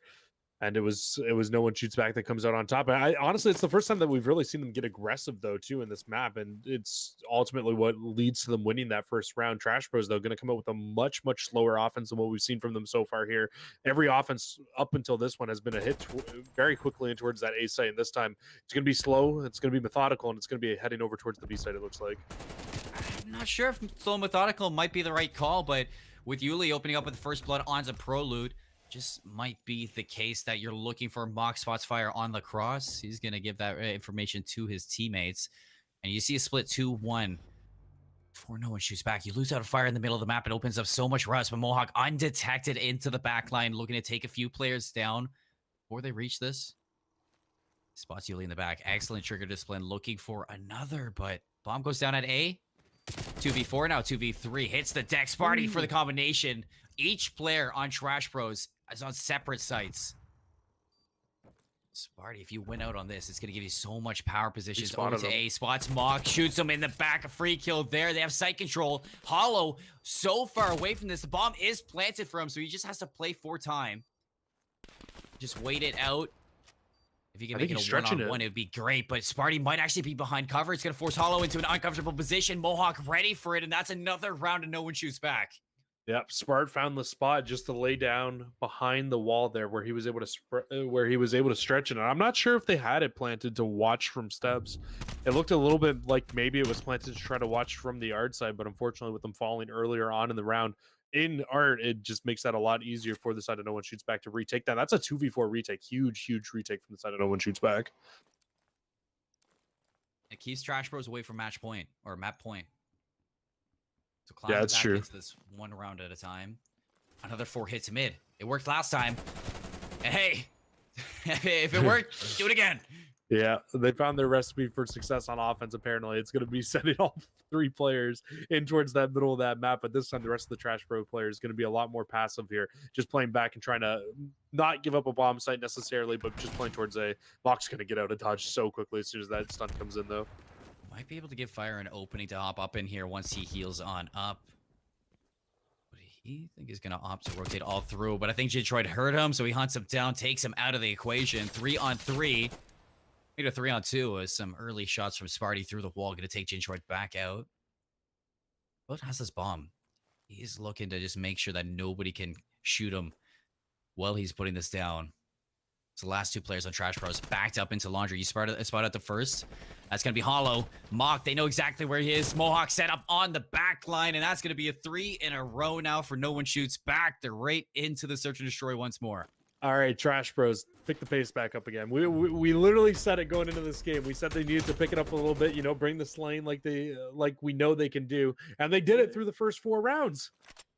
And it was no one shoots back that comes out on top. And honestly, it's the first time that we've really seen them get aggressive though too in this map, and it's ultimately what leads to them winning that first round. Trash Bros though going to come out with a much slower offense than what we've seen from them so far here. Every offense up until this one has been a hit very quickly in towards that A site, and this time it's going to be slow, it's going to be methodical, and it's going to be heading over towards the B site. It looks like. I'm not sure if slow methodical might be the right call, but with Yuli opening up with the first blood on the Prelude, just might be the case that you're looking for mock spots fire on the cross. He's going to give that information to his teammates. And you see a split 2-1 before no one shoots back. You lose out of fire in the middle of the map. It opens up so much rust, but Mohawk undetected into the back line, looking to take a few players down before they reach this. Spots Yuli in the back. Excellent trigger discipline, looking for another, but bomb goes down at A. 2v4 now, 2v3. Hits the deck. Sparty for the combination. Each player on Trash Bros is on separate sites. Sparty, if you win out on this, it's going to give you so much power positions over to A. Spots Mock, shoots him in the back. A free kill there. They have site control. Hollow so far away from this. The bomb is planted for him, so he just has to play for time. Just wait it out. If you can make it a one-on-one, it would be great. But Sparty might actually be behind cover. It's going to force Hollow into an uncomfortable position. Mohawk ready for it, and that's another round and no one shoots back. Yep, Spart found the spot just to lay down behind the wall there, where he was able to stretch it. And I'm not sure if they had it planted to watch from steps. It looked a little bit like maybe it was planted to try to watch from the Art side, but unfortunately, with them falling earlier on in the round in Art, it just makes that a lot easier for the side of no one shoots back to retake that. That's a 2v4 retake, huge retake from the side of no one shoots back. It keeps Trash Bros away from match point or map point. So yeah, that's true. This one round at a time. Another 4 hits mid. It worked last time. And hey, if it worked, do it again. Yeah, they found their recipe for success on offense. Apparently, it's going to be sending all 3 players in towards that middle of that map. But this time, the rest of the Trash Bro players is going to be a lot more passive here, just playing back and trying to not give up a bomb site necessarily, but just playing towards A. Mock's going to get out of dodge so quickly as soon as that stun comes in, though. Might be able to give Fire an opening to hop up in here once he heals on up. But he think he's going to opt to rotate all through. But I think Detroit heard him, so he hunts him down, takes him out of the equation. 3-on-3. Maybe a 3-on-2 with some early shots from Sparty through the wall. Going to take Detroit back out. But has this bomb. He's looking to just make sure that nobody can shoot him while he's putting this down. So the last 2 players on Trash Bros backed up into Laundry. You spot out the first. That's going to be Hollow. Mock, they know exactly where he is. Mohawk set up on the back line, and that's going to be a 3 in a row now for no one shoots back. They're right into the search and destroy once more. All right, Trash Bros, pick the pace back up again. We literally said it going into this game. We said they needed to pick it up a little bit, you know, bring this lane like we know they can do, and they did it through the first 4 rounds.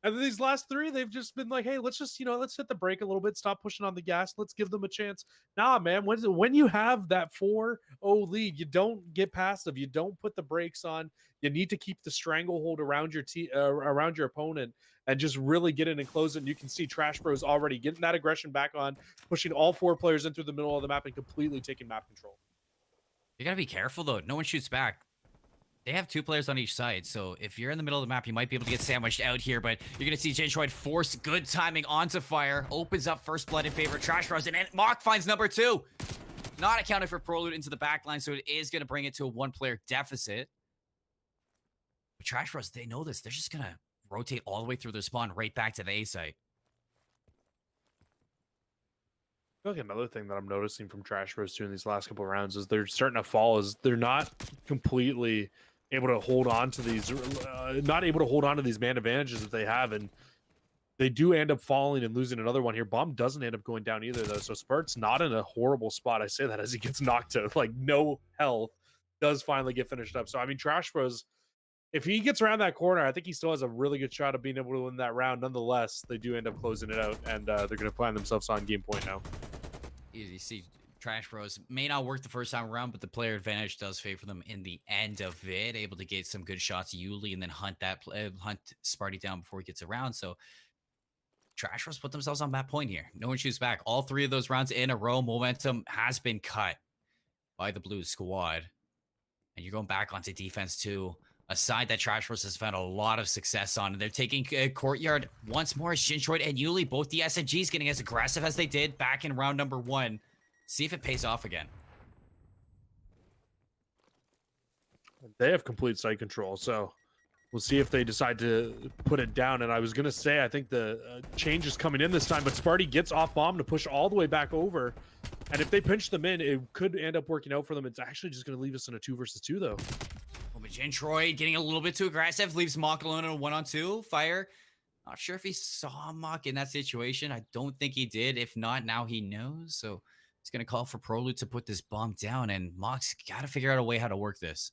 And then these last 3, they've just been like, hey, let's just, you know, let's hit the brake a little bit, stop pushing on the gas, let's give them a chance. Nah, man, when you have that 4-0 lead, you don't get passive, you don't put the brakes on. You need to keep the stranglehold around your opponent and just really get in and close it. And you can see Trash Bros already getting that aggression back on, pushing all 4 players in through the middle of the map and completely taking map control. You got to be careful, though. No one shoots back. They have 2 players on each side, so if you're in the middle of the map, you might be able to get sandwiched out here, but you're going to see Detroit force good timing onto Fire, opens up first blood in favor of Trash Bros, and Mock finds number 2. Not accounted for Prelude into the back line, so it is going to bring it to a 1-player deficit. But Trash Bros, they know this. They're just going to rotate all the way through their spawn right back to the A site. I feel like another thing that I'm noticing from Trash Bros too in these last couple of rounds is they're starting to fall. Is they're not completely able to hold on to these, not able to hold on to these man advantages that they have, and they do end up falling and losing another one here. Bomb doesn't end up going down either, though, so Spart's not in a horrible spot. I say that as he gets knocked to like no health, does finally get finished up. So I mean, Trash Bros, if he gets around that corner, I think he still has a really good shot of being able to win that round. Nonetheless, they do end up closing it out, and they're going to find themselves on game point now. You see, Trash Bros may not work the first time around, but the player advantage does favor them in the end of it. Able to get some good shots, Yuli, and then hunt Sparty down before he gets around. So Trash Bros put themselves on that point here. No one shoots back. All 3 of those rounds in a row, momentum has been cut by the blue squad. And you're going back onto defense too. A side that Trash Bros has found a lot of success on. And they're taking Courtyard once more. Shintroid and Yuli, both the SMGs getting as aggressive as they did back in round number 1. See if it pays off again. They have complete site control, so we'll see if they decide to put it down. And I was going to say, I think the change is coming in this time, but Sparty gets off bomb to push all the way back over. And if they pinch them in, it could end up working out for them. It's actually just going to leave us in a 2 versus 2, though. Oh, but Gentroid getting a little bit too aggressive, leaves Mock alone in a 1-on-2. Fire. Not sure if he saw Mock in that situation. I don't think he did. If not, now he knows. So he's going to call for Prolute to put this bomb down, and Mock's got to figure out a way how to work this.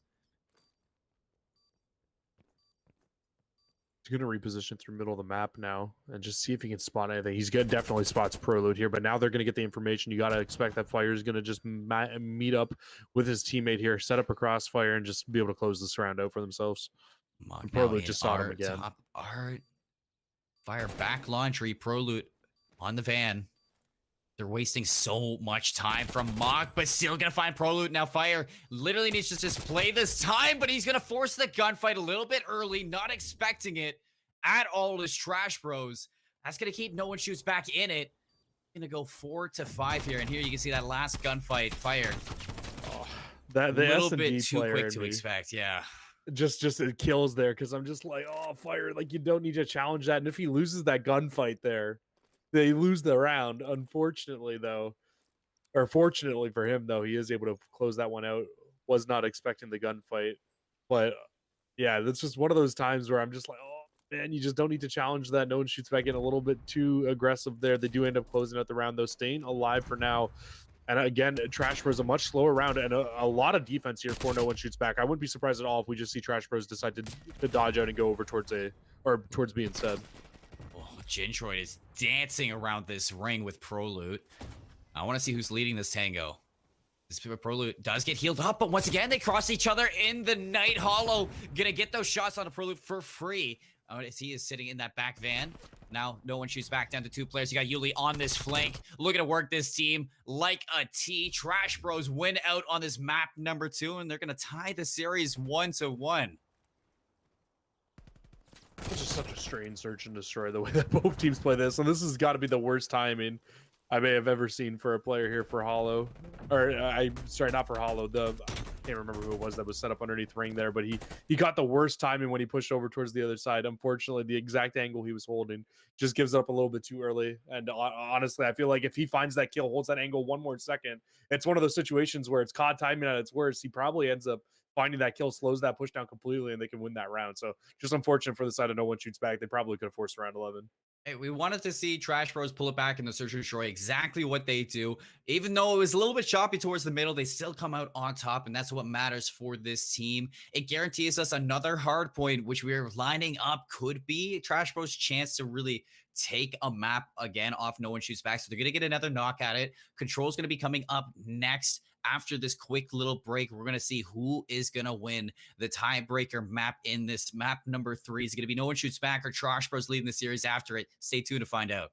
He's going to reposition through middle of the map now and just see if he can spot anything. He's good, definitely spots Prolute here, but now they're going to get the information. You got to expect that Fire is going to just meet up with his teammate here, set up a crossfire, and just be able to close this round out for themselves. Mock Prolute just saw him again. Top art. Fire back laundry. Prolute on the van. They're wasting so much time from Mock, but still gonna find Prolute. Now Fire literally needs to just play this time, but he's gonna force the gunfight a little bit early, not expecting it at all as Trash Bros. That's gonna keep no one shoots back in it. Gonna go 4-5 here, and here you can see that last gunfight. Fire. Oh, that the a little S&D bit too player quick in to me expect, yeah. just it kills there, because I'm just like, oh, Fire, like, you don't need to challenge that. And if he loses that gunfight there, they lose the round. Unfortunately, though, or fortunately for him, though, he is able to close that one out. Was not expecting the gunfight, but yeah, that's just one of those times where I'm just like, oh man, you just don't need to challenge that. No one shoots back in, a little bit too aggressive there. They do end up closing out the round, though, staying alive for now. And again, Trash Bros a much slower round and a lot of defense here for no one shoots back. I wouldn't be surprised at all if we just see Trash Bros decide to dodge out and go over towards B instead. Oh, Gentroid is dancing around this ring with Prolute. I want to see who's leading this tango. This Prolute does get healed up, but once again, they cross each other in the Night Hollow. Gonna get those shots on a Prolute for free. As he is sitting in that back van. Now, no one shoots back down to 2 players. You got Yuli on this flank. Looking to work this team like a T. Trash Bros win out on this map number 2, and they're gonna tie the series 1-1. It's just such a strange search and destroy the way that both teams play this. And this has got to be the worst timing I may have ever seen for a player here for Hollow. Or, sorry, not for Hollow. I can't remember who it was that was set up underneath ring there, but he got the worst timing when he pushed over towards the other side. Unfortunately, the exact angle he was holding just gives up a little bit too early. And honestly, I feel like if he finds that kill, holds that angle one more second, it's one of those situations where it's COD timing at its worst. He probably ends up finding that kill, slows that push down completely, and they can win that round. So just unfortunate for the side of no one shoots back. They probably could have forced round 11. Hey, we wanted to see Trash Bros pull it back in the search and destroy, exactly what they do. Even though it was a little bit choppy towards the middle, they still come out on top, and that's what matters for this team. It guarantees us another hard point, which we're lining up could be Trash Bros' chance to really take a map again off no one shoots back. So they're going to get another knock at it. Control's going to be coming up next. After this quick little break, we're going to see who is going to win the tiebreaker map in this map number 3. Is it going to be no one shoots back or Trash Bros leading the series after it? Stay tuned to find out.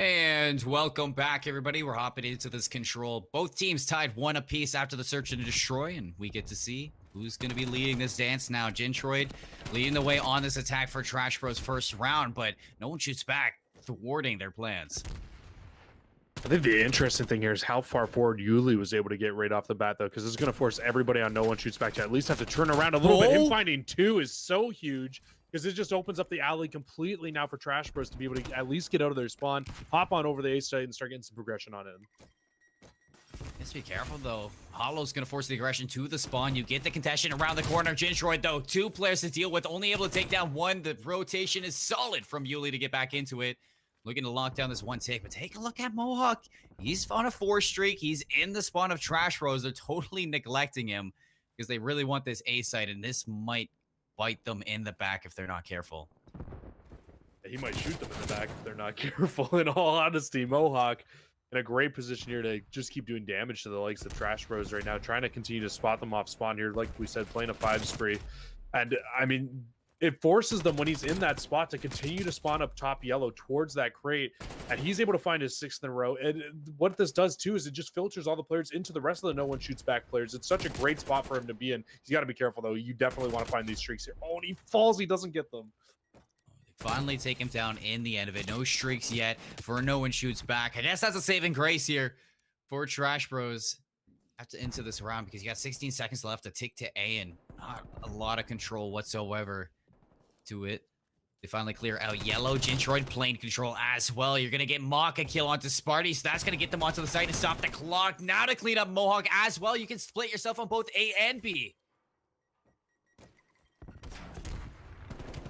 And welcome back, everybody. We're hopping into this control. Both teams tied 1 apiece after the search and destroy, and we get to see who's going to be leading this dance now. Gintroid leading the way on this attack for Trash Bros' first round, but no one shoots back, thwarting their plans. I think the interesting thing here is how far forward Yuli was able to get right off the bat, though, because it's going to force everybody on no one shoots back to at least have to turn around a little bit. Him finding 2 is so huge because it just opens up the alley completely now for Trash Bros to be able to at least get out of their spawn, hop on over the A site, and start getting some progression on him. Let's be careful, though. Hollow's going to force the aggression to the spawn. You get the contention around the corner. Gintroid, though, 2 players to deal with, only able to take down 1. The rotation is solid from Yuli to get back into it. Looking to lock down this 1 tick, but take a look at Mohawk. He's on a 4 streak. He's in the spawn of Trash Bros. They're totally neglecting him because they really want this A site, and this might bite them in the back if they're not careful. He might shoot them in the back if they're not careful, in all honesty. Mohawk in a great position here to just keep doing damage to the likes of Trash Bros right now, trying to continue to spot them off spawn here, like we said, playing a 5 spree. And, I mean, it forces them when he's in that spot to continue to spawn up top yellow towards that crate, and he's able to find his 6th in a row. And what this does too is it just filters all the players into the rest of the no one shoots back players. It's such a great spot for him to be in. He's got to be careful though. You definitely want to find these streaks here. Oh, and he falls. He doesn't get them. Finally take him down in the end of it. No streaks yet for no one shoots back. I guess that's a saving grace here for Trash Bros into this round because you got 16 seconds left to tick to A and not a lot of control whatsoever to it. They finally clear out yellow. Gintroid plane control as well. You're going to get Mock a kill onto Sparty, so that's going to get them onto the site and stop the clock. Now to clean up Mohawk as well. You can split yourself on both A and B.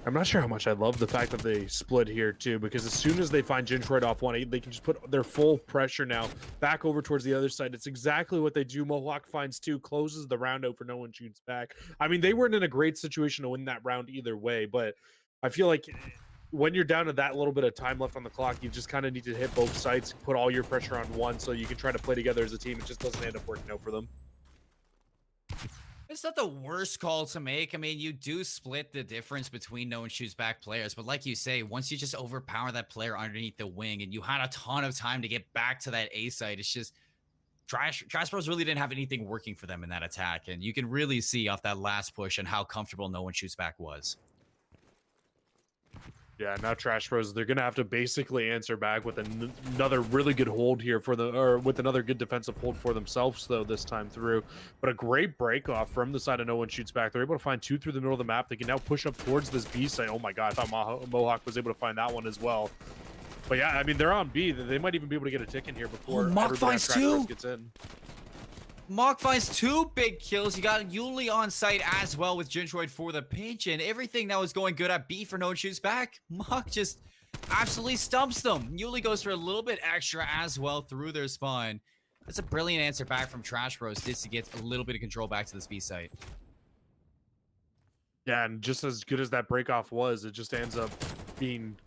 I'm not sure how much I love the fact that they split here too, because as soon as they find Gintroid off 1-8, they can just put their full pressure now back over towards the other side. It's exactly what they do. Mohawk finds 2, closes the round out for no one shoots back. I mean, they weren't in a great situation to win that round either way, but I feel like when you're down to that little bit of time left on the clock, you just kind of need to hit both sides, put all your pressure on one so you can try to play together as a team. It just doesn't end up working out for them. It's not the worst call to make. I mean, you do split the difference between no one shoots back players, but like you say, once you just overpower that player underneath the wing and you had a ton of time to get back to that A site, it's just Trash Bros really didn't have anything working for them in that attack, and you can really see off that last push and how comfortable no one shoots back was. Yeah, now Trash Bros, they're gonna have to basically answer back with another really good hold here for the, or with another good defensive hold for themselves though this time through. But a great break off from the side of no one shoots back. They're able to find 2 through the middle of the map. They can now push up towards this B site. Oh my god, I thought Mohawk was able to find that one as well. But yeah, I mean, they're on B. They might even be able to get a tick in here before Mock finds 2 gets in. Mock finds 2 big kills. You got Yuli on site as well with Gintroid for the pinch, and everything that was going good at B for no one shoots back. Mock just absolutely stumps them. Yuli goes for a little bit extra as well through their spawn. That's a brilliant answer back from Trash Bros just to get a little bit of control back to this B site. Yeah, and just as good as that break off was, it just ends up being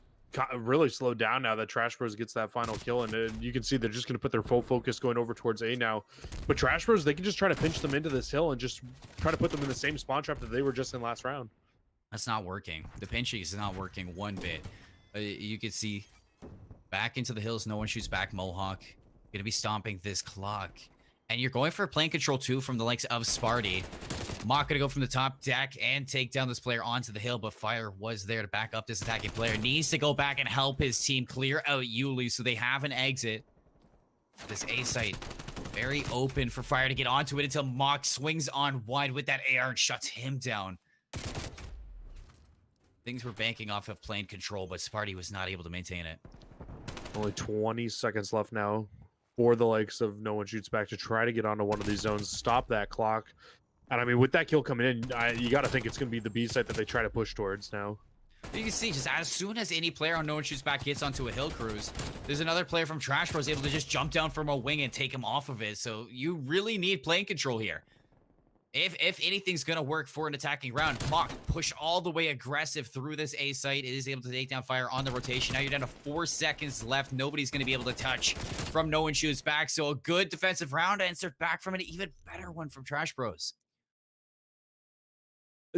really slowed down now that Trash Bros gets that final kill, and you can see they're just going to put their full focus going over towards A now. But Trash Bros, they can just try to pinch them into this hill and just try to put them in the same spawn trap that they were just in last round. That's not working. The pinching is not working one bit. You can see back into the hills. No one shoots back. Mohawk going to be stomping this clock, and you're going for plane control too from the likes of Sparty. Mock gonna go from the top deck and take down this player onto the hill, but Fire was there to back up this attacking player. Needs to go back and help his team clear out Yuli so they have an exit. This A site very open for Fire to get onto it until Mock swings on wide with that AR and shuts him down. Things were banking off of plane control, but Sparty was not able to maintain it. Only 20 seconds left now for the likes of no one shoots back to try to get onto one of these zones, stop that clock. And I mean, with that kill coming in, you got to think it's going to be the B site that they try to push towards now. You can see, just as soon as any player on no one shoots back gets onto a hill cruise, there's another player from Trash Bros able to just jump down from a wing and take him off of it. So you really need plane control here. If anything's going to work for an attacking round, Mock push all the way aggressive through this A site. It is able to take down Fire on the rotation. Now you're down to 4 seconds left. Nobody's going to be able to touch from no one shoots back. So a good defensive round answered back from an even better one from Trash Bros.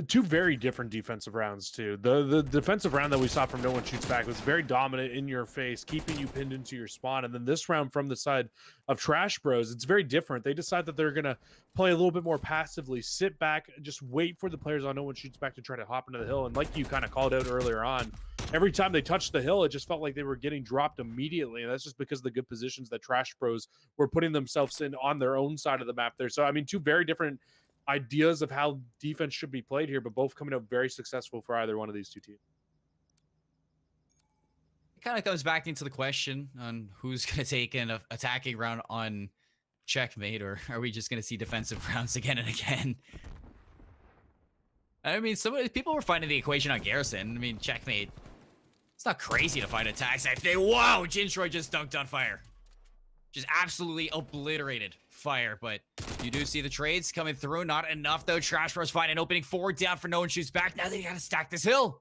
Two very different defensive rounds too. The defensive round that we saw from No One Shoots Back was very dominant in your face, keeping you pinned into your spawn. And then this round from the side of Trash Bros, it's very different. They decide that they're gonna play a little bit more passively, sit back, just wait for the players on No One Shoots Back to try to hop into the hill. And like you kind of called out earlier on, every time they touched the hill, it just felt like they were getting dropped immediately. And that's just because of the good positions that Trash Bros were putting themselves in on their own side of the map there. So I mean, two very different ideas of how defense should be played here, but both coming out very successful for either one of these two teams. It kind of comes back into the question on who's going to take an attacking round on Checkmate, or are we just going to see defensive rounds again and again? I mean, people were finding the equation on Garrison. I mean, Checkmate, it's not crazy to find attacks. Wow, Jintroy just dunked on fire. Just absolutely obliterated fire, but you do see the trades coming through. Not enough, though. Trash Bros find an opening forward down for No One Shoots Back. Now they gotta stack this hill.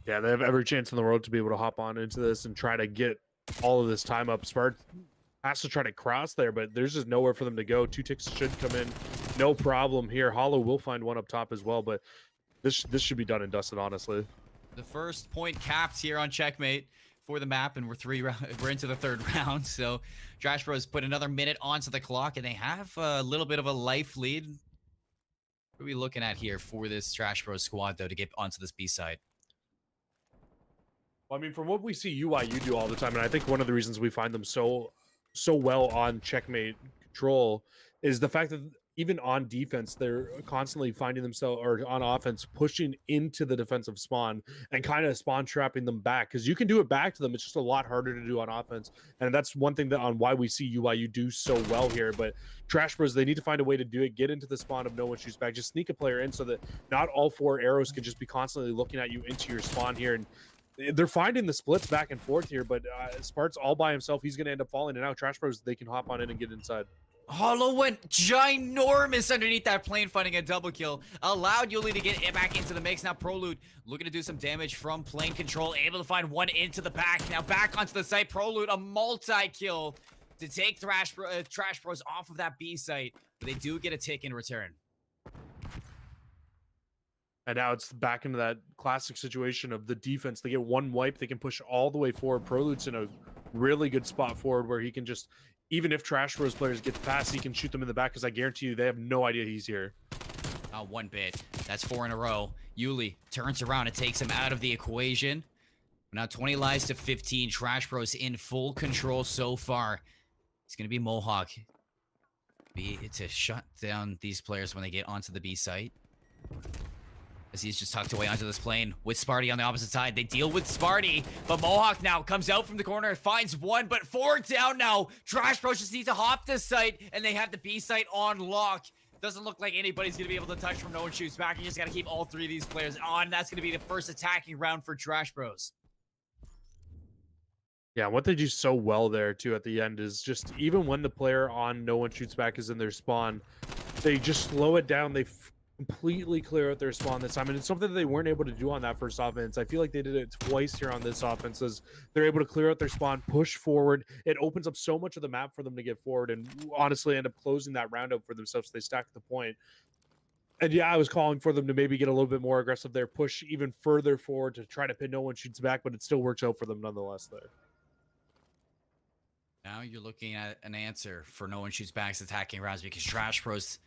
Yeah, they have every chance in the world to be able to hop on into this and try to get all of this time up. Smart has to try to cross there, but there's just nowhere for them to go. Two ticks should come in, no problem here. Hollow will find one up top as well, but this should be done and dusted, honestly. The first point capped here on Checkmate for the map, and we're into the third round. So Trash Bros put another minute onto the clock, and they have a little bit of a life lead. What are we looking at here for this Trash Bros squad, though, to get onto this B side? Well, I mean, from what we see UIU do all the time, and I think one of the reasons we find them so well on Checkmate control is the fact that even on defense, they're constantly finding themselves, or on offense, pushing into the defensive spawn and kind of spawn trapping them back, because you can do it back to them. It's just a lot harder to do on offense. And that's one thing that on why we see UIU do so well here. But Trash Bros, they need to find a way to do it, get into the spawn of No One Shoots Back, just sneak a player in so that not all four arrows can just be constantly looking at you into your spawn here. And they're finding the splits back and forth here, but Spart's all by himself. He's going to end up falling, and now Trash Bros, they can hop on in and get inside. Hollow went ginormous underneath that plane, finding a double kill. Allowed Yuli to get it back into the mix. Now Prolude looking to do some damage from plane control. Able to find one into the back. Now back onto the site. Prolude, a multi-kill to take Trash Bros off of that B site. But they do get a tick in return. And now it's back into that classic situation of the defense. They get one wipe. They can push all the way forward. Prolude's in a really good spot forward where he can just, even if Trash Bros players get the pass, he can shoot them in the back, because I guarantee you they have no idea he's here. Not one bit. That's 4 in a row. Yuli turns around and takes him out of the equation. Now 20 lives to 15. Trash Bros in full control so far. It's going to be Mohawk to shut down these players when they get onto the B site. As he's just tucked away onto this plane with Sparty on the opposite side. They deal with Sparty, but Mohawk now comes out from the corner, finds one, but 4 down now. Trash Bros just need to hop this site, and they have the B site on lock. Doesn't look like anybody's going to be able to touch from No One Shoots Back. You just got to keep all 3 of these players on. That's going to be the first attacking round for Trash Bros. Yeah, what they do so well there, too, at the end is just, even when the player on No One Shoots Back is in their spawn, they just slow it down. They completely clear out their spawn this time, and it's something that they weren't able to do on that first offense. I feel like they did it twice here on this offense, as they're able to clear out their spawn, push forward. It opens up so much of the map for them to get forward, and honestly end up closing that round up for themselves. So they stack the point. And yeah, I was calling for them to maybe get a little bit more aggressive there, push even further forward to try to pin No One Shoots Back, but it still works out for them nonetheless there. Now you're looking at an answer for No One Shoots Back's attacking rounds, because Trash Bros,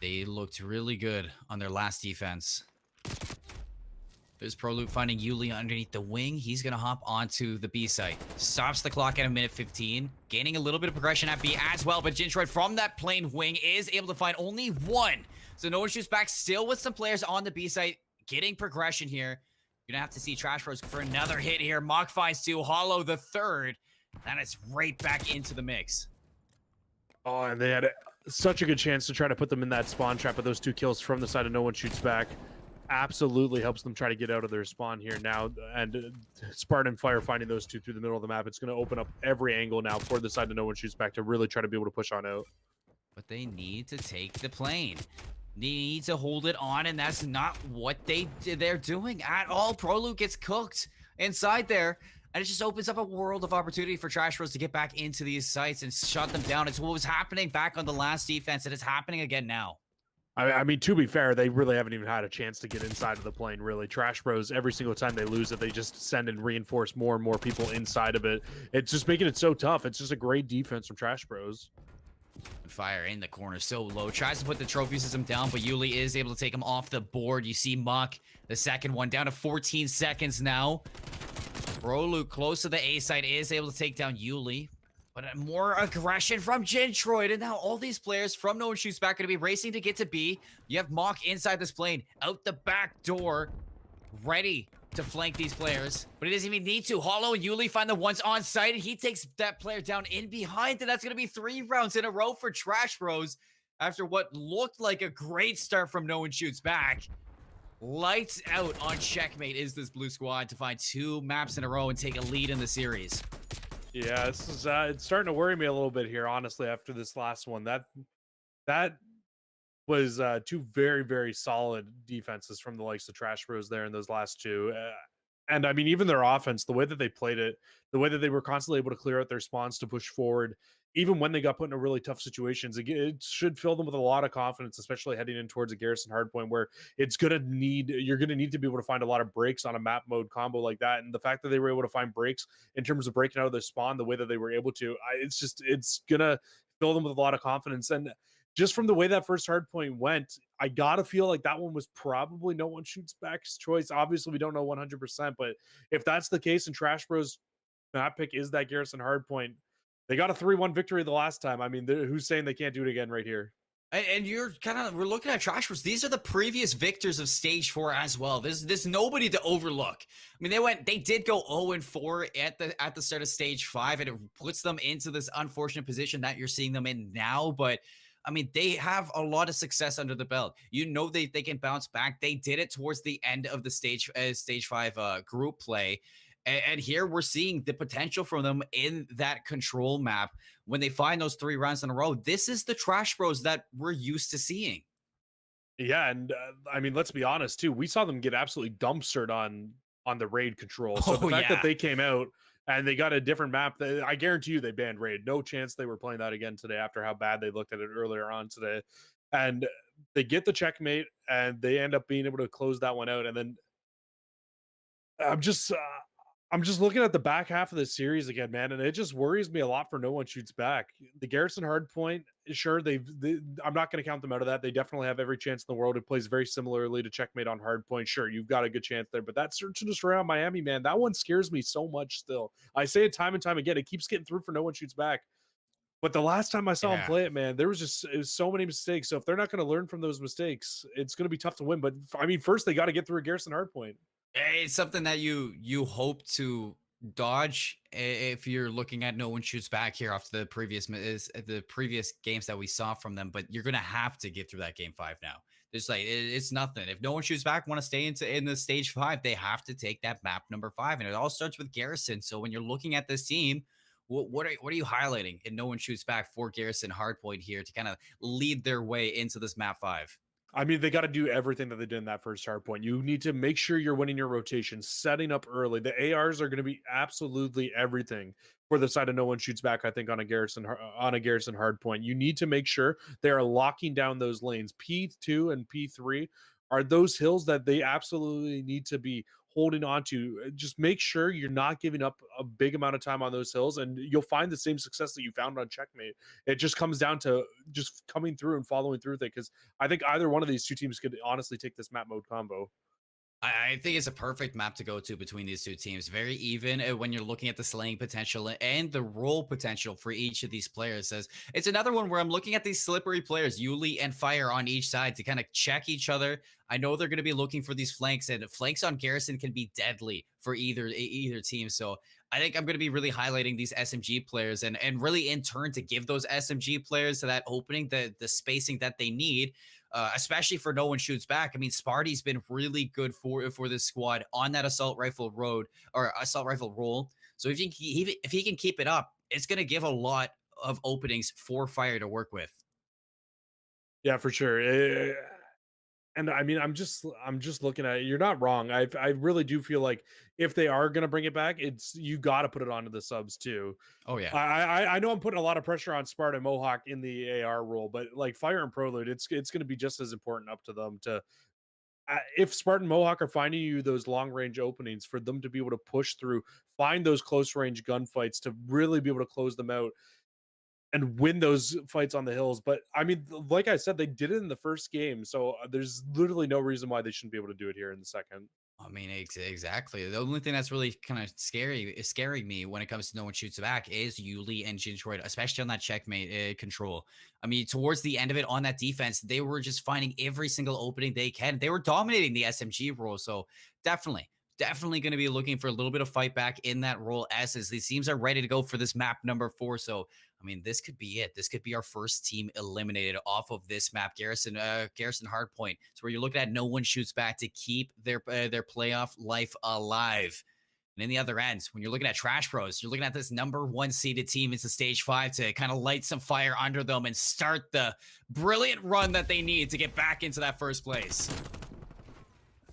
they looked really good on their last defense. There's Prolude finding Yuli underneath the wing. He's going to hop onto the B site. Stops the clock at a minute 15. Gaining a little bit of progression at B as well. But Jintroid from that plane wing is able to find only one. So No One Shoots Back still with some players on the B site. Getting progression here. You're going to have to see Trash Bros for another hit here. Mock finds 2. Hollow the 3rd. And it's right back into the mix. Oh, and they had such a good chance to try to put them in that spawn trap, but those 2 kills from the side of No One Shoots Back absolutely helps them try to get out of their spawn here now. And Spartan Fire finding those 2 through the middle of the map, it's going to open up every angle now for the side of No One Shoots Back to really try to be able to push on out. But they need to take the plane. They need to hold it on, and that's not what they're doing at all. Prolude gets cooked inside there. And it just opens up a world of opportunity for Trash Bros to get back into these sites and shut them down. It's what was happening back on the last defense, and it's happening again now. I mean, to be fair, they really haven't even had a chance to get inside of the plane, really. Trash Bros, every single time they lose it, they just send and reinforce more and more people inside of it. It's just making it so tough. It's just a great defense from Trash Bros. Fire in the corner so low. Tries to put the trophy system down, but Yuli is able to take him off the board. You see Muck, the second one, down to 14 seconds now. Brolu close to the A side is able to take down Yuli. But more aggression from Jintroid. And now all these players from No One Shoots Back going to be racing to get to B. You have Mock inside this plane, out the back door, ready to flank these players. But he doesn't even need to. Hollow and Yuli find the ones on site, and he takes that player down in behind. And that's going to be 3 rounds in a row for Trash Bros after what looked like a great start from No One Shoots Back. Lights out on Checkmate is this blue squad to find 2 maps in a row and take a lead in the series. Yeah, this is it's starting to worry me a little bit here, honestly, after this last one. That was 2 very, very solid defenses from the likes of Trash Bros there in those last 2. And I mean, even their offense, the way that they played it, the way that they were constantly able to clear out their spawns to push forward, even when they got put into really tough situations, it should fill them with a lot of confidence, especially heading in towards a Garrison Hardpoint where you're gonna need to be able to find a lot of breaks on a map mode combo like that. And the fact that they were able to find breaks in terms of breaking out of their spawn the way that they were able to, it's gonna fill them with a lot of confidence. And just from the way that first hard point went, I gotta feel like that one was probably No One Shoots Back's choice. Obviously, we don't know 100%, but if that's the case and Trash Bros map pick is that Garrison Hardpoint, they got a 3-1 victory the last time. I mean, who's saying they can't do it again right here? And we're looking at Trash Bros. These are the previous victors of stage 4 as well. There's nobody to overlook. I mean, they did go 0-4 at the start of stage 5, and it puts them into this unfortunate position that you're seeing them in now. But I mean, they have a lot of success under the belt. You know, they can bounce back. They did it towards the end of the stage 5 group play. And here we're seeing the potential from them in that control map when they find those 3 rounds in a row. This is the Trash Bros that we're used to seeing. Yeah, and I mean, let's be honest too. We saw them get absolutely dumpstered on the raid control. So the Oh, fact yeah. that they came out and they got a different map, I guarantee you they banned raid. No chance they were playing that again today after how bad they looked at it earlier on today. And they get the checkmate and they end up being able to close that one out. And then I'm just uh, I'm just looking at the back half of the series again, man, and it just worries me a lot for No One Shoots Back. The Garrison Hardpoint, sure, I'm not going to count them out of that. They definitely have every chance in the world. It plays very similarly to Checkmate on Hardpoint. Sure, you've got a good chance there, but that search and destroy on Miami, man, that one scares me so much. Still, I say it time and time again. It keeps getting through for No One Shoots Back. But the last time I saw him Yeah. play it, man, it was so many mistakes. So if they're not going to learn from those mistakes, it's going to be tough to win. But I mean, first they got to get through a Garrison Hardpoint. It's something that you hope to dodge if you're looking at No One Shoots Back here after the previous games that we saw from them. But you're gonna have to get through that game 5 now. It's like it's nothing. If No One Shoots Back want to stay in the stage 5, they have to take that map number 5, and it all starts with Garrison. So when you're looking at this team, what are you highlighting in No One Shoots Back for Garrison Hardpoint here to kind of lead their way into this map 5? I mean, they got to do everything that they did in that first hard point. You need to make sure you're winning your rotation, setting up early. The ARs are going to be absolutely everything for the side of No One Shoots Back. I think on a Garrison hard point, you need to make sure they are locking down those lanes. P2 and P3 are those hills that they absolutely need to be holding on to. Just make sure you're not giving up a big amount of time on those hills, and you'll find the same success that you found on Checkmate. It just comes down to just coming through and following through with it, because I think either one of these 2 teams could honestly take this map mode combo. I think it's a perfect map to go to between these 2 teams. Very even when you're looking at the slaying potential and the role potential for each of these players. As it's another one where I'm looking at these slippery players, Yuli and Fire on each side to kind of check each other. I know they're going to be looking for these flanks, and flanks on Garrison can be deadly for either team. So I think I'm going to be really highlighting these SMG players and really in turn to give those SMG players to that opening, the spacing that they need. Especially for No One Shoots Back. I mean, Sparty's been really good for this squad on that assault rifle roll. So if he can keep it up, it's going to give a lot of openings for Fire to work with. Yeah, for sure. And I mean, I'm just looking at it. You're not wrong. I really do feel like if they are gonna bring it back, it's you got to put it onto the subs too. Oh yeah. I know I'm putting a lot of pressure on Sparta and Mohawk in the AR role, but like Fire and Prolude, it's going to be just as important up to them to if Spartan Mohawk are finding you those long range openings for them to be able to push through, find those close range gunfights to really be able to close them out and win those fights on the hills. But I mean, like I said, they did it in the first game, so there's literally no reason why they shouldn't be able to do it here in the second. I mean, exactly. The only thing that's really kind of scaring me when it comes to no one shoots back is Yuli and Jintroid, especially on that checkmate control. I mean, towards the end of it on that defense, they were just finding every single opening they can. They were dominating the SMG role. So definitely going to be looking for a little bit of fight back in that role as these teams are ready to go for this map number 4. So I mean, this could be it. This could be our first team eliminated off of this map, Garrison Hardpoint. So where you're looking at no one shoots back to keep their playoff life alive. And in the other end, when you're looking at Trash Bros, you're looking at this number 1 seeded team into stage 5 to kind of light some fire under them and start the brilliant run that they need to get back into that first place.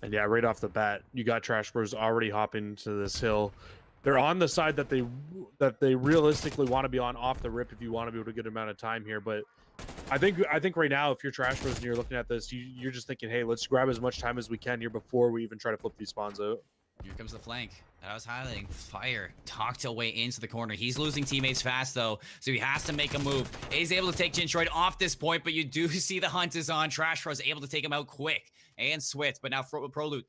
And yeah, right off the bat, you got Trash Bros already hopping to this hill. They're on the side that they realistically want to be on off the rip if you want to be able to get an amount of time here. But I think right now, if you're Trash Bros and you're looking at this, you're just thinking, hey, let's grab as much time as we can here before we even try to flip these spawns out. Here comes the flank. I was highlighting Fire. Talked away into the corner. He's losing teammates fast, though, so he has to make a move. He's able to take Jintroid off this point, but you do see the hunt is on. Trash Bros able to take him out quick and swift, but now Prolude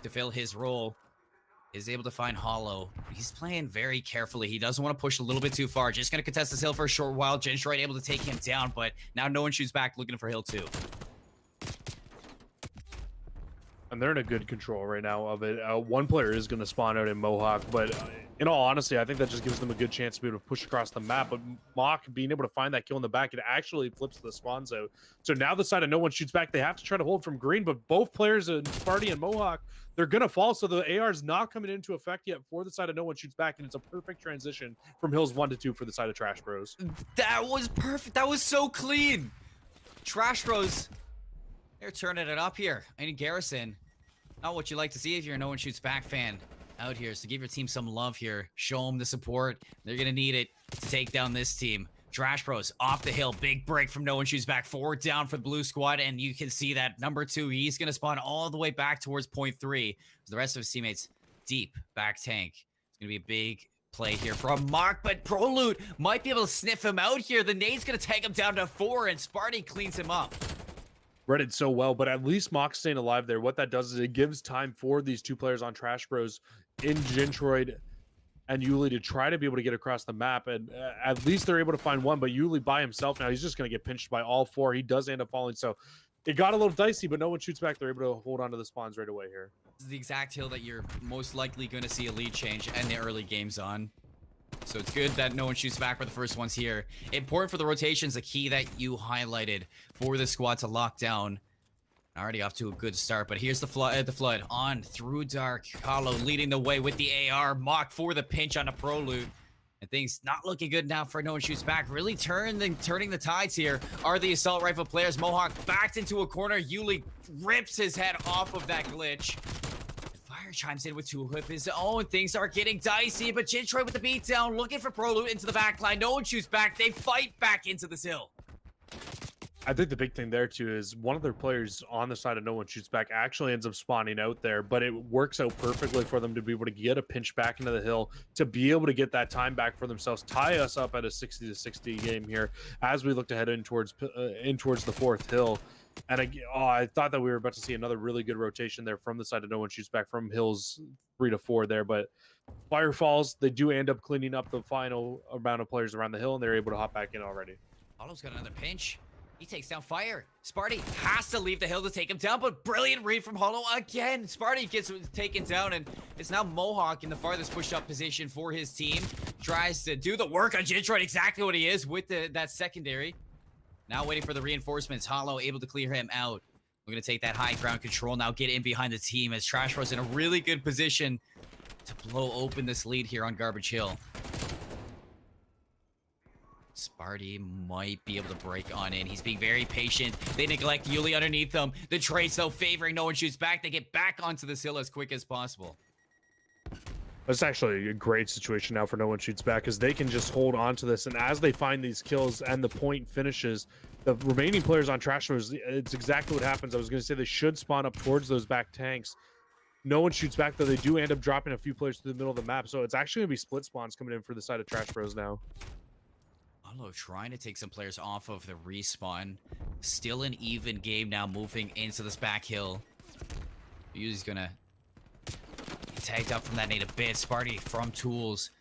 to fill his role is able to find Hollow. He's playing very carefully. He doesn't want to push a little bit too far. Just going to contest this hill for a short while. Jintroid able to take him down, but now no one shoots back, looking for hill 2. And they're in a good control right now of it. One player is going to spawn out in Mohawk, but in all honesty, I think that just gives them a good chance to be able to push across the map. But Mock being able to find that kill in the back, it actually flips the spawns out. So now the side of no one shoots back, they have to try to hold from green, but both players in Sparty and Mohawk, they're going to fall. So the AR is not coming into effect yet for the side of no one shoots back, and it's a perfect transition from hills 1 to 2 for the side of Trash Bros. That was perfect. That was so clean. Trash Bros, they're turning it up here. I need Garrison. Not what you like to see if you're a no one shoots back fan out here. So give your team some love here. Show them the support. They're going to need it to take down this team. Trash Bros off the hill. Big break from no one shoots back. 4 down for the blue squad. And you can see that number 2, he's going to spawn all the way back towards point 3. So the rest of his teammates deep back tank. It's going to be a big play here from Mark, but Prolude might be able to sniff him out here. The nade's going to take him down to 4, and Sparty cleans him up. Read it so well, but at least Mock's staying alive there. What that does is it gives time for these 2 players on Trash Bros in Jintroid and Yuli to try to be able to get across the map, and at least they're able to find one. But Yuli by himself now, he's just going to get pinched by all 4. He does end up falling, so it got a little dicey, but no one shoots back. They're able to hold on to the spawns right away here. This is the exact hill that you're most likely going to see a lead change and the early games on. So it's good that no one shoots back for the first ones here. Important for the rotations, a key that you highlighted for the squad to lock down. Already off to a good start, but here's the flood on through dark. Hollow leading the way with the AR. Mock for the pinch on a Prolude. And things not looking good now for no one shoots back. Really turning the tides here are the assault rifle players. Mohawk backed into a corner. Yuli rips his head off of that glitch. Fire chimes in with 2 of his own. Things are getting dicey, but Jintroid with the beatdown, looking for Prolude into the back line. No one shoots back. They fight back into this hill. I think the big thing there too is one of their players on the side of no one shoots back actually ends up spawning out there, but it works out perfectly for them to be able to get a pinch back into the hill, to be able to get that time back for themselves, tie us up at a 60-60 game here as we look to head in towards the 4th hill. And I thought that we were about to see another really good rotation there from the side of no one shoots back from hills 3 to 4 there, but Fire falls. They do end up cleaning up the final amount of players around the hill, and they're able to hop back in already. Hollow's got another pinch. He takes down Fire. Sparty has to leave the hill to take him down, but brilliant read from Hollow again. Sparty gets taken down, and it's now Mohawk in the farthest pushed up position for his team. Tries to do the work on Jintroid, exactly what he is with that secondary. Now waiting for the reinforcements. Hollow able to clear him out. We're going to take that high ground control now, get in behind the team as Trash Bros in a really good position to blow open this lead here on Garbage Hill. Sparty might be able to break on in. He's being very patient. They neglect Yuli underneath them. The trade though favoring no one shoots back. They get back onto this hill as quick as possible. That's actually a great situation now for no one shoots back, because they can just hold on to this, and as they find these kills and the point finishes, the remaining players on Trash Bros, it's exactly what happens. I was going to say they should spawn up towards those back tanks. No one shoots back, though. They do end up dropping a few players to the middle of the map, so it's actually going to be split spawns coming in for the side of Trash Bros now. Alo trying to take some players off of the respawn. Still an even game now, moving into this back hill. Yuli's gonna be tagged up from that native bit. Sparty from Tools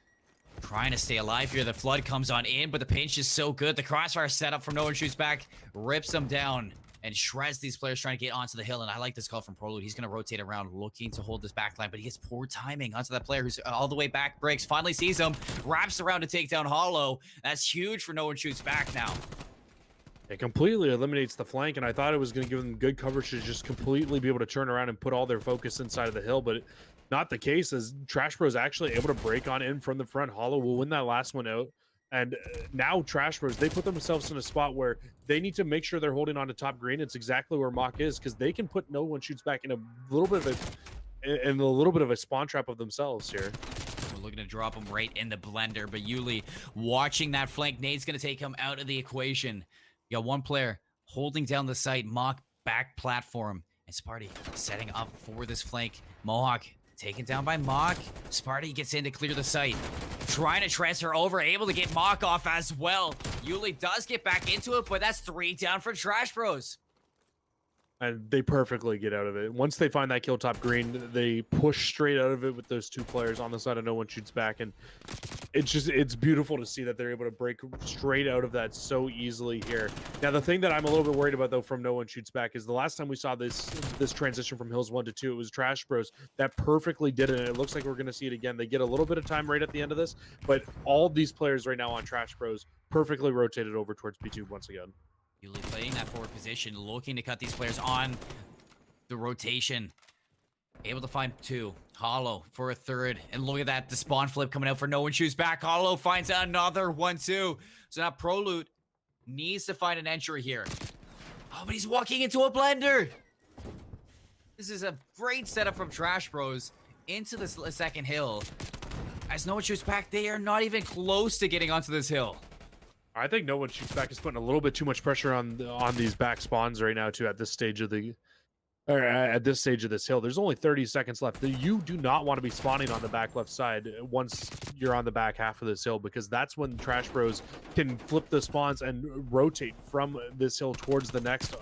trying to stay alive here. The flood comes on in, but the pinch is so good. The crossfire setup from no one shoots back rips them down and shreds these players trying to get onto the hill. And I like this call from Prolude. He's going to rotate around looking to hold this back line, but he gets poor timing onto that player who's all the way back. Breaks, finally sees him, wraps around to take down Hollow. That's huge for no one shoots back now. It completely eliminates the flank, and I thought it was going to give them good coverage to just completely be able to turn around and put all their focus inside of the hill, but not the case, as Trash Bros actually able to break on in from the front. Hollow will win that last one out. And now Trash Bros, they put themselves in a spot where they need to make sure they're holding on to top green. It's exactly where Mock is, because they can put no one shoots back in a little bit of a spawn trap of themselves here. We're looking to drop him right in the blender, but Yuli watching that flank. Nade's going to take him out of the equation. You got one player holding down the site, Mock back platform, and Sparty setting up for this flank. Mohawk taken down by Mock. Sparty gets in to clear the site. Trying to transfer over, able to get Mock off as well. Yuli does get back into it, but that's 3 down for Trash Bros. And they perfectly get out of it. Once they find that kill top green, they push straight out of it with those 2 players on the side of no one shoots back. And it's beautiful to see that they're able to break straight out of that so easily here. Now, the thing that I'm a little bit worried about, though, from no one shoots back is the last time we saw this transition from Hills 1 to 2, it was Trash Bros that perfectly did it. And it looks like we're going to see it again. They get a little bit of time right at the end of this, but all these players right now on Trash Bros perfectly rotated over towards P2 once again. Yuli playing that forward position, looking to cut these players on the rotation. Able to find 2. Hollow for a 3rd. And look at that, the spawn flip coming out for no one shoots back. Hollow finds another one too. So now Prolude needs to find an entry here. Oh, but he's walking into a blender. This is a great setup from Trash Bros into this second hill. As no one shoots back, they are not even close to getting onto this hill. I think no one shoots back is putting a little bit too much pressure on these back spawns right now too at this stage of this hill. There's only 30 seconds left. You do not want to be spawning on the back left side once you're on the back half of this hill, because that's when Trash Bros can flip the spawns and rotate from this hill towards the next,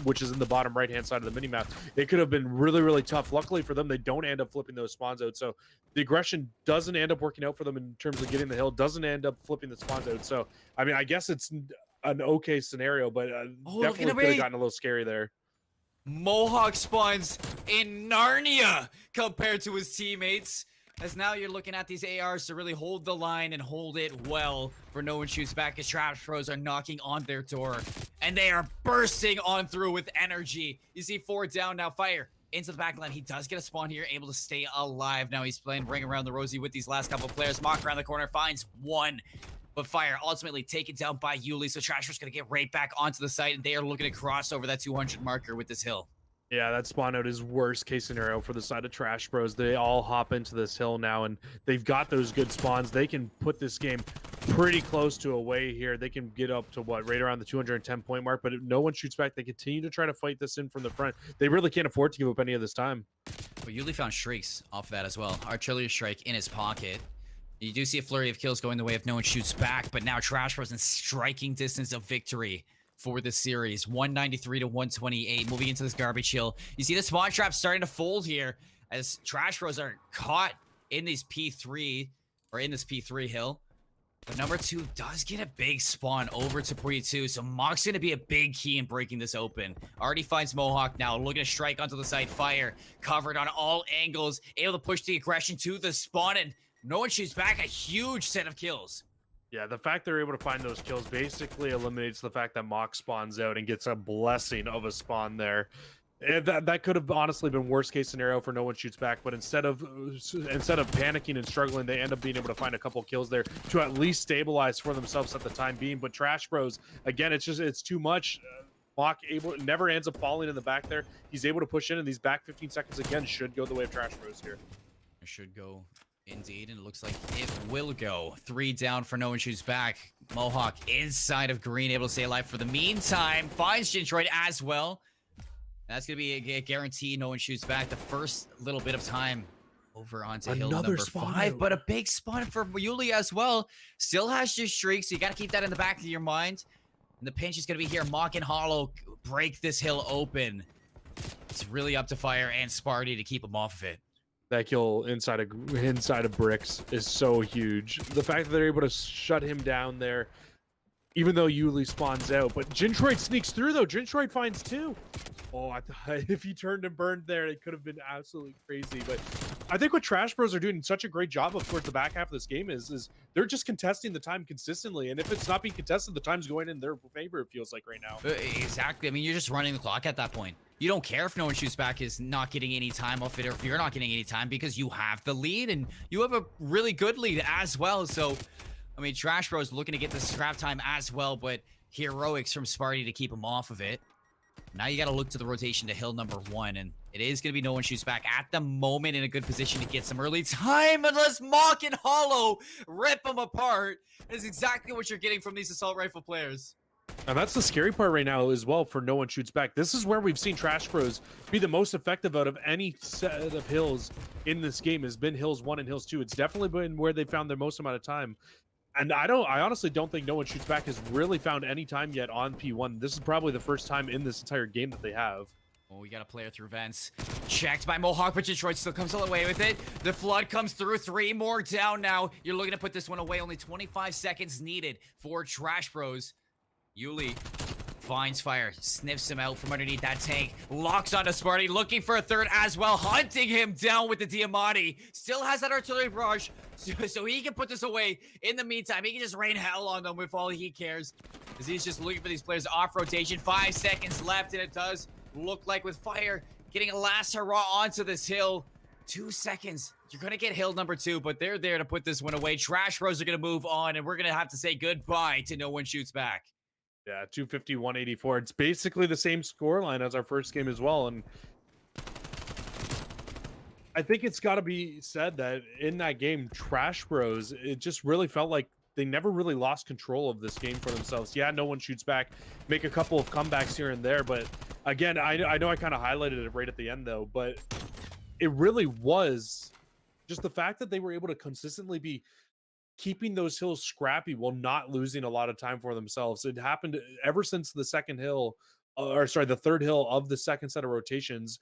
which is in the bottom right hand side of the minimap. It could have been really, really tough. Luckily for them, they don't end up flipping those spawns out. So the aggression doesn't end up working out for them in terms of getting the hill, doesn't end up flipping the spawns out. So, I mean, I guess it's an okay scenario, but definitely could have gotten a little scary there. Mohawk spawns in Narnia compared to his teammates. As now you're looking at these ARs to really hold the line and hold it well for no one shoots back, as Trash Bros are knocking on their door. And they are bursting on through with energy. You see 4 down now. Fire into the back line. He does get a spawn here, able to stay alive. Now he's playing Ring Around the Rosie with these last couple of players. Mock around the corner, finds 1. But Fire ultimately taken down by Yuli, so Trash Bros going to get right back onto the site, and they are looking to cross over that 200 marker with this hill. Yeah, that spawn out is worst case scenario for the side of Trash Bros. They all hop into this hill now, and they've got those good spawns. They can put this game pretty close to away here. They can get up to what, right around the 210 point mark, but if no one shoots back, they continue to try to fight this in from the front. They really can't afford to give up any of this time. But Yuli found streaks off that as well. Artillery strike in his pocket. You do see a flurry of kills going the way if no one shoots back, but now Trash Bros in striking distance of victory for this series. 193 to 128. Moving into this garbage hill. You see the spawn trap starting to fold here as Trash Bros are caught in this P3 hill. But number 2 does get a big spawn over to P2, so Mock's gonna be a big key in breaking this open. Already finds Mohawk now, looking to strike onto the side. Fire covered on all angles, able to push the aggression to the spawn, and no one shoots back. A huge set of kills. Yeah, the fact they're able to find those kills basically eliminates the fact that Mock spawns out and gets a blessing of a spawn there. That could have honestly been worst case scenario for no one shoots back, but instead of panicking and struggling, they end up being able to find a couple kills there to at least stabilize for themselves at the time being. But Trash Bros, again, it's too much. Mock never ends up falling in the back there. He's able to push in, and these back 15 seconds again should go the way of Trash Bros here. It should go indeed, and it looks like it will go. 3 down for no one shoots back. Mohawk inside of green, able to stay alive for the meantime. Finds Gintroid as well. That's going to be a guarantee no one shoots back. The first little bit of time over onto hill number 5, but a big spawn for Yuli as well. Still has your streak, so you got to keep that in the back of your mind. And the pinch is going to be here. Mock and Hollow break this hill open. It's really up to Fire and Sparty to keep him off of it. That kill inside of bricks is so huge. The fact that they're able to shut him down there, even though Yuli spawns out, but Gintroid sneaks through though. Gintroid finds 2. Oh, I thought if he turned and burned there, it could have been absolutely crazy. But I think what Trash Bros are doing such a great job of towards the back half of this game is they're just contesting the time consistently. And if it's not being contested, the time's going in their favor, it feels like right now. Exactly. I mean, you're just running the clock at that point. You don't care if no one shoots back is not getting any time off it, or if you're not getting any time, because you have the lead and you have a really good lead as well. So, I mean, Trash Bros looking to get the scrap time as well, but heroics from Sparty to keep him off of it. Now you got to look to the rotation to hill number 1, and it is going to be no one shoots back at the moment in a good position to get some early time, unless Mock and Hollow rip them apart. That's exactly what you're getting from these assault rifle players. And that's the scary part right now as well for no one shoots back. This is where we've seen Trash Bros be the most effective out of any set of hills in this game. Has been hills 1 and hills 2. It's definitely been where they found their most amount of time. And I honestly don't think no one shoots back has really found any time yet on P1. This is probably the first time in this entire game that they have. Oh, we got a player through vents. Checked by Mohawk, but Detroit still comes away with it. The flood comes through. 3 more down now. You're looking to put this one away. Only 25 seconds needed for Trash Bros. Yuli finds Fire, sniffs him out from underneath that tank, locks onto Sparty, looking for a third as well, hunting him down with the Diamante. Still has that artillery barrage, so he can put this away. In the meantime, he can just rain hell on them with all he cares, because he's just looking for these players off rotation. 5 seconds left, and it does look like with Fire getting a last hurrah onto this hill. 2 seconds. You're going to get hill number 2, but they're there to put this one away. Trash Bros are going to move on, and we're going to have to say goodbye to no one shoots back. Yeah, 250, 184. It's basically the same scoreline as our first game as well. And I think it's got to be said that in that game, Trash Bros, it just really felt like they never really lost control of this game for themselves. Yeah, no one shoots back, make a couple of comebacks here and there. But again, I know I kind of highlighted it right at the end, though. But it really was just the fact that they were able to consistently be keeping those hills scrappy while not losing a lot of time for themselves. It happened ever since the second hill, the third hill of the second set of rotations.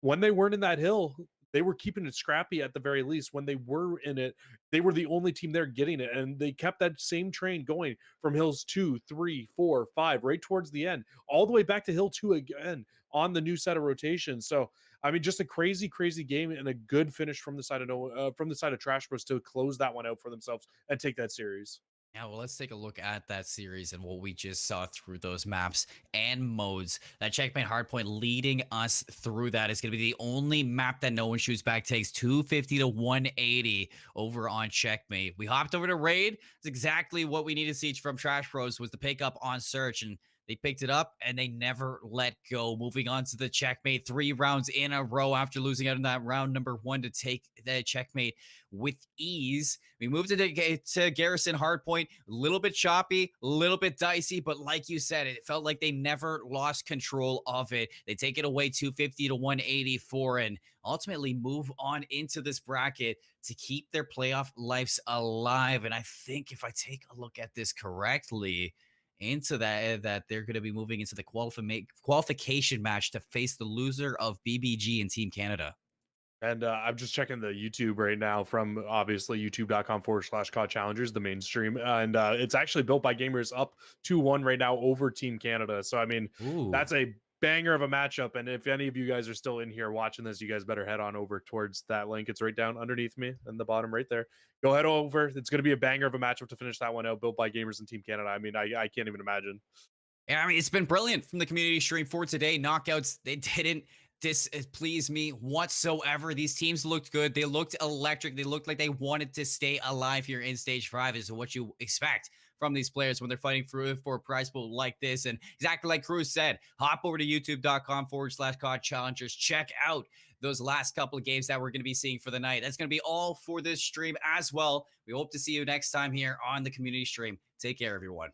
When they weren't in that hill, they were keeping it scrappy at the very least. When they were in it, they were the only team there getting it. And they kept that same train going from hills 2, 3, 4, 5, right towards the end, all the way back to hill 2 again on the new set of rotations. So, I mean, just a crazy, crazy game and a good finish from the side of Trash Bros to close that one out for themselves and take that series. Yeah, well, let's take a look at that series and what we just saw through those maps and modes. That checkmate hardpoint leading us through that is going to be the only map that no one shoots back takes 250 to 180 over on checkmate. We hopped over to raid. It's exactly what we needed to see from Trash Bros was the pick up on search, and they picked it up and they never let go. Moving on to the checkmate, 3 rounds in a row after losing out in that round number 1 to take the checkmate with ease. We moved to Garrison Hardpoint, a little bit choppy, a little bit dicey, but like you said, it felt like they never lost control of it. They take it away 250 to 184 and ultimately move on into this bracket to keep their playoff lives alive. And I think if I take a look at this correctly, into that they're going to be moving into the qualification match to face the loser of BBG and Team Canada. And I'm just checking the YouTube right now from obviously youtube.com/COD Challengers, the mainstream. And it's actually built by gamers up 2-1 right now over Team Canada. So, I mean, that's a banger of a matchup. And if any of you guys are still in here watching this, you guys better head on over towards that link. It's right down underneath me in the bottom right there. Go head over. It's going to be a banger of a matchup to finish that one out, built by gamers and Team Canada. I mean, I can't even imagine. Yeah, I mean, it's been brilliant from the community stream for today. Knockouts, they didn't displease me whatsoever. These teams looked good. They looked electric. They looked like they wanted to stay alive here in stage 5 is what you expect from these players when they're fighting for a prize pool like this. And exactly like Cruz said, hop over to youtube.com/COD Challengers. Check out those last couple of games that we're going to be seeing for the night. That's going to be all for this stream as well. We hope to see you next time here on the community stream. Take care, everyone.